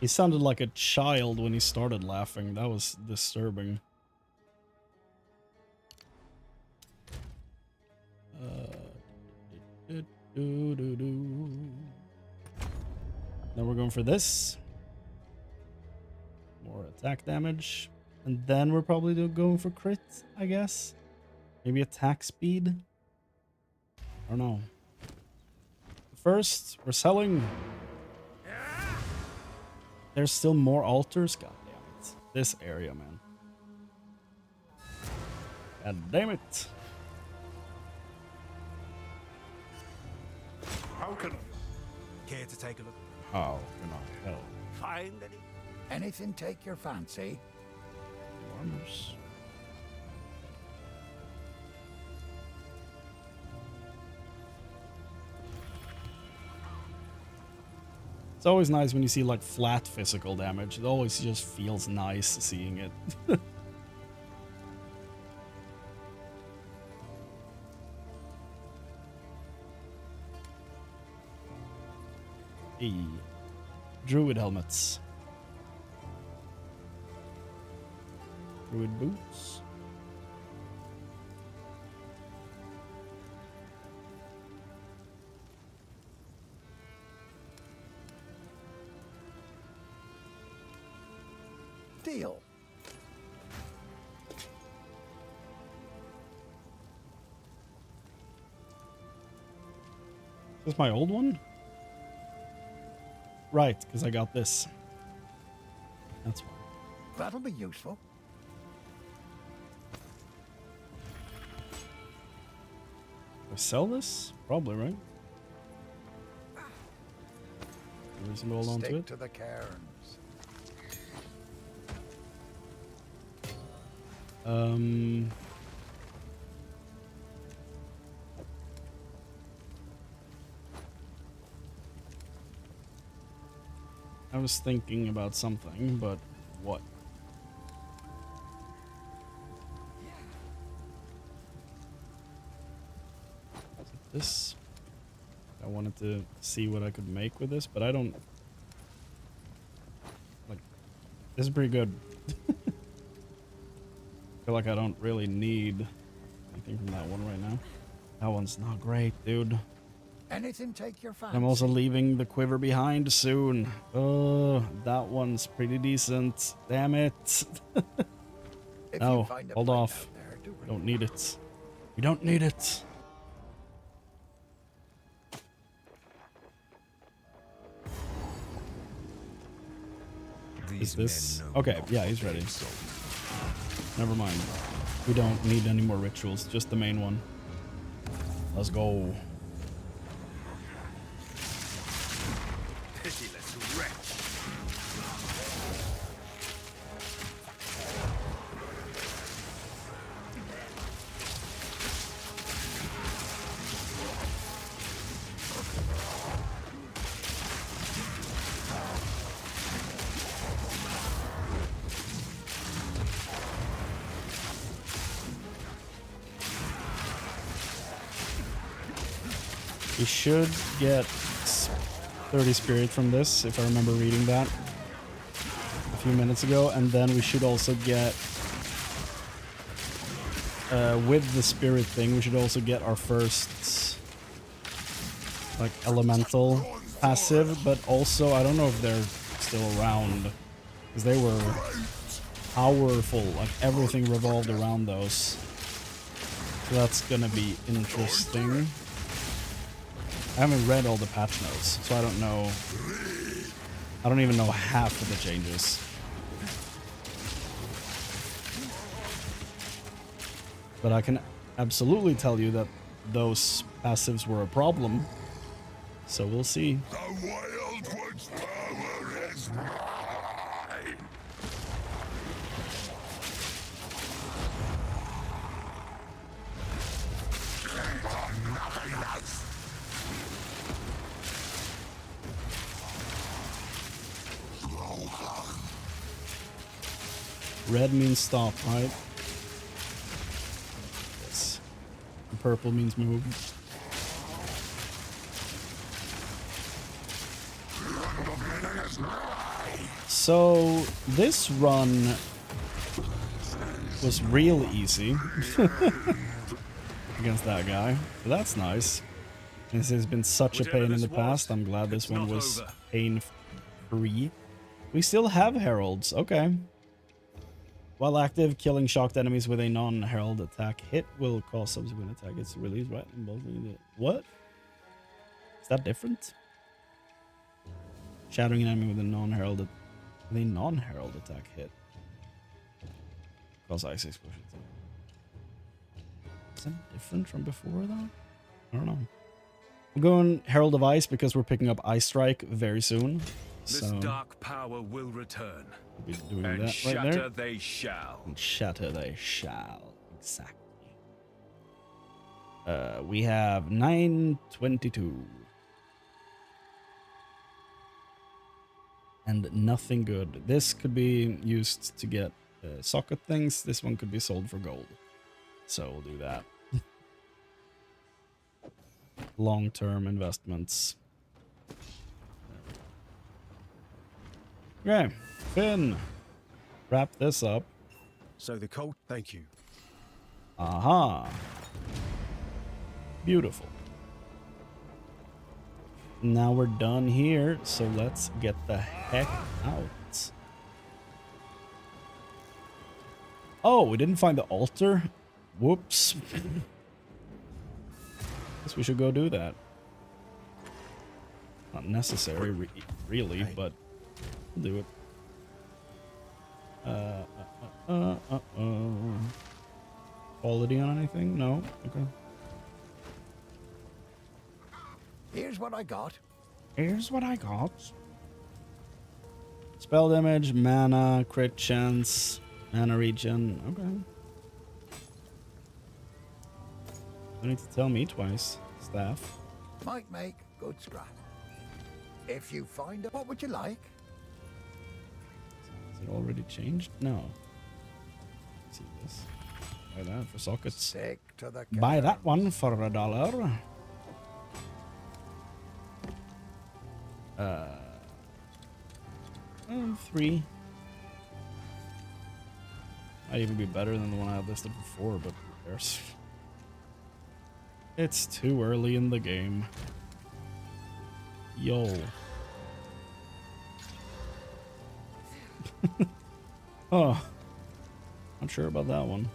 He sounded like a child when he started laughing. That was disturbing. Now we're going for this. More attack damage. And then we're probably going for crit, I guess. Maybe attack speed. I don't know. First, we're selling. There's still more altars? God damn it. This area, man. God damn it. How can... Care to take a look? Oh, no. Hell. Find anything take your fancy? Armors. It's always nice when you see like flat physical damage. It always just feels nice seeing it. Hey. Druid helmets. Druid boots. Deal. Is this my old one? Right, because I got this. That's why. That'll be useful. Do I sell this? Probably, right? Reason to hold on to Stick it. to the cairns. I was thinking about something, but what? Is it this? I wanted to see what I could make with this, but I don't... Like, this is pretty good. I feel like I don't really need anything from that one right now. That one's not great, dude. Anything take your fancy? I'm also leaving the quiver behind soon. Oh, that one's pretty decent. Damn it. No, hold off. We don't need it. We don't need it. Is this? Okay, yeah, he's ready. Never mind. We don't need any more rituals, just the main one. Let's go. Pitiless wretch. We should get 30 spirit from this, if I remember reading that a few minutes ago, and then we should also get, with the spirit thing, we should also get our first, like, elemental passive, but also, I don't know if they're still around, because they were powerful, like, everything revolved around those. So that's gonna be interesting. I haven't read all the patch notes, so I don't know. I don't even know half of the changes. But I can absolutely tell you that those passives were a problem. So we'll see. The Wild One's power is mine. Nothing else. Red means stop, right? Yes. And purple means move. So this run was real easy against that guy. So that's nice. This has been such a pain in the past. I'm glad this one was pain-free. We still have heralds. Okay. While active, killing shocked enemies with a non-herald attack hit will cause subsequent attack hits to release right involving the... What? Is that different? Shattering an enemy with a non-herald attack hit. Cause ice explosions. Is that different from before though? I don't know. We're going Herald of Ice because we're picking up Ice Strike very soon. This dark power will return. We'll be doing And that shatter right there. they shall. And shatter they shall. Exactly. We have 922. and nothing good. This could be used to get socket things. This one could be sold for gold. So we'll do that. Long-term investments. Okay, Finn, wrap this up. So the cold, thank you. Aha. Beautiful. Now we're done here, so let's get the heck out. Oh, we didn't find the altar? Whoops. Guess we should go do that. Not necessary, really, but we'll do it. Quality on anything? No? Okay. Here's what I got. Here's what I got. Spell damage, mana, crit chance, mana regen. Okay. You need to tell me twice. Staff. Might make good scrap. If you find it, what would you like? Is it already changed? No. Let's see this. Buy that for sockets. Stick to the Buy that one for $1. Three. Might even be better than the one I had listed before, but who cares? It's too early in the game. Yo. Oh. Not sure about that one.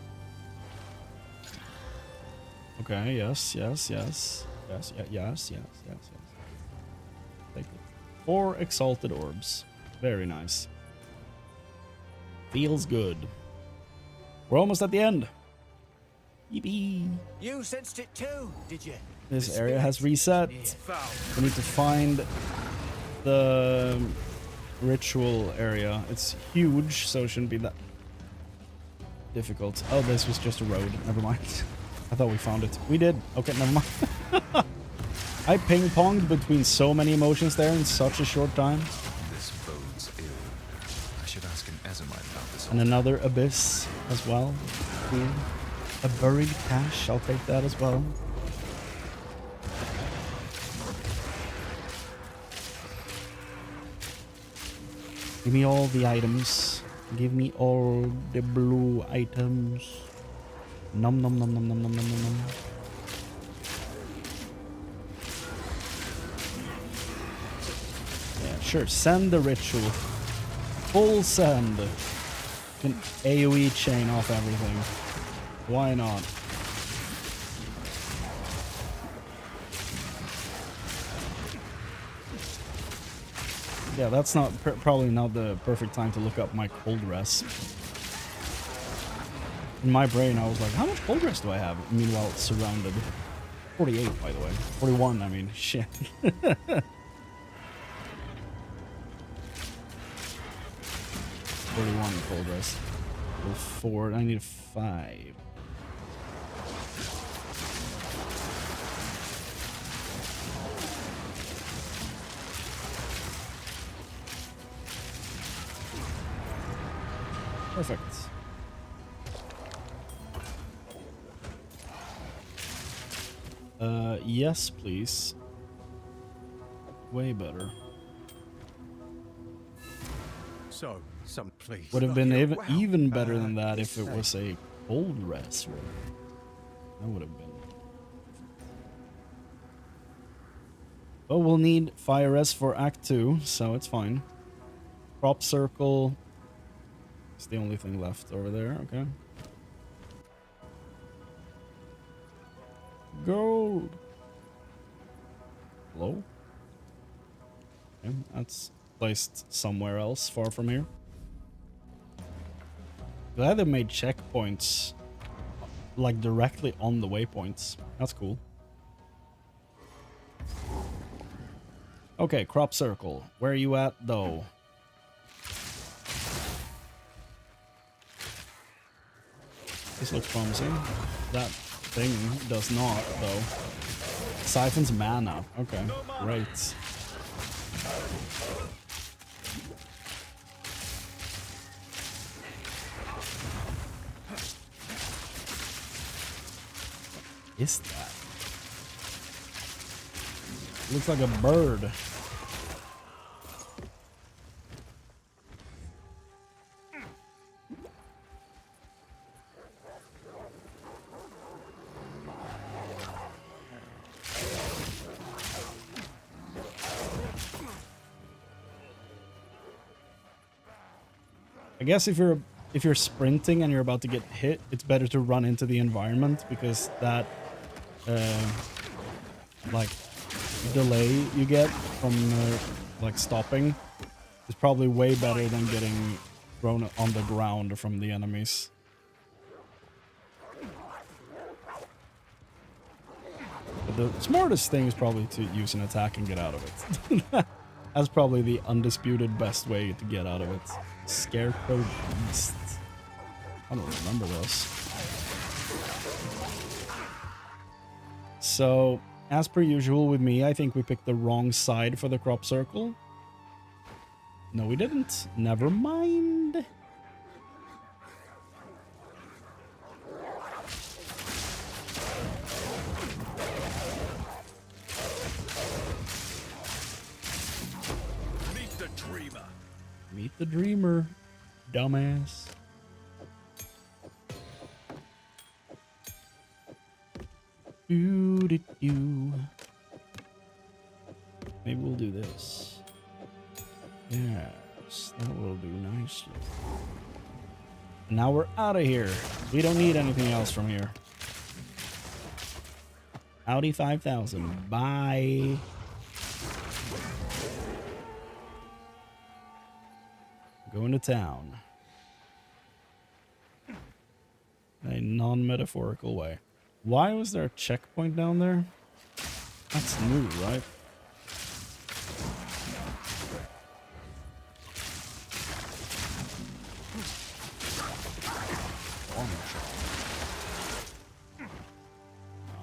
Okay, yes. Yes, yes, yes. Take it. 4 exalted orbs. Very nice. Feels good. We're almost at the end. Yippee. You sensed it too, did you? This area has reset. We need to find the ritual area. It's huge, so it shouldn't be that difficult. Oh, this was just a road. Never mind. I thought we found it. We did. Okay, never mind. I ping-ponged between so many emotions there in such a short time. This bodes ill. I should ask an Ezomite about this. And another abyss as well. Here. A buried cache. I'll take that as well. Give me all the items. Give me all the blue items. Nom nom nom nom nom nom nom nom nom. Yeah, sure. Send the ritual. Full send. Can AoE chain off everything. Why not? Yeah, that's not probably not the perfect time to look up my cold rest. In my brain, I was like, how much cold rest do I have? Meanwhile, it's surrounded. 48, by the way. 41, I mean, shit. 41 cold rest. 4, I need 5. Perfect. Yes, please. Way better. So, some please. Would have been even better than that if it was a cold rest room. That would have been. But we'll need fire rest for Act 2, so it's fine. Crop circle. It's the only thing left over there, okay. Gold. Hello? Okay, that's placed somewhere else, far from here. Glad they made checkpoints like directly on the waypoints. That's cool. Okay, crop circle. Where are you at, though? This looks promising. That thing does not, though. Siphons mana. Okay, great. is that? Looks like a bird. I guess if you're sprinting and you're about to get hit, it's better to run into the environment because that like delay you get from like stopping is probably way better than getting thrown on the ground from the enemies. But the smartest thing is probably to use an attack and get out of it. That's probably the undisputed best way to get out of it. Scarecrow Beast. I don't remember this. So, as per usual with me, I think we picked the wrong side for the crop circle. No, we didn't. Never mind. Meet the dreamer. Meet the dreamer, dumbass. Do. Maybe we'll do this. Yes, that will do nicely. Now we're out of here. We don't need anything else from here. Audi 5000. Bye. Going to town. In a non-metaphorical way. Why was there a checkpoint down there? That's new, right?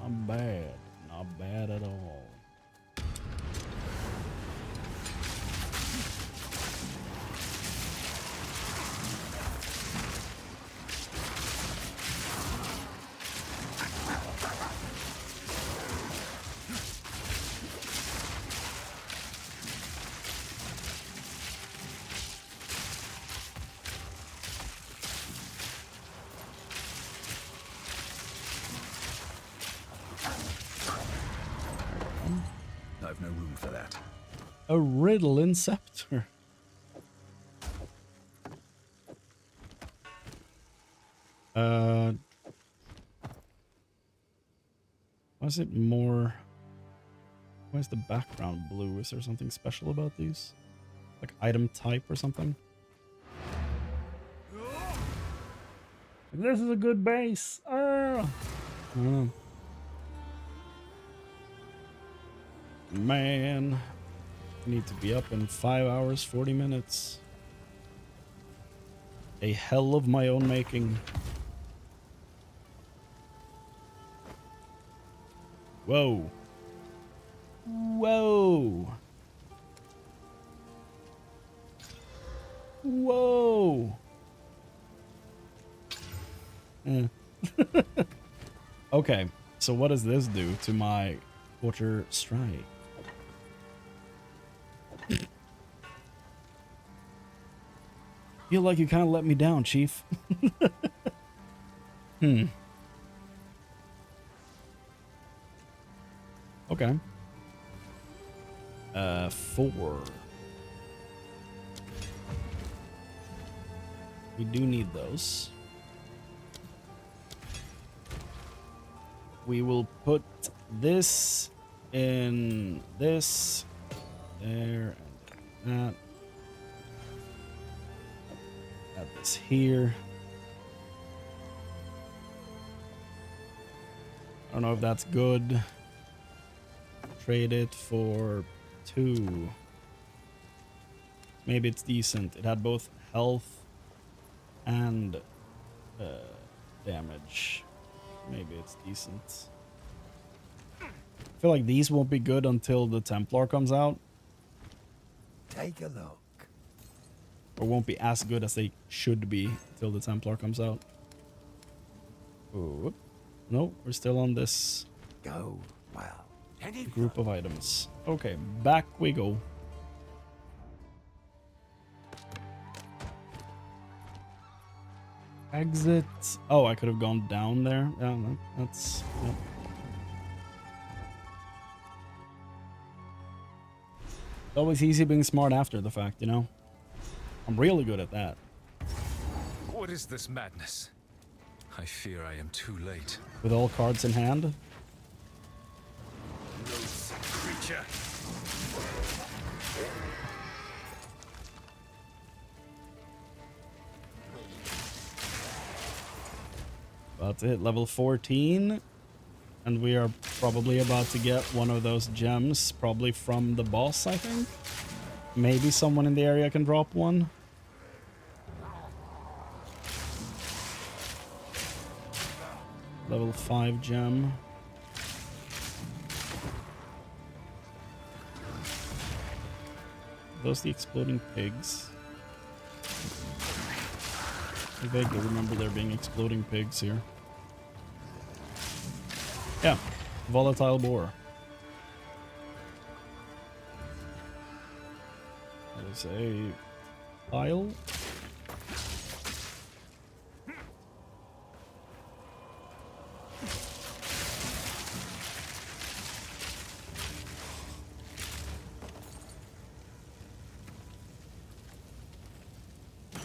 Not bad. Not bad at all. I've no room for that. A riddle scepter. Was it more? Why is the background blue? Is there something special about these? Like item type or something? This is a good base. I don't know. Man, I need to be up in 5 hours, 40 minutes. A hell of my own making. Whoa. Whoa. Whoa. Okay, so what does this do to my quarter strike? Feel like you kind of let me down, Chief. Okay. 4. We do need those. We will put this in this, there, and that. Add this here. I don't know if that's good. Trade it for 2. Maybe it's decent. It had both health and damage. Maybe it's decent. I feel like these won't be good until the Templar comes out. Take a look. Or won't be as good as they should be until the Templar comes out. Ooh. No, we're still on this Go well. group of items. Okay, back we go. Exit. Oh, I could have gone down there. Yeah, that's... Yep. It's always easy being smart after the fact, you know? I'm really good at that. What is this madness? I fear I am too late. With all cards in hand. Loathsome creature. About to hit level 14. And we are probably about to get one of those gems, probably from the boss, I think. Maybe someone in the area can drop one. Level 5 gem. Those the exploding pigs. I vaguely remember there being exploding pigs here. Yeah, volatile boar. That is a pile.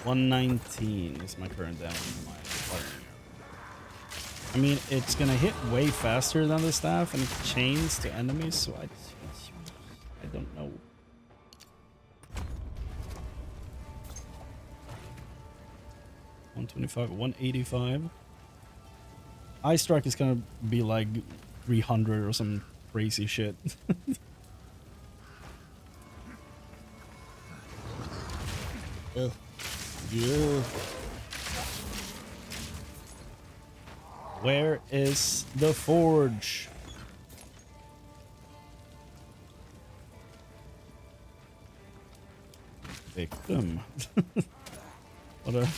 $119 is my current damage in my fighting. I mean, it's gonna hit way faster than the staff and it chains to enemies, so I don't know. $125, $185. Eye strike is gonna be like 300 or some crazy shit. Ugh. Yeah. Where is the forge? Victim. What a...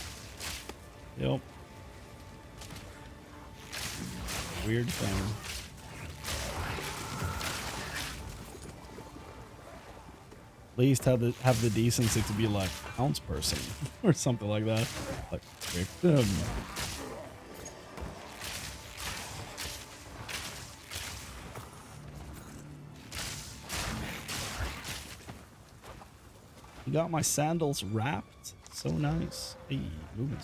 Yep. Weird thing. At least have the decency to be like ounce person or something like that. Like victim. You got my sandals wrapped. So nice. Hey, movement.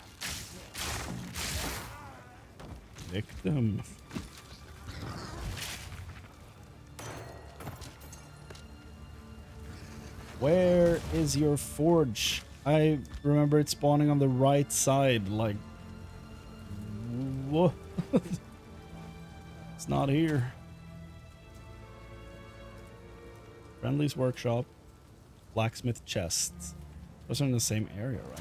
Victim. Where is your forge? I remember it spawning on the right side, like... What? It's not here. Friendly's workshop. Blacksmith chest. Those are in the same area, right?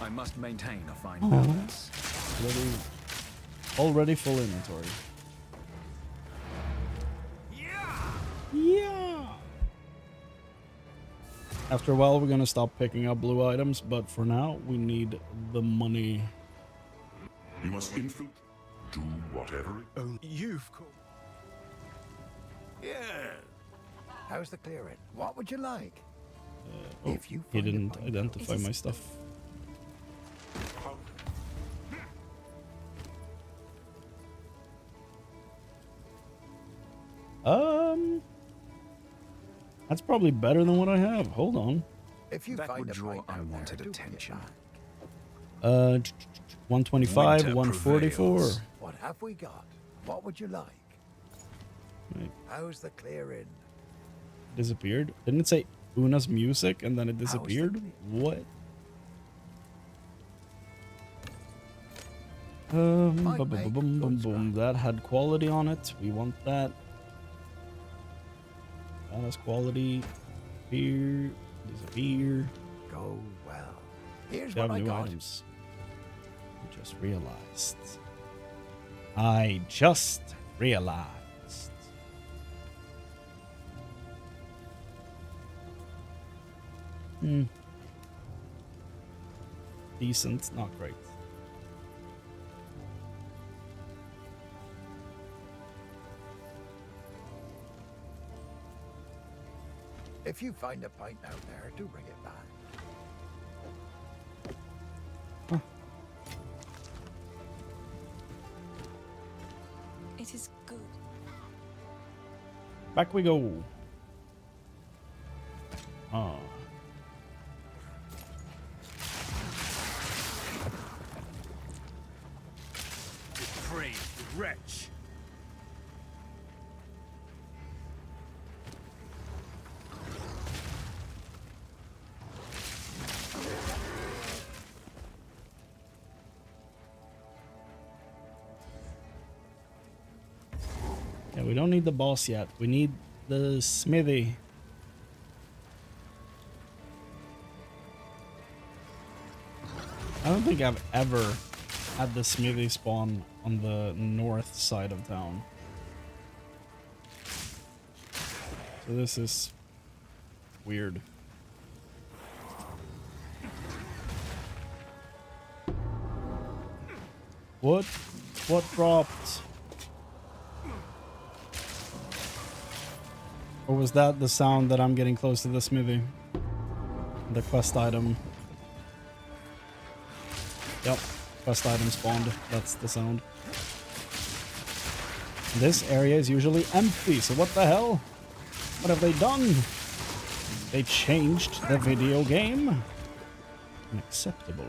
I must maintain a fine Oh. balance. Already full inventory. Yeah! After a while, we're gonna stop picking up blue items, but for now, we need the money. You must infiltrate. Do whatever it... Oh, you've called. Yeah. How's the clearing? What would you like? If you He find it didn't by identify my stuff. That's probably better than what I have. Hold on. If you That find would a draw fight down unwanted there, do get attention. back. 125, Winter 144. prevails. What have we got? What would you like? Right. How's the clearing? Disappeared. Didn't it say Una's music and then it How's the disappeared? clearing? What? Might Boom, make boom, boom, boom, good boom. That had quality on it. We want that. That has quality. Here. Disappear. Go well. Here's We have what I new got. items. I just realized. I just realized. Decent, not great. If you find a pint out there, do bring it back. It is good. Back we go. Ah. Depraved wretch. Yeah, we don't need the boss yet. We need the smithy. I don't think I've ever had the smithy spawn on the north side of town. So this is weird. What? What dropped? Or was that the sound that I'm getting close to the smithy? The quest item. Yep, quest item spawned. That's the sound. This area is usually empty, so what the hell? What have they done? They changed the video game? Unacceptable.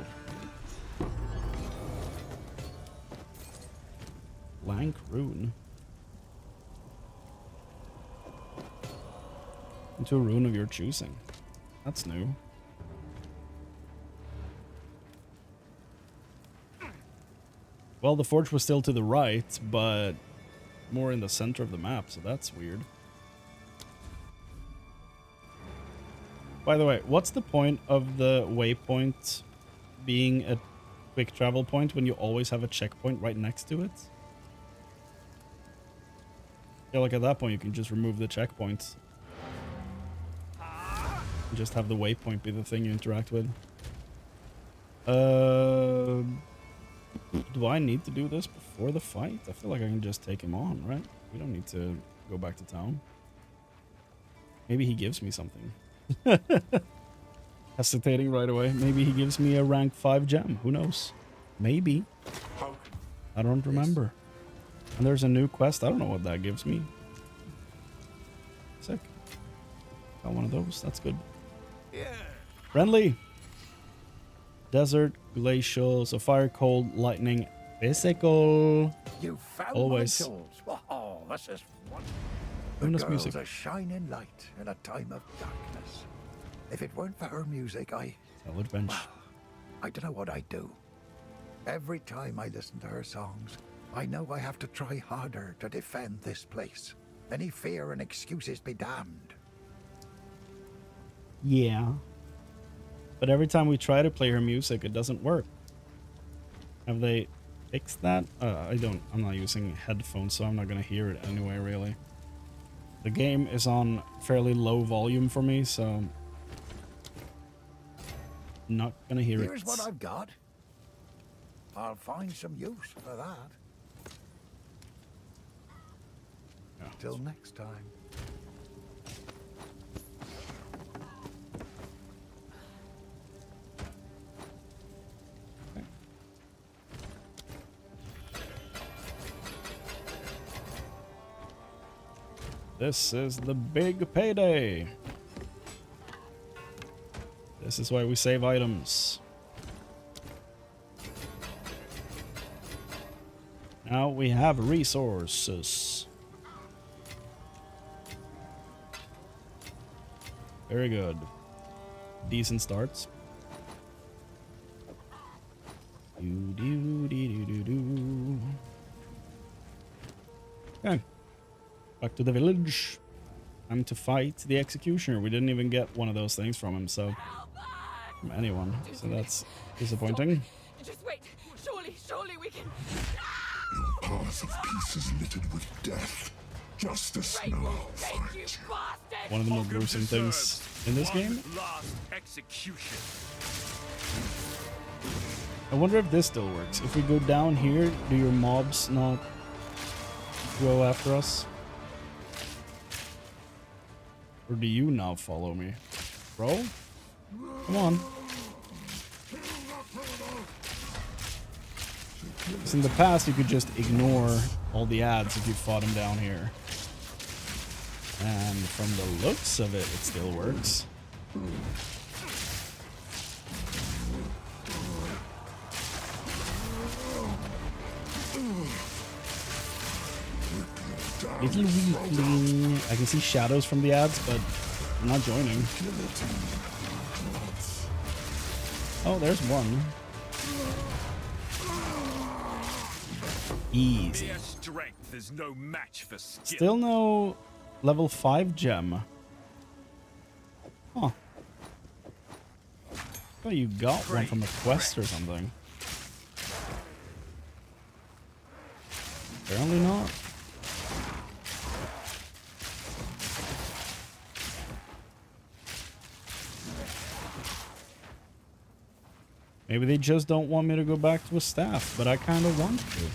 Blank rune. Into a rune of your choosing. That's new. Well, the forge was still to the right, but more in the center of the map, so that's weird. By the way, what's the point of the waypoint being a quick travel point when you always have a checkpoint right next to it? Yeah, like at that point you can just remove the checkpoints. And just have the waypoint be the thing you interact with. Do I need to do this before the fight? I feel like I can just take him on, right? We don't need to go back to town. Maybe he gives me something. Hesitating right away. Maybe he gives me a rank 5 gem. Who knows? Maybe. I don't remember. And there's a new quest. I don't know what that gives me. Sick. Got one of those. That's good. Yeah. Friendly. Desert, glacial, so fire, cold, lightning, physical. You found always. my tools. Oh, this is wonderful. Luminous The girl's music. a shining light in a time of darkness. If it weren't for her music, Solid bench. I don't know what I'd do. Every time I listen to her songs, I know I have to try harder to defend this place. Any fear and excuses be damned. Yeah. But every time we try to play her music, it doesn't work. Have they fixed that? I'm not using headphones, so I'm not gonna hear it anyway, really. The game is on fairly low volume for me, so not gonna hear it. Here's what I've got. I'll find some use for that. Yeah. Till next time. This is the big payday. This is why we save items. Now we have resources. Very good. Decent starts. Okay. Back to the village. Time to fight the executioner. We didn't even get one of those things from him, so from anyone. So that's disappointing. Just wait. Surely we can. Your path of peace is littered with death. Justice now finds you. One of the more gruesome things in this game. Last execution. I wonder if this still works. If we go down here, do your mobs not go after us? Or do you now follow me? Bro? Come on. 'Cause in the past, you could just ignore all the ads if you fought him down here. And from the looks of it, it still works. Little weakling. I can see shadows from the ads, but I'm not joining. Oh, there's one. Easy. Mere strength is no match for skill. Still no level 5 gem. Huh. Oh, you got one from a quest or something. Apparently not. Maybe they just don't want me to go back to a staff, but I kind of want to.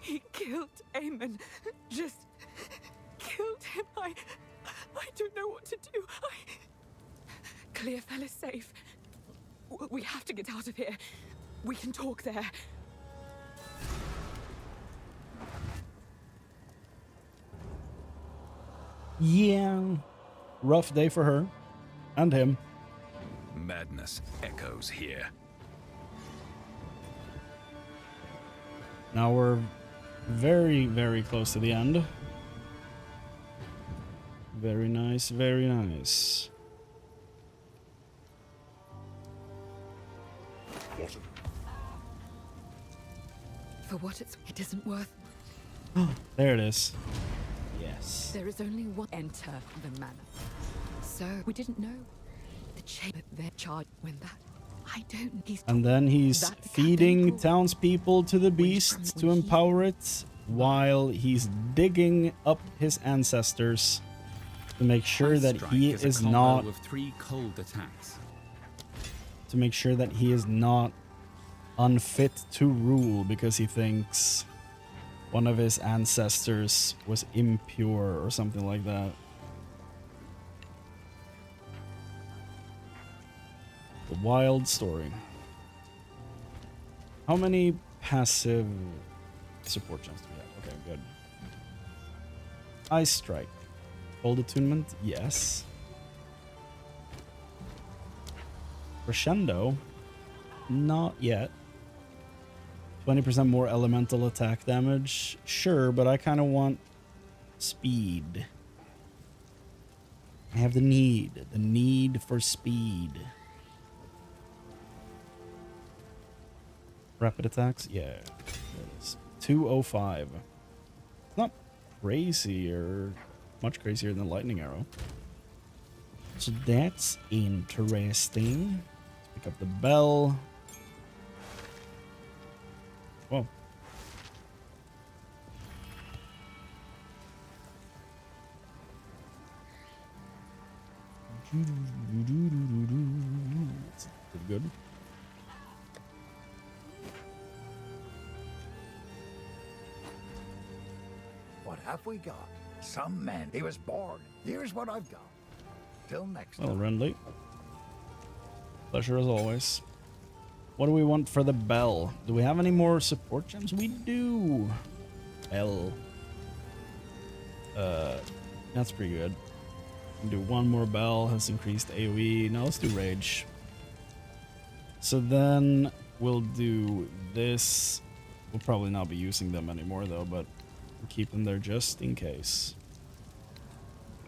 He killed Eamon. Just killed him. I don't know what to do. Clearfell is safe. We have to get out of here. We can talk there. Yeah. Rough day for her. And him. Madness echoes here. Now we're very, very close to the end. Very nice, very nice. For what it isn't worth. There it is. Yes. There is only one enter the manor. Sir, we didn't know. The chamber their charge when that. I don't. And then he's feeding townspeople to the beast to empower it, while he's digging up his ancestors to make sure that he is not. With 3 cold attacks. To make sure that he is not unfit to rule because he thinks one of his ancestors was impure or something like that. The wild story. How many passive support gems do we have? Okay, good. Ice Strike. Cold Attunement? Yes. Crescendo? Not yet. 20% more elemental attack damage? Sure, but I kind of want speed. I have the need for speed. Rapid attacks? Yeah. There it is. 205. It's not crazy or much crazier than lightning arrow. So that's interesting. Let's pick up the bell. Whoa. That's pretty good. What have we got? Some man. He was born. Here's what I've got. Till next Well, time. Renly. Pleasure as always. What do we want for the bell? Do we have any more support gems? We do. Bell. That's pretty good. We can do one more bell. Has increased AoE. No, let's do rage. So then we'll do this. We'll probably not be using them anymore though, but we'll keep them there just in case.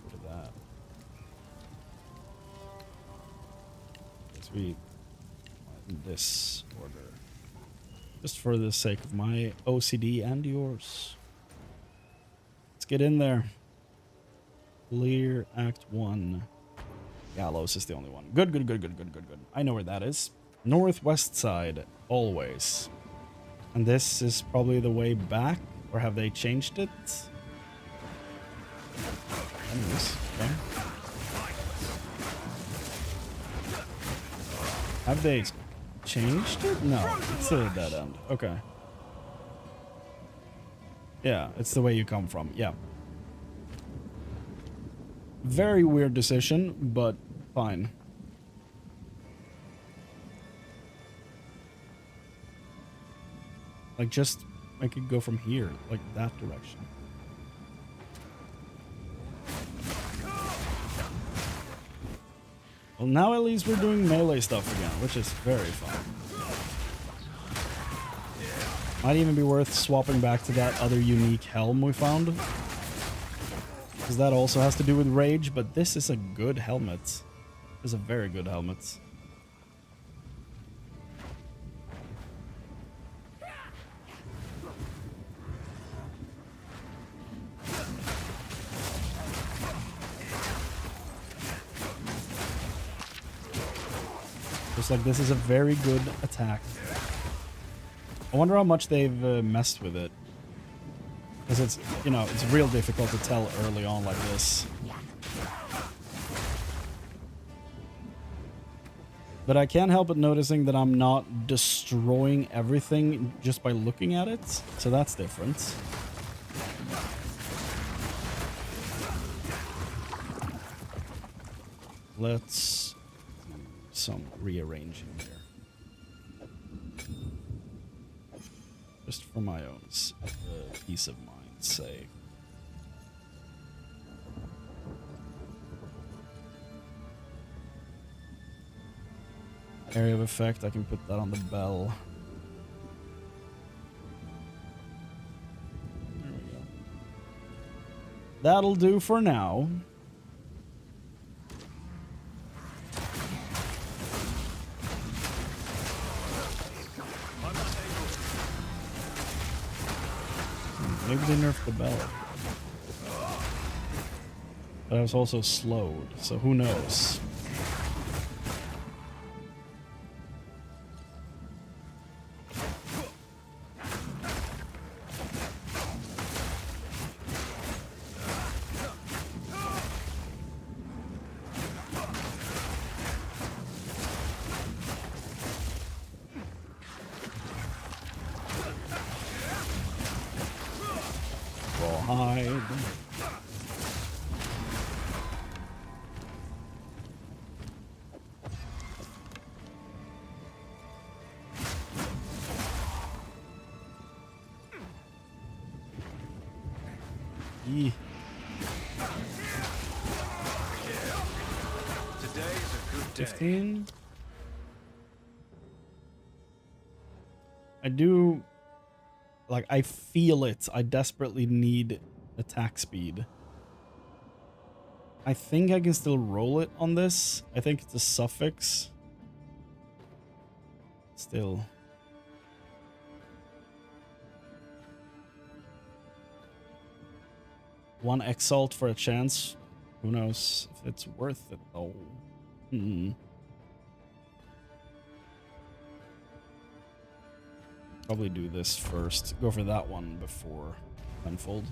Look at that. Sweet. In this order. Just for the sake of my OCD and yours. Let's get in there. Clear Act 1. Gallows is the only one. Good. I know where that is. Northwest side, always. And this is probably the way back, or have they changed it? Anyways, okay. Have they changed it? No, it's still a dead end. Okay. Yeah, it's the way you come from. Yeah. Very weird decision, but fine. Like, just make it go from here, like that direction. Well, now at least we're doing melee stuff again, which is very fun. Might even be worth swapping back to that other unique helm we found. Because that also has to do with rage, but this is a good helmet. This is a very good helmet. Just like this is a very good attack. I wonder how much they've messed with it. Because it's, you know, it's real difficult to tell early on like this. But I can't help but noticing that I'm not destroying everything just by looking at it. So that's different. Let's do some rearranging here. Just for my own peace of mind's sake. Area of effect, I can put that on the bell. There we go. That'll do for now. Maybe they nerfed the bell. But I was also slowed, so who knows? Rawhide. Eee. Today's a good day. 15. I do, like, I feel it. I desperately need attack speed. I think I can still roll it on this. I think it's a suffix. Still. One exalt for a chance. Who knows if it's worth it though. Probably do this first. Go for that one before tenfold.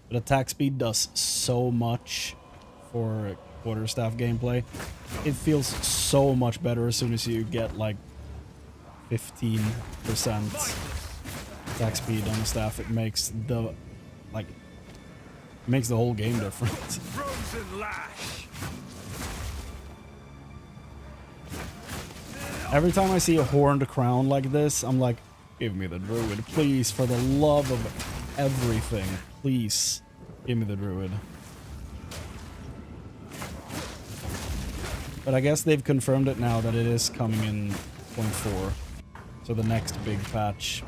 But attack speed does so much for quarterstaff gameplay. It feels so much better as soon as you get like 15% attack speed on the staff. It makes the makes the whole game different. Frozen lash. Every time I see a horned crown like this, I'm like, give me the druid, please, for the love of everything. Please, give me the druid. But I guess they've confirmed it now that it is coming in 0.4. So the next big patch.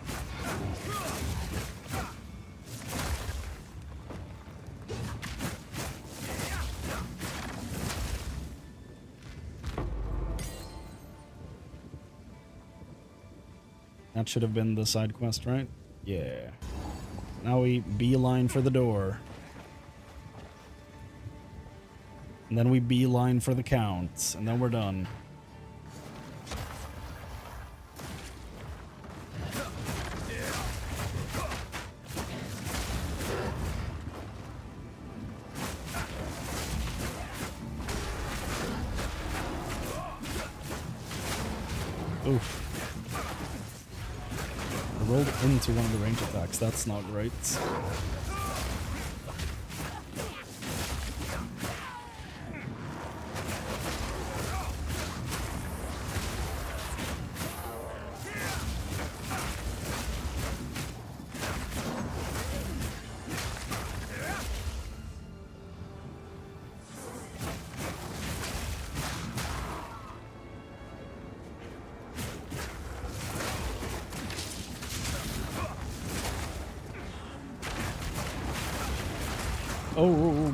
That should have been the side quest, right? Yeah. Now we beeline for the door. And then we beeline for the count. And then we're done. Oof. I rolled into one of the range attacks. That's not great. Oh,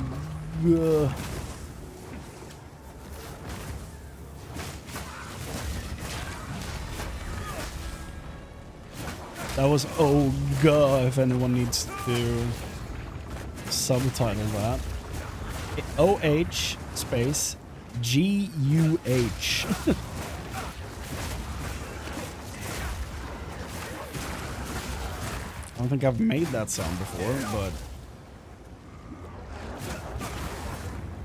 that was oh god if anyone needs to subtitle that. OH space GUH. I don't think I've made that sound before, but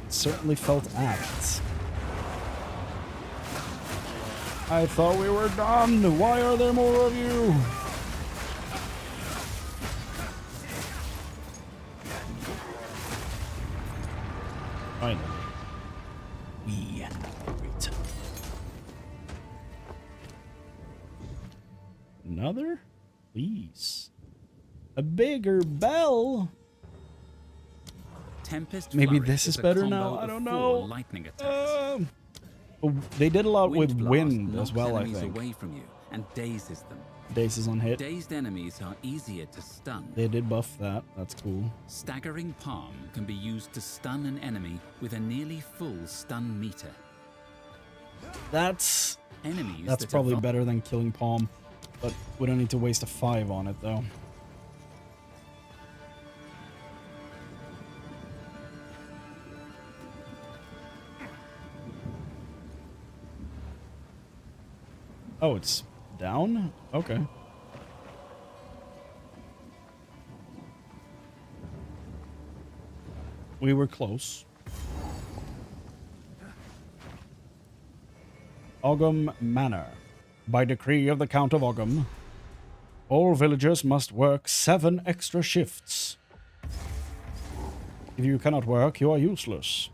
it certainly felt apt. I thought we were done. Why are there more of you? Finally. We wait. Another? Please. A bigger bell? Tempest Maybe Flurry this is a better combo now. I of don't 4 know. lightning attacks. Oh, they did a lot with Blast wind as knocks well, I enemies think. away from you and dazes them. Dazes on hit. Dazed enemies are easier to stun. They did buff that. That's cool. Staggering Palm can be used to stun an enemy with a nearly full stun meter. That's Enemies That's that probably are better than killing Palm, but we don't need to waste a 5 on it though. Oh, it's down? Okay. We were close. Ogham Manor. By decree of the Count of Ogham, all villagers must work 7 extra shifts. If you cannot work, you are useless.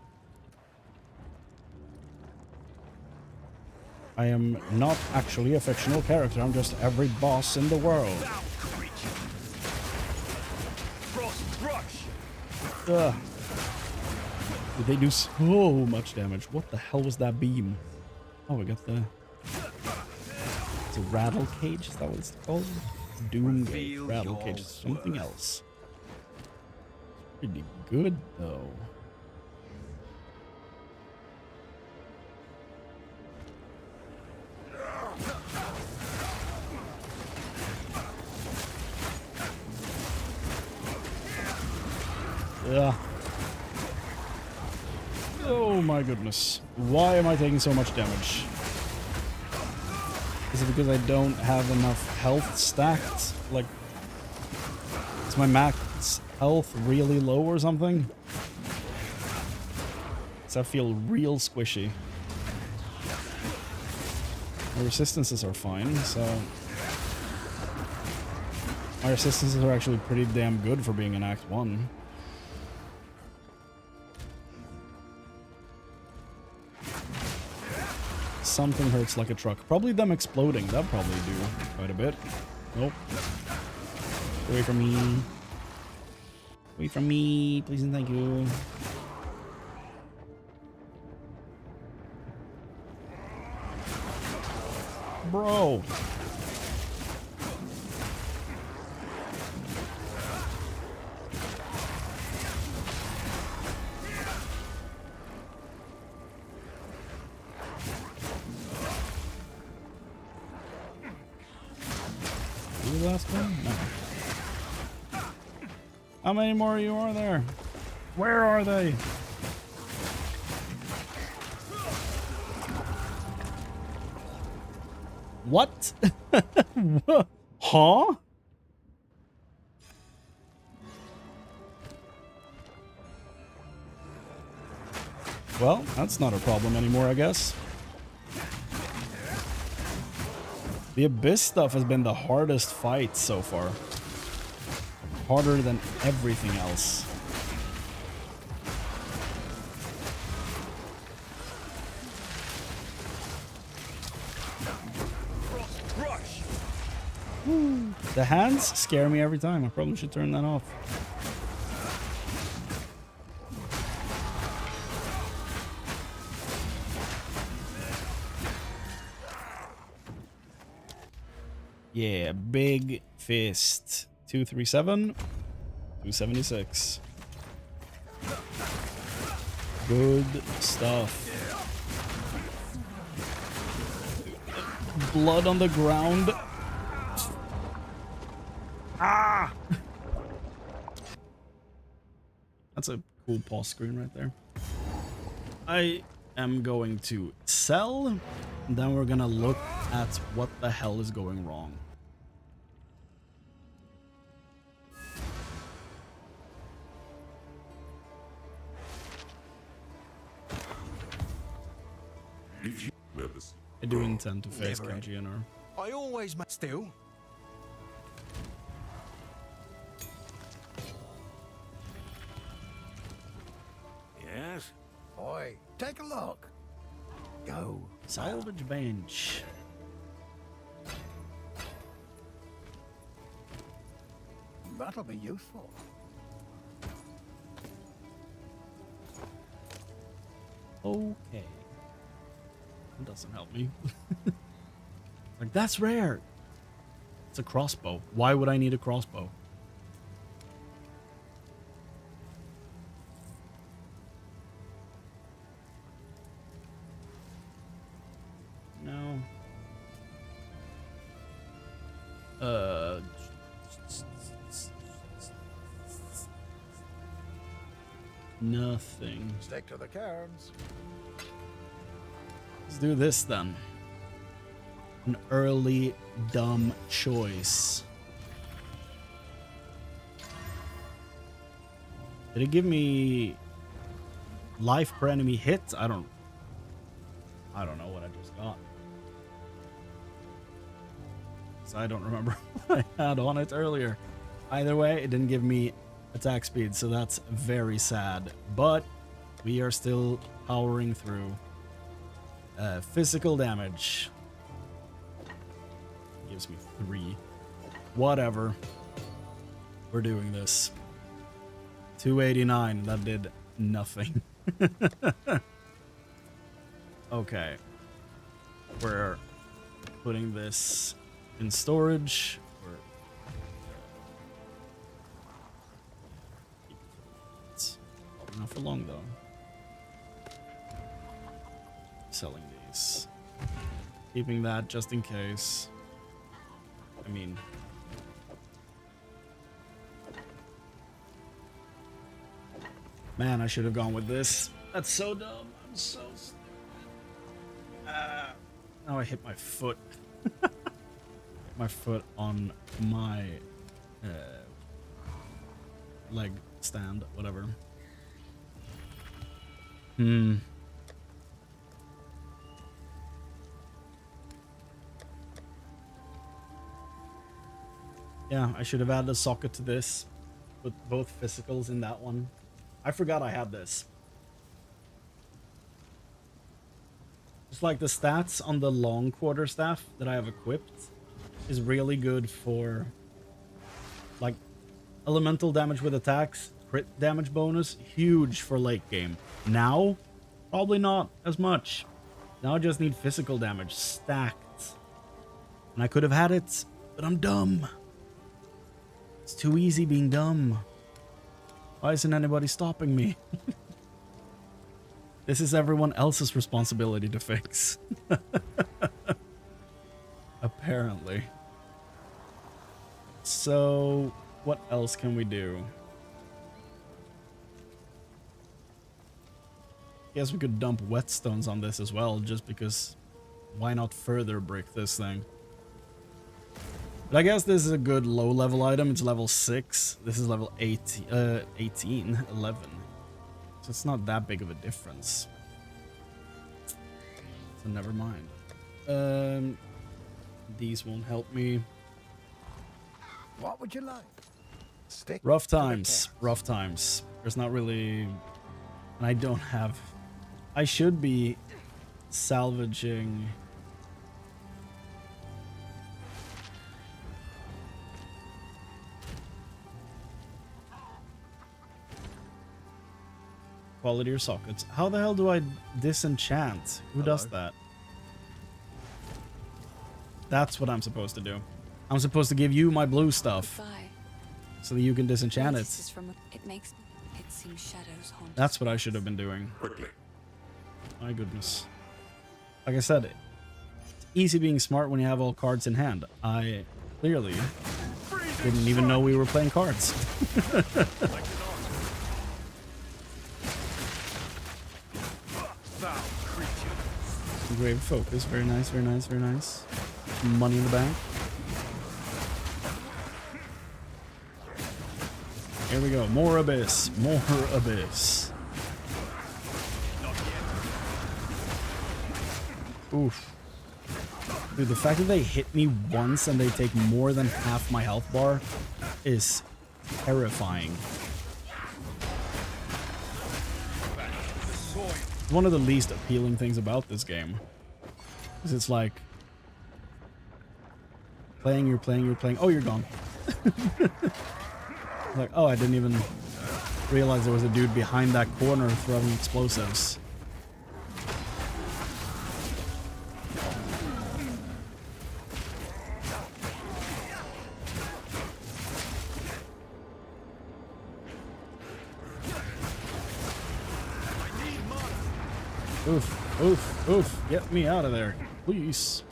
I am not actually a fictional character, I'm just every boss in the world. Ugh. They do so much damage. What the hell was that beam? Oh, we got the... It's a rattle cage, is that what it's called? Doom gate. Rattle cage is something else. Pretty good, though. Yeah. Oh my goodness. Why am I taking so much damage? Is it because I don't have enough health stacked? Like, is my max health really low or something? Does that feel real squishy? My resistances are fine, so... My resistances are actually pretty damn good for being in Act 1. Something hurts like a truck. Probably them exploding. That'd probably do quite a bit. Nope. Away from me. Away from me. Please and thank you. Bro. The last one? No. How many more of you are there? Where are they? What? Huh? Well, that's not a problem anymore, I guess. The Abyss stuff has been the hardest fight so far. Harder than everything else. Woo. The hands scare me every time. I probably should turn that off. Yeah, big fist. 237, 276. Good stuff. Blood on the ground. Ah! That's a cool pause screen right there. I am going to sell, and then we're gonna look at what the hell is going wrong. I do intend to face KGNR. I always still. Yes? Oi, take a look. Go. Salvage bench. That'll be useful. Okay. That doesn't help me. Like, that's rare. It's a crossbow. Why would I need a crossbow? No. Nothing. Stick to the cards. Let's do this then. An early dumb choice. Did it give me life per enemy hit? I don't know what I just got. So I don't remember what I had on it earlier. Either way, it didn't give me attack speed, so that's very sad. But we are still powering through. Physical damage. Gives me 3. Whatever. We're doing this. 289. That did nothing. Okay. We're putting this in storage. Not for long though. Selling these. Keeping that just in case. I mean, man, I should have gone with this. That's so dumb. I'm so stupid. Now I hit my foot. My foot on my leg stand, whatever. Yeah, I should have added a socket to this. Put both physicals in that one. I forgot I had this. Just like the stats on the long quarterstaff that I have equipped is really good for like elemental damage with attacks, crit damage bonus, huge for late game. Now, probably not as much. Now I just need physical damage stacked. And I could have had it, but I'm dumb. It's too easy being dumb. Why isn't anybody stopping me? This is everyone else's responsibility to fix. Apparently. So, what else can we do? Guess we could dump whetstones on this as well, just because why not further break this thing? But I guess this is a good low-level item. It's level 6. This is level 11. So it's not that big of a difference. So never mind. These won't help me. What would you like? Stick Rough to the times. Rough times. There's not really... And I don't have... I should be salvaging... Quality or sockets. How the hell do I disenchant? Who does that? That's what I'm supposed to do. I'm supposed to give you my blue stuff so that you can disenchant it. It seems shadows haunt. That's what I should have been doing. Quickly. My goodness. Like I said, it's easy being smart when you have all cards in hand. I clearly didn't even know we were playing cards. Grave focus. Very nice, very nice, very nice. Money in the bank. Here we go. More abyss. More abyss. Oof. Dude, the fact that they hit me once and they take more than half my health bar is terrifying. One of the least appealing things about this game is it's like you're playing. Oh, you're gone. Like, oh, I didn't even realize there was a dude behind that corner throwing explosives. Oof, oof, oof. Get me out of there, please.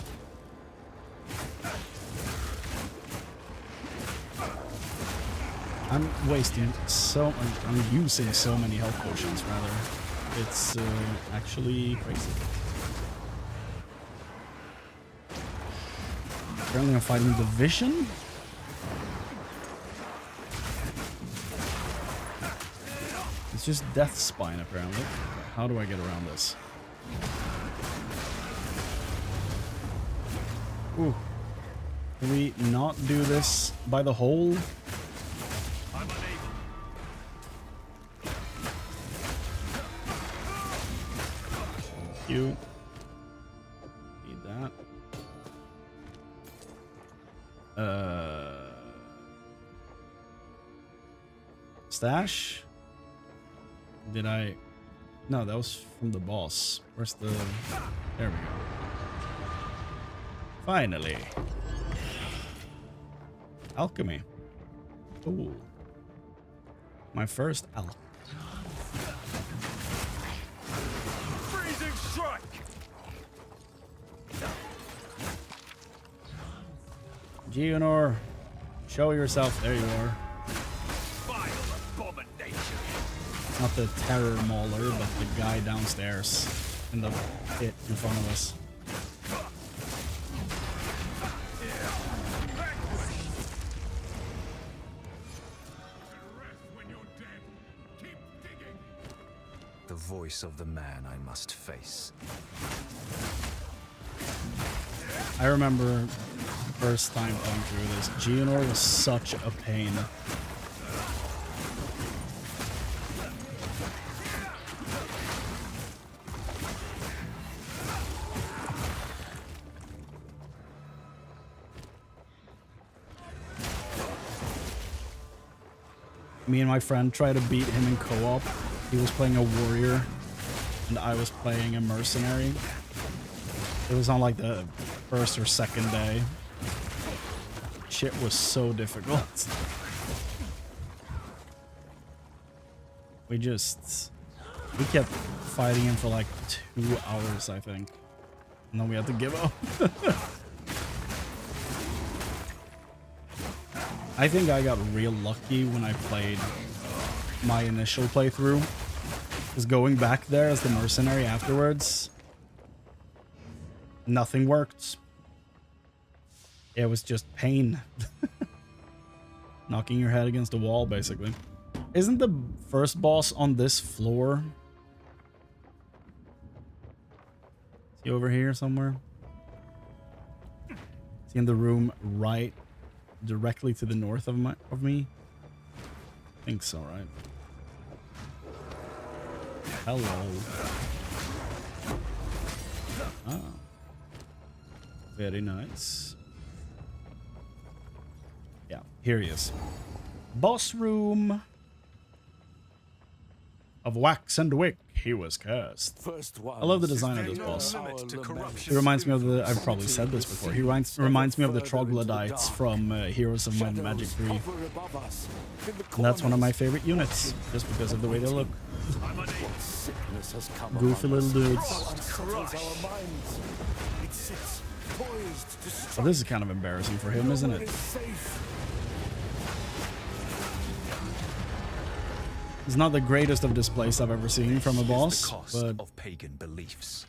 I'm wasting I'm using so many health potions, rather. It's actually crazy. Apparently I'm fighting the Vision? It's just Death Spine, apparently. How do I get around this? Ooh. Can we not do this by the hole? You need that. Stash? Did I? No, that was from the boss. Where's the? There we go. Finally. Alchemy. Ooh. My first alchemy. Freezing strike. Geonor, show yourself. There you are. Vile abomination. Not the terror mauler, but the guy downstairs in the pit in front of us. The voice of the man I must face. I remember the first time playing through this. Geonor was such a pain. Me and my friend tried to beat him in co-op. He was playing a warrior, and I was playing a mercenary. It was on like the first or second day. Shit was so difficult. We kept fighting him for like 2 hours, I think. And then we had to give up. I think I got real lucky when I played my initial playthrough. Because going back there as the mercenary afterwards, nothing worked. It was just pain. Knocking your head against a wall, basically. Isn't the first boss on this floor? Is he over here somewhere? Is he in the room right directly to the north of me? I think so, right? Hello. Ah. Very nice. Yeah, here he is. Boss room. Of wax and wick, he was cursed. I love the design of this boss. He reminds me of the... I've probably said this before. He reminds me of the troglodytes from Heroes of Might and Magic 3. And that's one of my favorite units, just because of the way they look. Goofy little dudes. Well, this is kind of embarrassing for him, isn't it? It's not the greatest of displays I've ever seen from a boss, but of pagan beliefs.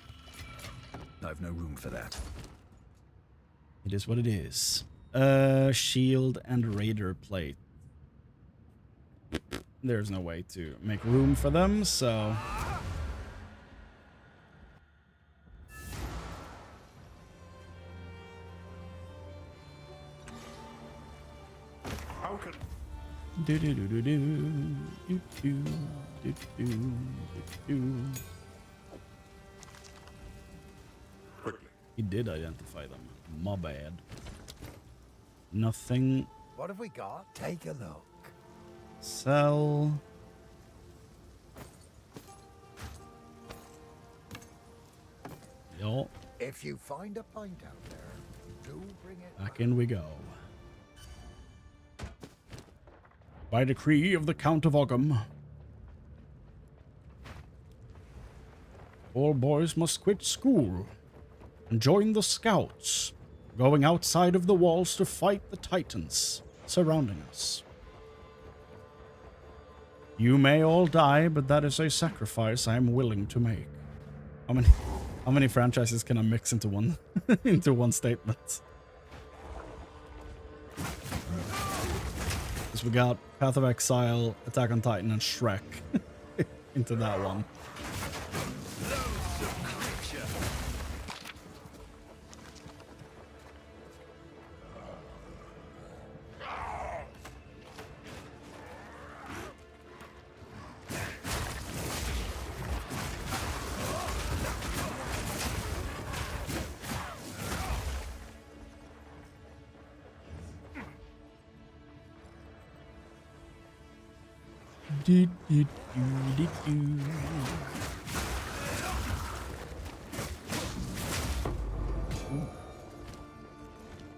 I've no room for that. It is what it is. Shield and raider plate. There's no way to make room for them, so do do do do do do do do do do. He did identify them. My bad. Nothing. What have we got? Take a look. Sell. Yo. If you find a pint out there, do bring it Back in we go. By decree of the Count of Ogham, all boys must quit school and join the scouts, going outside of the walls to fight the titans surrounding us. You may all die, but that is a sacrifice I am willing to make. How many franchises can I mix into one into one statement? Because we got Path of Exile, Attack on Titan, and Shrek into that one.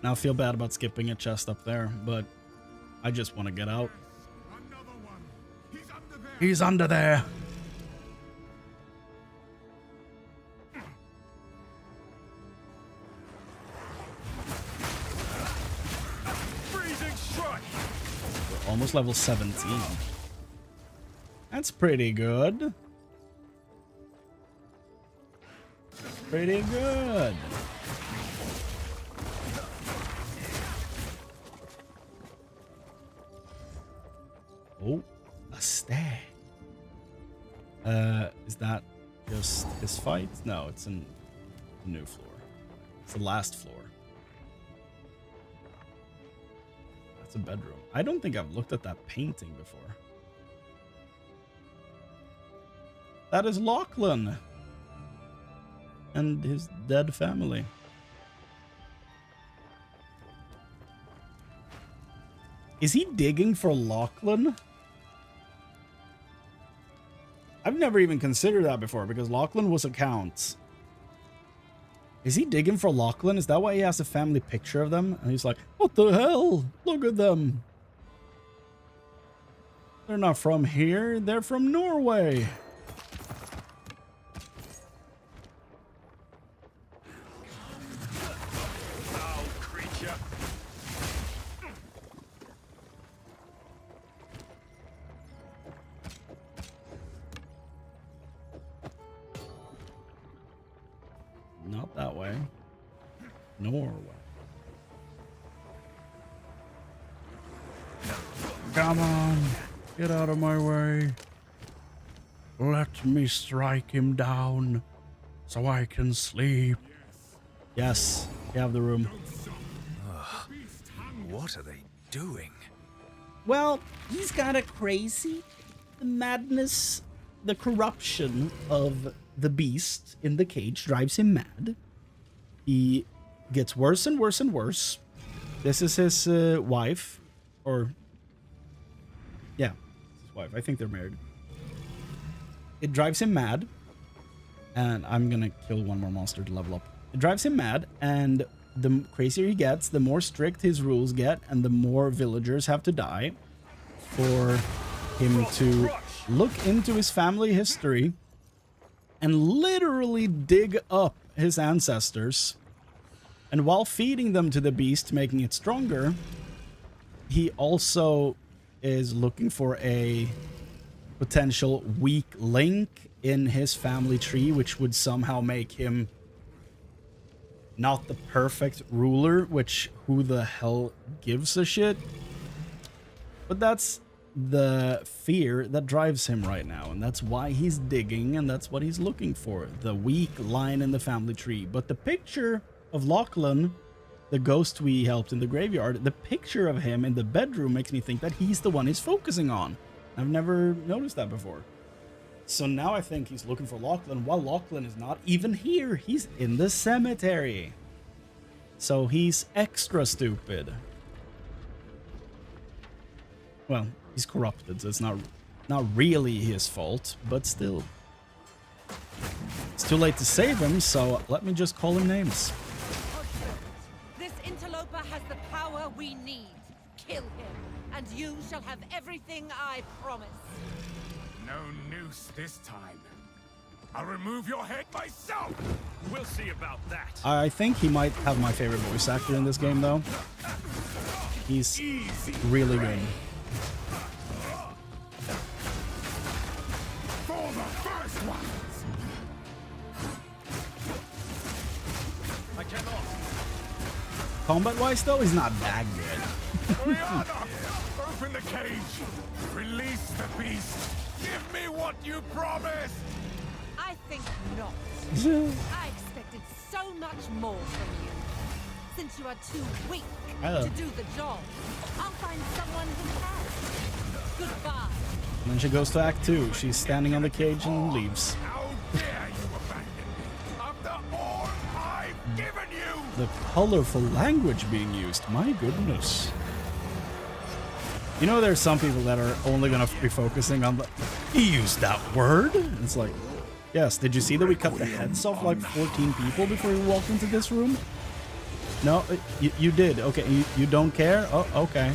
Now I feel bad about skipping a chest up there, but I just want to get out. He's under there. We're almost level 17. That's pretty good. Pretty good. Oh, a stag. Is that just his fight? No, it's a new floor. It's the last floor. That's a bedroom. I don't think I've looked at that painting before. That is Lachlan and his dead family. Is he digging for Lachlan? I've never even considered that before because Lachlan was a count. Is he digging for Lachlan? Is that why he has a family picture of them? And he's like, what the hell? Look at them. They're not from here. They're from Norway. Not that way. Norway. Come on. Get out of my way. Let me strike him down so I can sleep. Yes, you have the room. What are they doing? Well, he's kind of crazy. The madness, the corruption of the beast in the cage drives him mad. He gets worse and worse and worse. This is his wife, or yeah, his wife. I think they're married. It drives him mad, and I'm gonna kill one more monster to level up. It drives him mad, and the crazier he gets, the more strict his rules get, and the more villagers have to die for him to look into his family history and literally dig up his ancestors. And while feeding them to the beast, making it stronger, he also is looking for a potential weak link in his family tree, which would somehow make him not the perfect ruler, which who the hell gives a shit? But that's the fear that drives him right now, and that's why he's digging, and that's what he's looking for, the weak line in the family tree. But the picture of Lachlan, the ghost we helped in the graveyard, the picture of him in the bedroom makes me think that he's the one he's focusing on. I've never noticed that before. So now I think he's looking for Lachlan, while Lachlan is not even here. He's in the cemetery. So he's extra stupid. Well, he's corrupted, so it's not really his fault, but still. It's too late to save him, so let me just call him names. This interloper has the power we need. Kill him, and you shall have everything I promise. No noose this time. I'll remove your head myself. We'll see about that. I think he might have my favorite voice actor in this game, though. He's really good. For the first ones. I cannot. Combat-wise, though, he's not that good. Rihanna, open the cage. Release the beast. Give me what you promised. I think not. I expected so much more from you. Since you are too weak to do the job, I'll find someone who can. Goodbye. And then she goes to Act 2. She's standing on the cage and leaves. How dare you abandon me after all I've given you? The colorful language being used. My goodness. You know, there's some people that are only going to be focusing on the... He used that word? It's like... Yes, did you see that we cut the heads off like 14 people before we walked into this room? No, you did. Okay, you don't care? Oh, okay.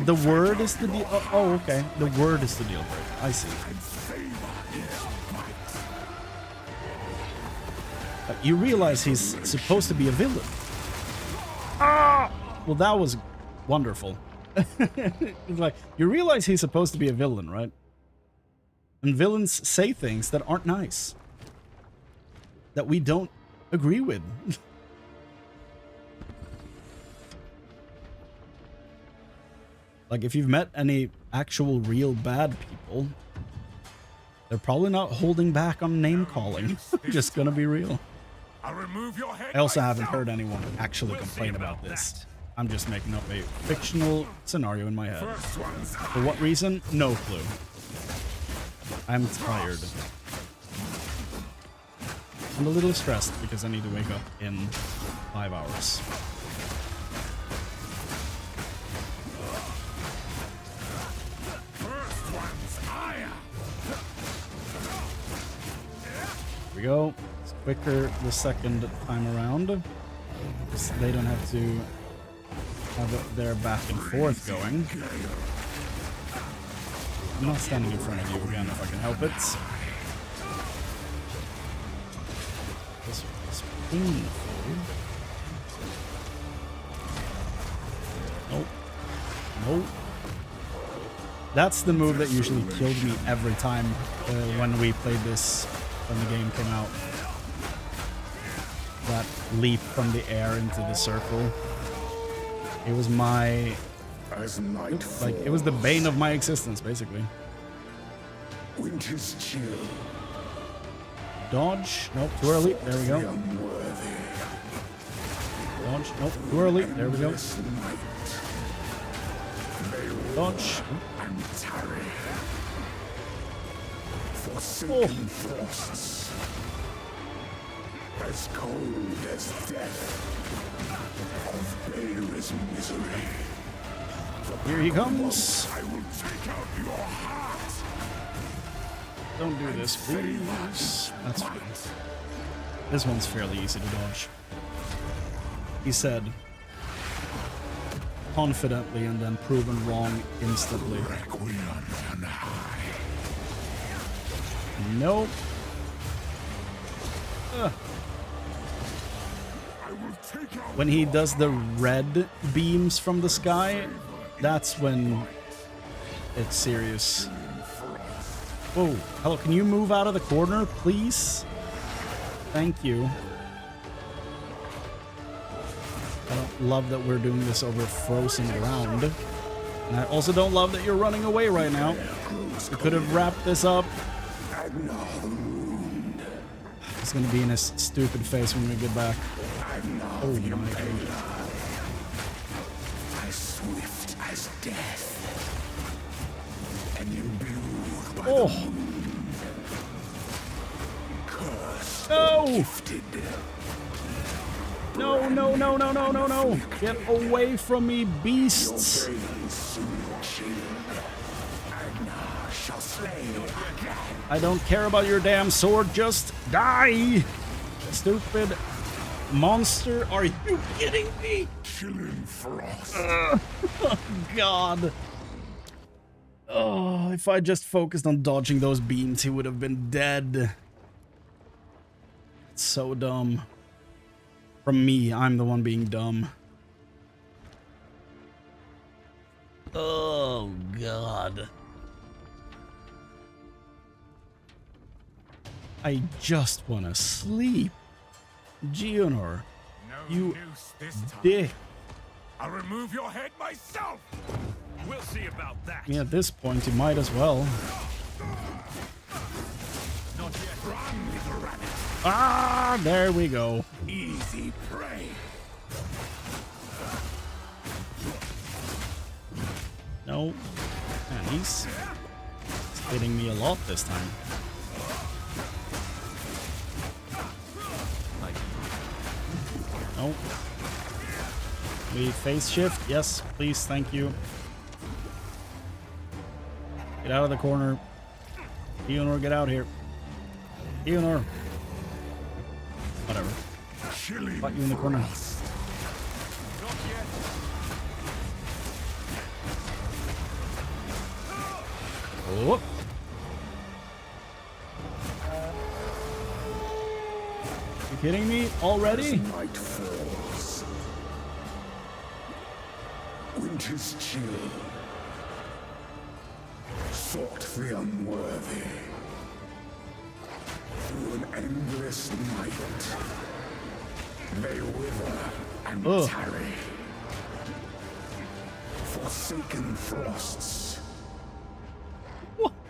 The word is the deal. Oh, okay. The word is the deal breaker. I see. You realize he's supposed to be a villain. Ah! Well, that was wonderful. It's like, you realize he's supposed to be a villain, right? And villains say things that aren't nice. That we don't agree with. Like, if you've met any actual real bad people, they're probably not holding back on name calling. Just gonna be real. I'll remove your head I also haven't heard anyone actually complain about this. I'm just making up a fictional scenario in my head. For what reason? No clue. I'm tired. I'm a little stressed because I need to wake up in 5 hours. Here we go. It's quicker the second time around. So they don't have to have their back and forth going. I'm not standing in front of you again if I can help it. This is painful. Nope. Nope. That's the move that usually killed me every time when we played this, when the game came out. That leap from the air into the circle. It was my... like, it was the bane of my existence, basically. Winter's chill. Dodge. Nope, too early. There we go. Launch. Nope. Too early. There we go. Launch. And tarry. Oh. Frosts. As cold as death. Of Bael's misery. Here he comes. I will take out your heart. Don't do this, please. That's fine. This one's fairly easy to dodge. He said confidently and then proven wrong instantly. Nope. When he does the red beams from the sky, that's when it's serious. Whoa, hello, can you move out of the corner, please? Thank you. I don't love that we're doing this over frozen ground. And I also don't love that you're running away right now. We could have wrapped this up. He's gonna be in his stupid face when we get back. Oh my god. As swift as death. And imbued by oh. No! No, no, no, no, no, no, no! Get away from me, beasts! I don't care about your damn sword, just die! Stupid monster, are you kidding me? Oh god. Oh, if I just focused on dodging those beams, he would have been dead. It's so dumb. From me, I'm the one being dumb. Oh god. I just wanna sleep. Geonor, you dick. I'll remove your head myself. We'll see about that. I mean, at this point, you might as well. Not yet. Run, little rabbit. Ah, there we go. Easy prey. No. Man, he's hitting me a lot this time. No. We face shift. Yes, please. Thank you. Get out of the corner. Geonor, get out here. Geonor. Whatever. Fight you in the corner. Oh. You kidding me already? Night falls. Winter's chill. Sought the unworthy. Through an endless night, they wither and tarry. Forsaken frosts.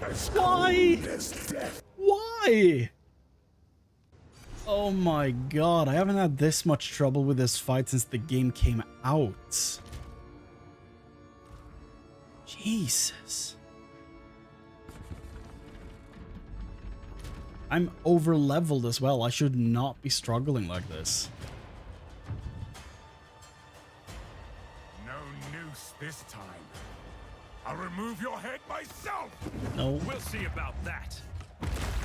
As Why? cold as death. Why? Oh my god, I haven't had this much trouble with this fight since the game came out. Jesus. I'm over leveled as well. I should not be struggling like this. No noose this time. I'll remove your head myself. No. We'll see about that.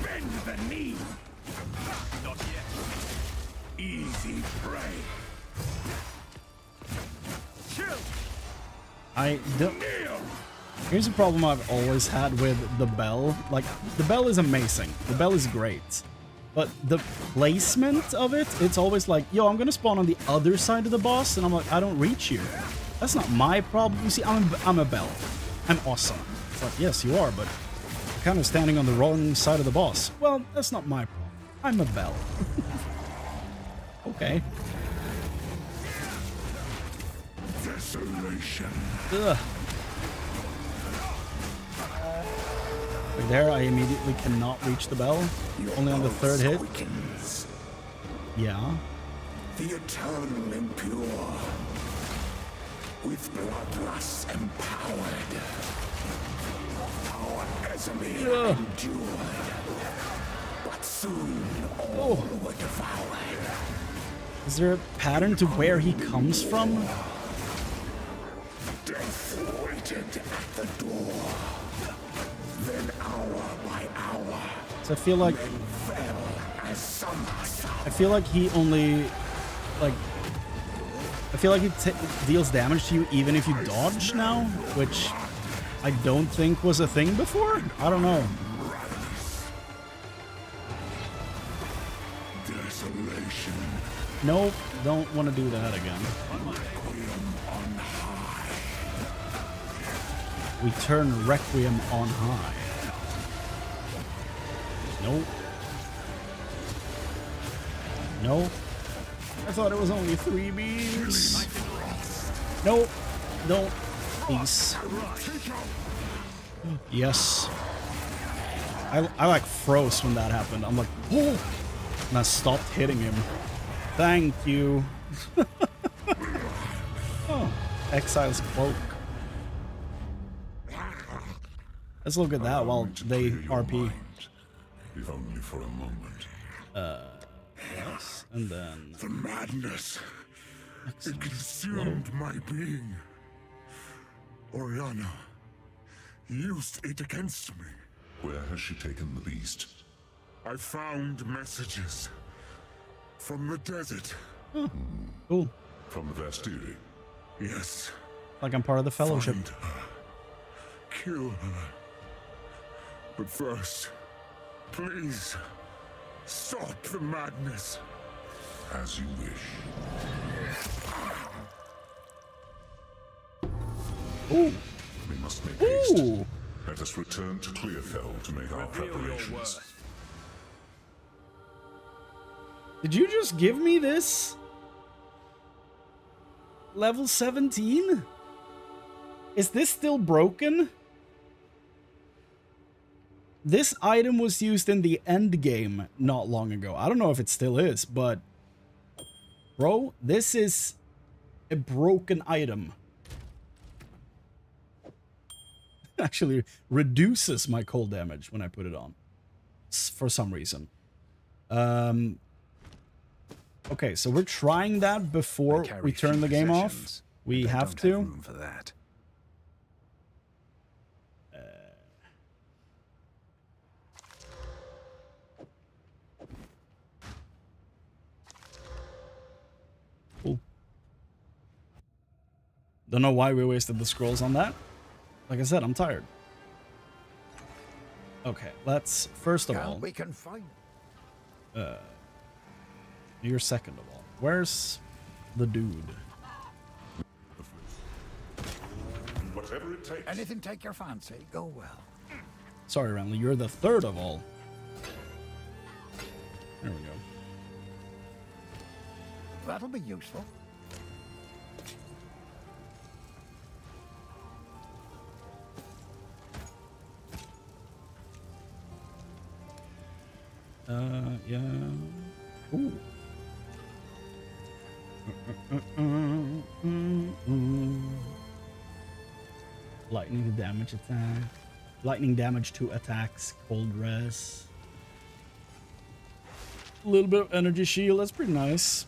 Bend the knee. Not yet. Easy prey. Chill. I don't. Here's a problem I've always had with the bell. Like, the bell is amazing. The bell is great. But the placement of it, it's always like, yo, I'm gonna spawn on the other side of the boss, and I'm like, I don't reach you. That's not my problem. You see, I'm a bell. I'm awesome. It's like, yes, you are, but you're kind of standing on the wrong side of the boss. Well, that's not my problem. I'm a bell. Okay. Desolation. Ugh. Right there, I immediately cannot reach the bell. Only on the third hit. Yeah. The eternal impure. With bloodlust empowered. Our Ezreal endured. But soon all were devoured. Is there a pattern to where he comes from? Death waited at the door. Then hour by hour. So I feel like he only I feel like he deals damage to you even if you dodge now, which I don't think was a thing before. I don't know. Desolation. Nope, don't want to do that again. We turn Requiem on high. Nope. Nope. I thought it was only 3 beams. Nope. Don't. Please. Yes. I like froze when that happened. I'm like, oh! And I stopped hitting him. Thank you. Oh, Exile's cloak. Let's look at that while they RP. If only for a moment. Yes, and then the madness. It consumed my being. Oriana used it against me. Where has she taken the beast? I found messages from the desert. Oh, cool. From the Vastiri? Yes. Like I'm part of the Fellowship. Find her. Kill her. But first, please, stop the madness. As you wish. Ooh. We must make haste. Let us return to Clearfell to make our preparations. Did you just give me this? Level 17? Is this still broken? This item was used in the end game not long ago. I don't know if it still is, but bro, this is a broken item. Actually reduces my cold damage when I put it on for some reason. Okay, so we're trying that before we turn the game off. We have to. Room for that. Cool. Don't know why we wasted the scrolls on that. Like I said, I'm tired. Okay, let's first of all. We can find. You're second of all. Where's the dude? Whatever it takes. Anything take your fancy, go well. Sorry, Renly, you're the third of all. There we go. That'll be useful. Yeah. Ooh. Lightning damage attack. Lightning damage to attacks. Cold rest. A little bit of energy shield. That's pretty nice.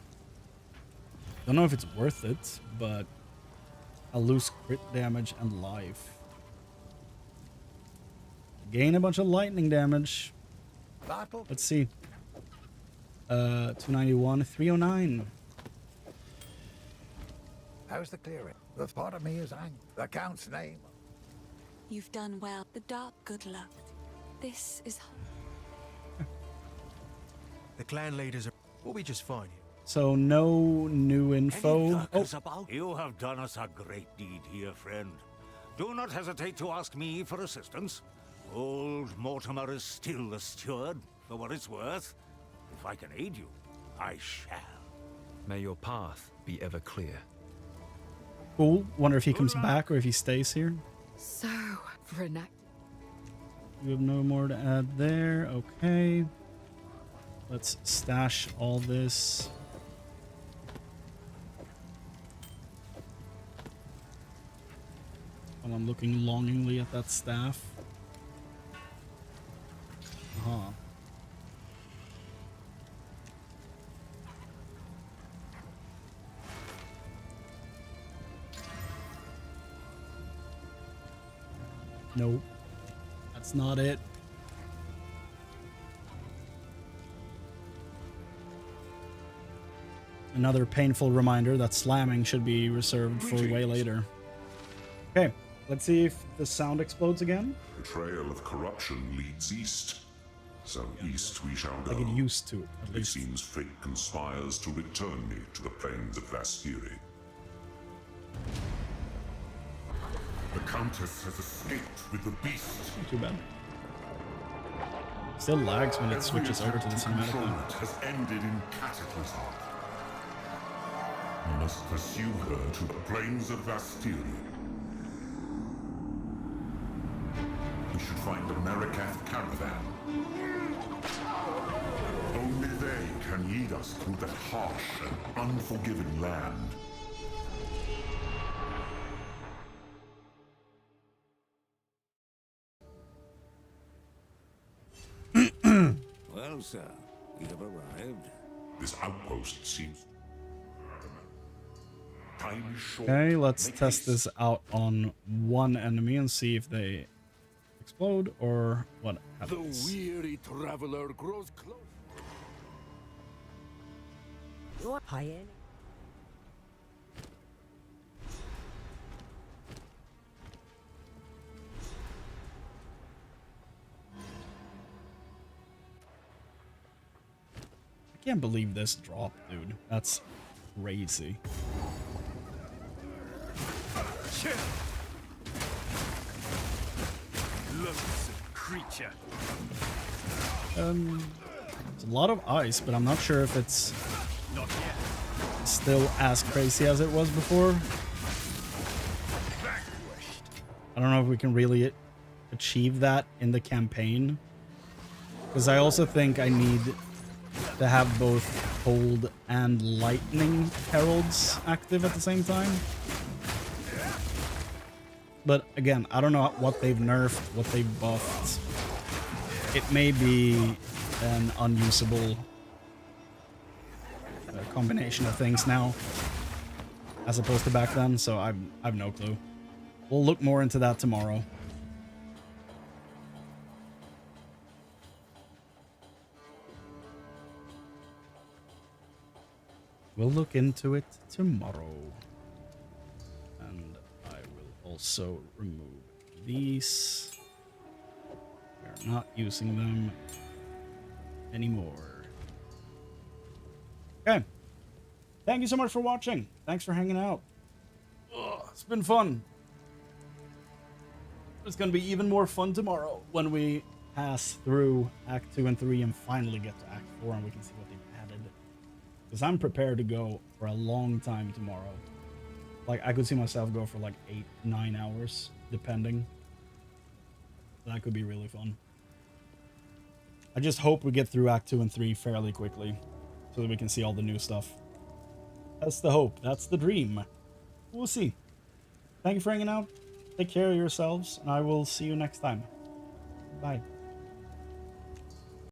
Don't know if it's worth it, but I'll lose crit damage and life. Gain a bunch of lightning damage. Let's see. 291, 309. How's the clearing? The part of me is angry. The Count's name. You've done well. The dark good luck. This is... The clan leaders are... We'll be just fine here. So no new info. Oh. You have done us a great deed here, friend. Do not hesitate to ask me for assistance. Old Mortimer is still the steward, for what it's worth. If I can aid you, I shall. May your path be ever clear. Cool. Wonder if he comes back or if he stays here. So, for an act. We have no more to add there. Okay. Let's stash all this. While I'm looking longingly at that staff. Uh-huh. Nope. That's not it. Another painful reminder that slamming should be reserved for way later. Okay, let's see if the sound explodes again. The trail of corruption leads east. So east we shall go. I get used to it, at It least. seems fate conspires to return me to the plains of Vastiri. The Countess has escaped with the beast. Not too bad. Still lags when it switches over to the cinematic. Control it has ended in cataclysm. We must pursue her to the plains of Vastiri. We should find a Marikath caravan. Only they can lead us through that harsh and unforgiving land. Well, sir, we have arrived. This outpost seems tiny short. Okay, let's test this out on one enemy and see if they explode or what happens. The weary traveler grows close. You're high. I can't believe this dropped, dude. That's crazy. Loathsome creature. It's a lot of ice, but I'm not sure if it's Not yet. still as crazy as it was before. I don't know if we can really achieve that in the campaign. Because I also think I need to have both cold and lightning heralds active at the same time. But again, I don't know what they've nerfed, what they've buffed. It may be an unusable combination of things now, as opposed to back then, so I've no clue. We'll look more into that tomorrow. We'll look into it tomorrow. And I will also remove these. We're not using them anymore. Okay. Thank you so much for watching. Thanks for hanging out. Ugh, it's been fun. It's going to be even more fun tomorrow when we pass through Act 2 and 3 and finally get to Act 4 and we can see what they've added. Because I'm prepared to go for a long time tomorrow. Like, I could see myself go for like 8-9 hours, depending. That could be really fun. I just hope we get through Act 2 and 3 fairly quickly so that we can see all the new stuff. That's the hope. That's the dream. We'll see. Thank you for hanging out. Take care of yourselves, and I will see you next time. Bye.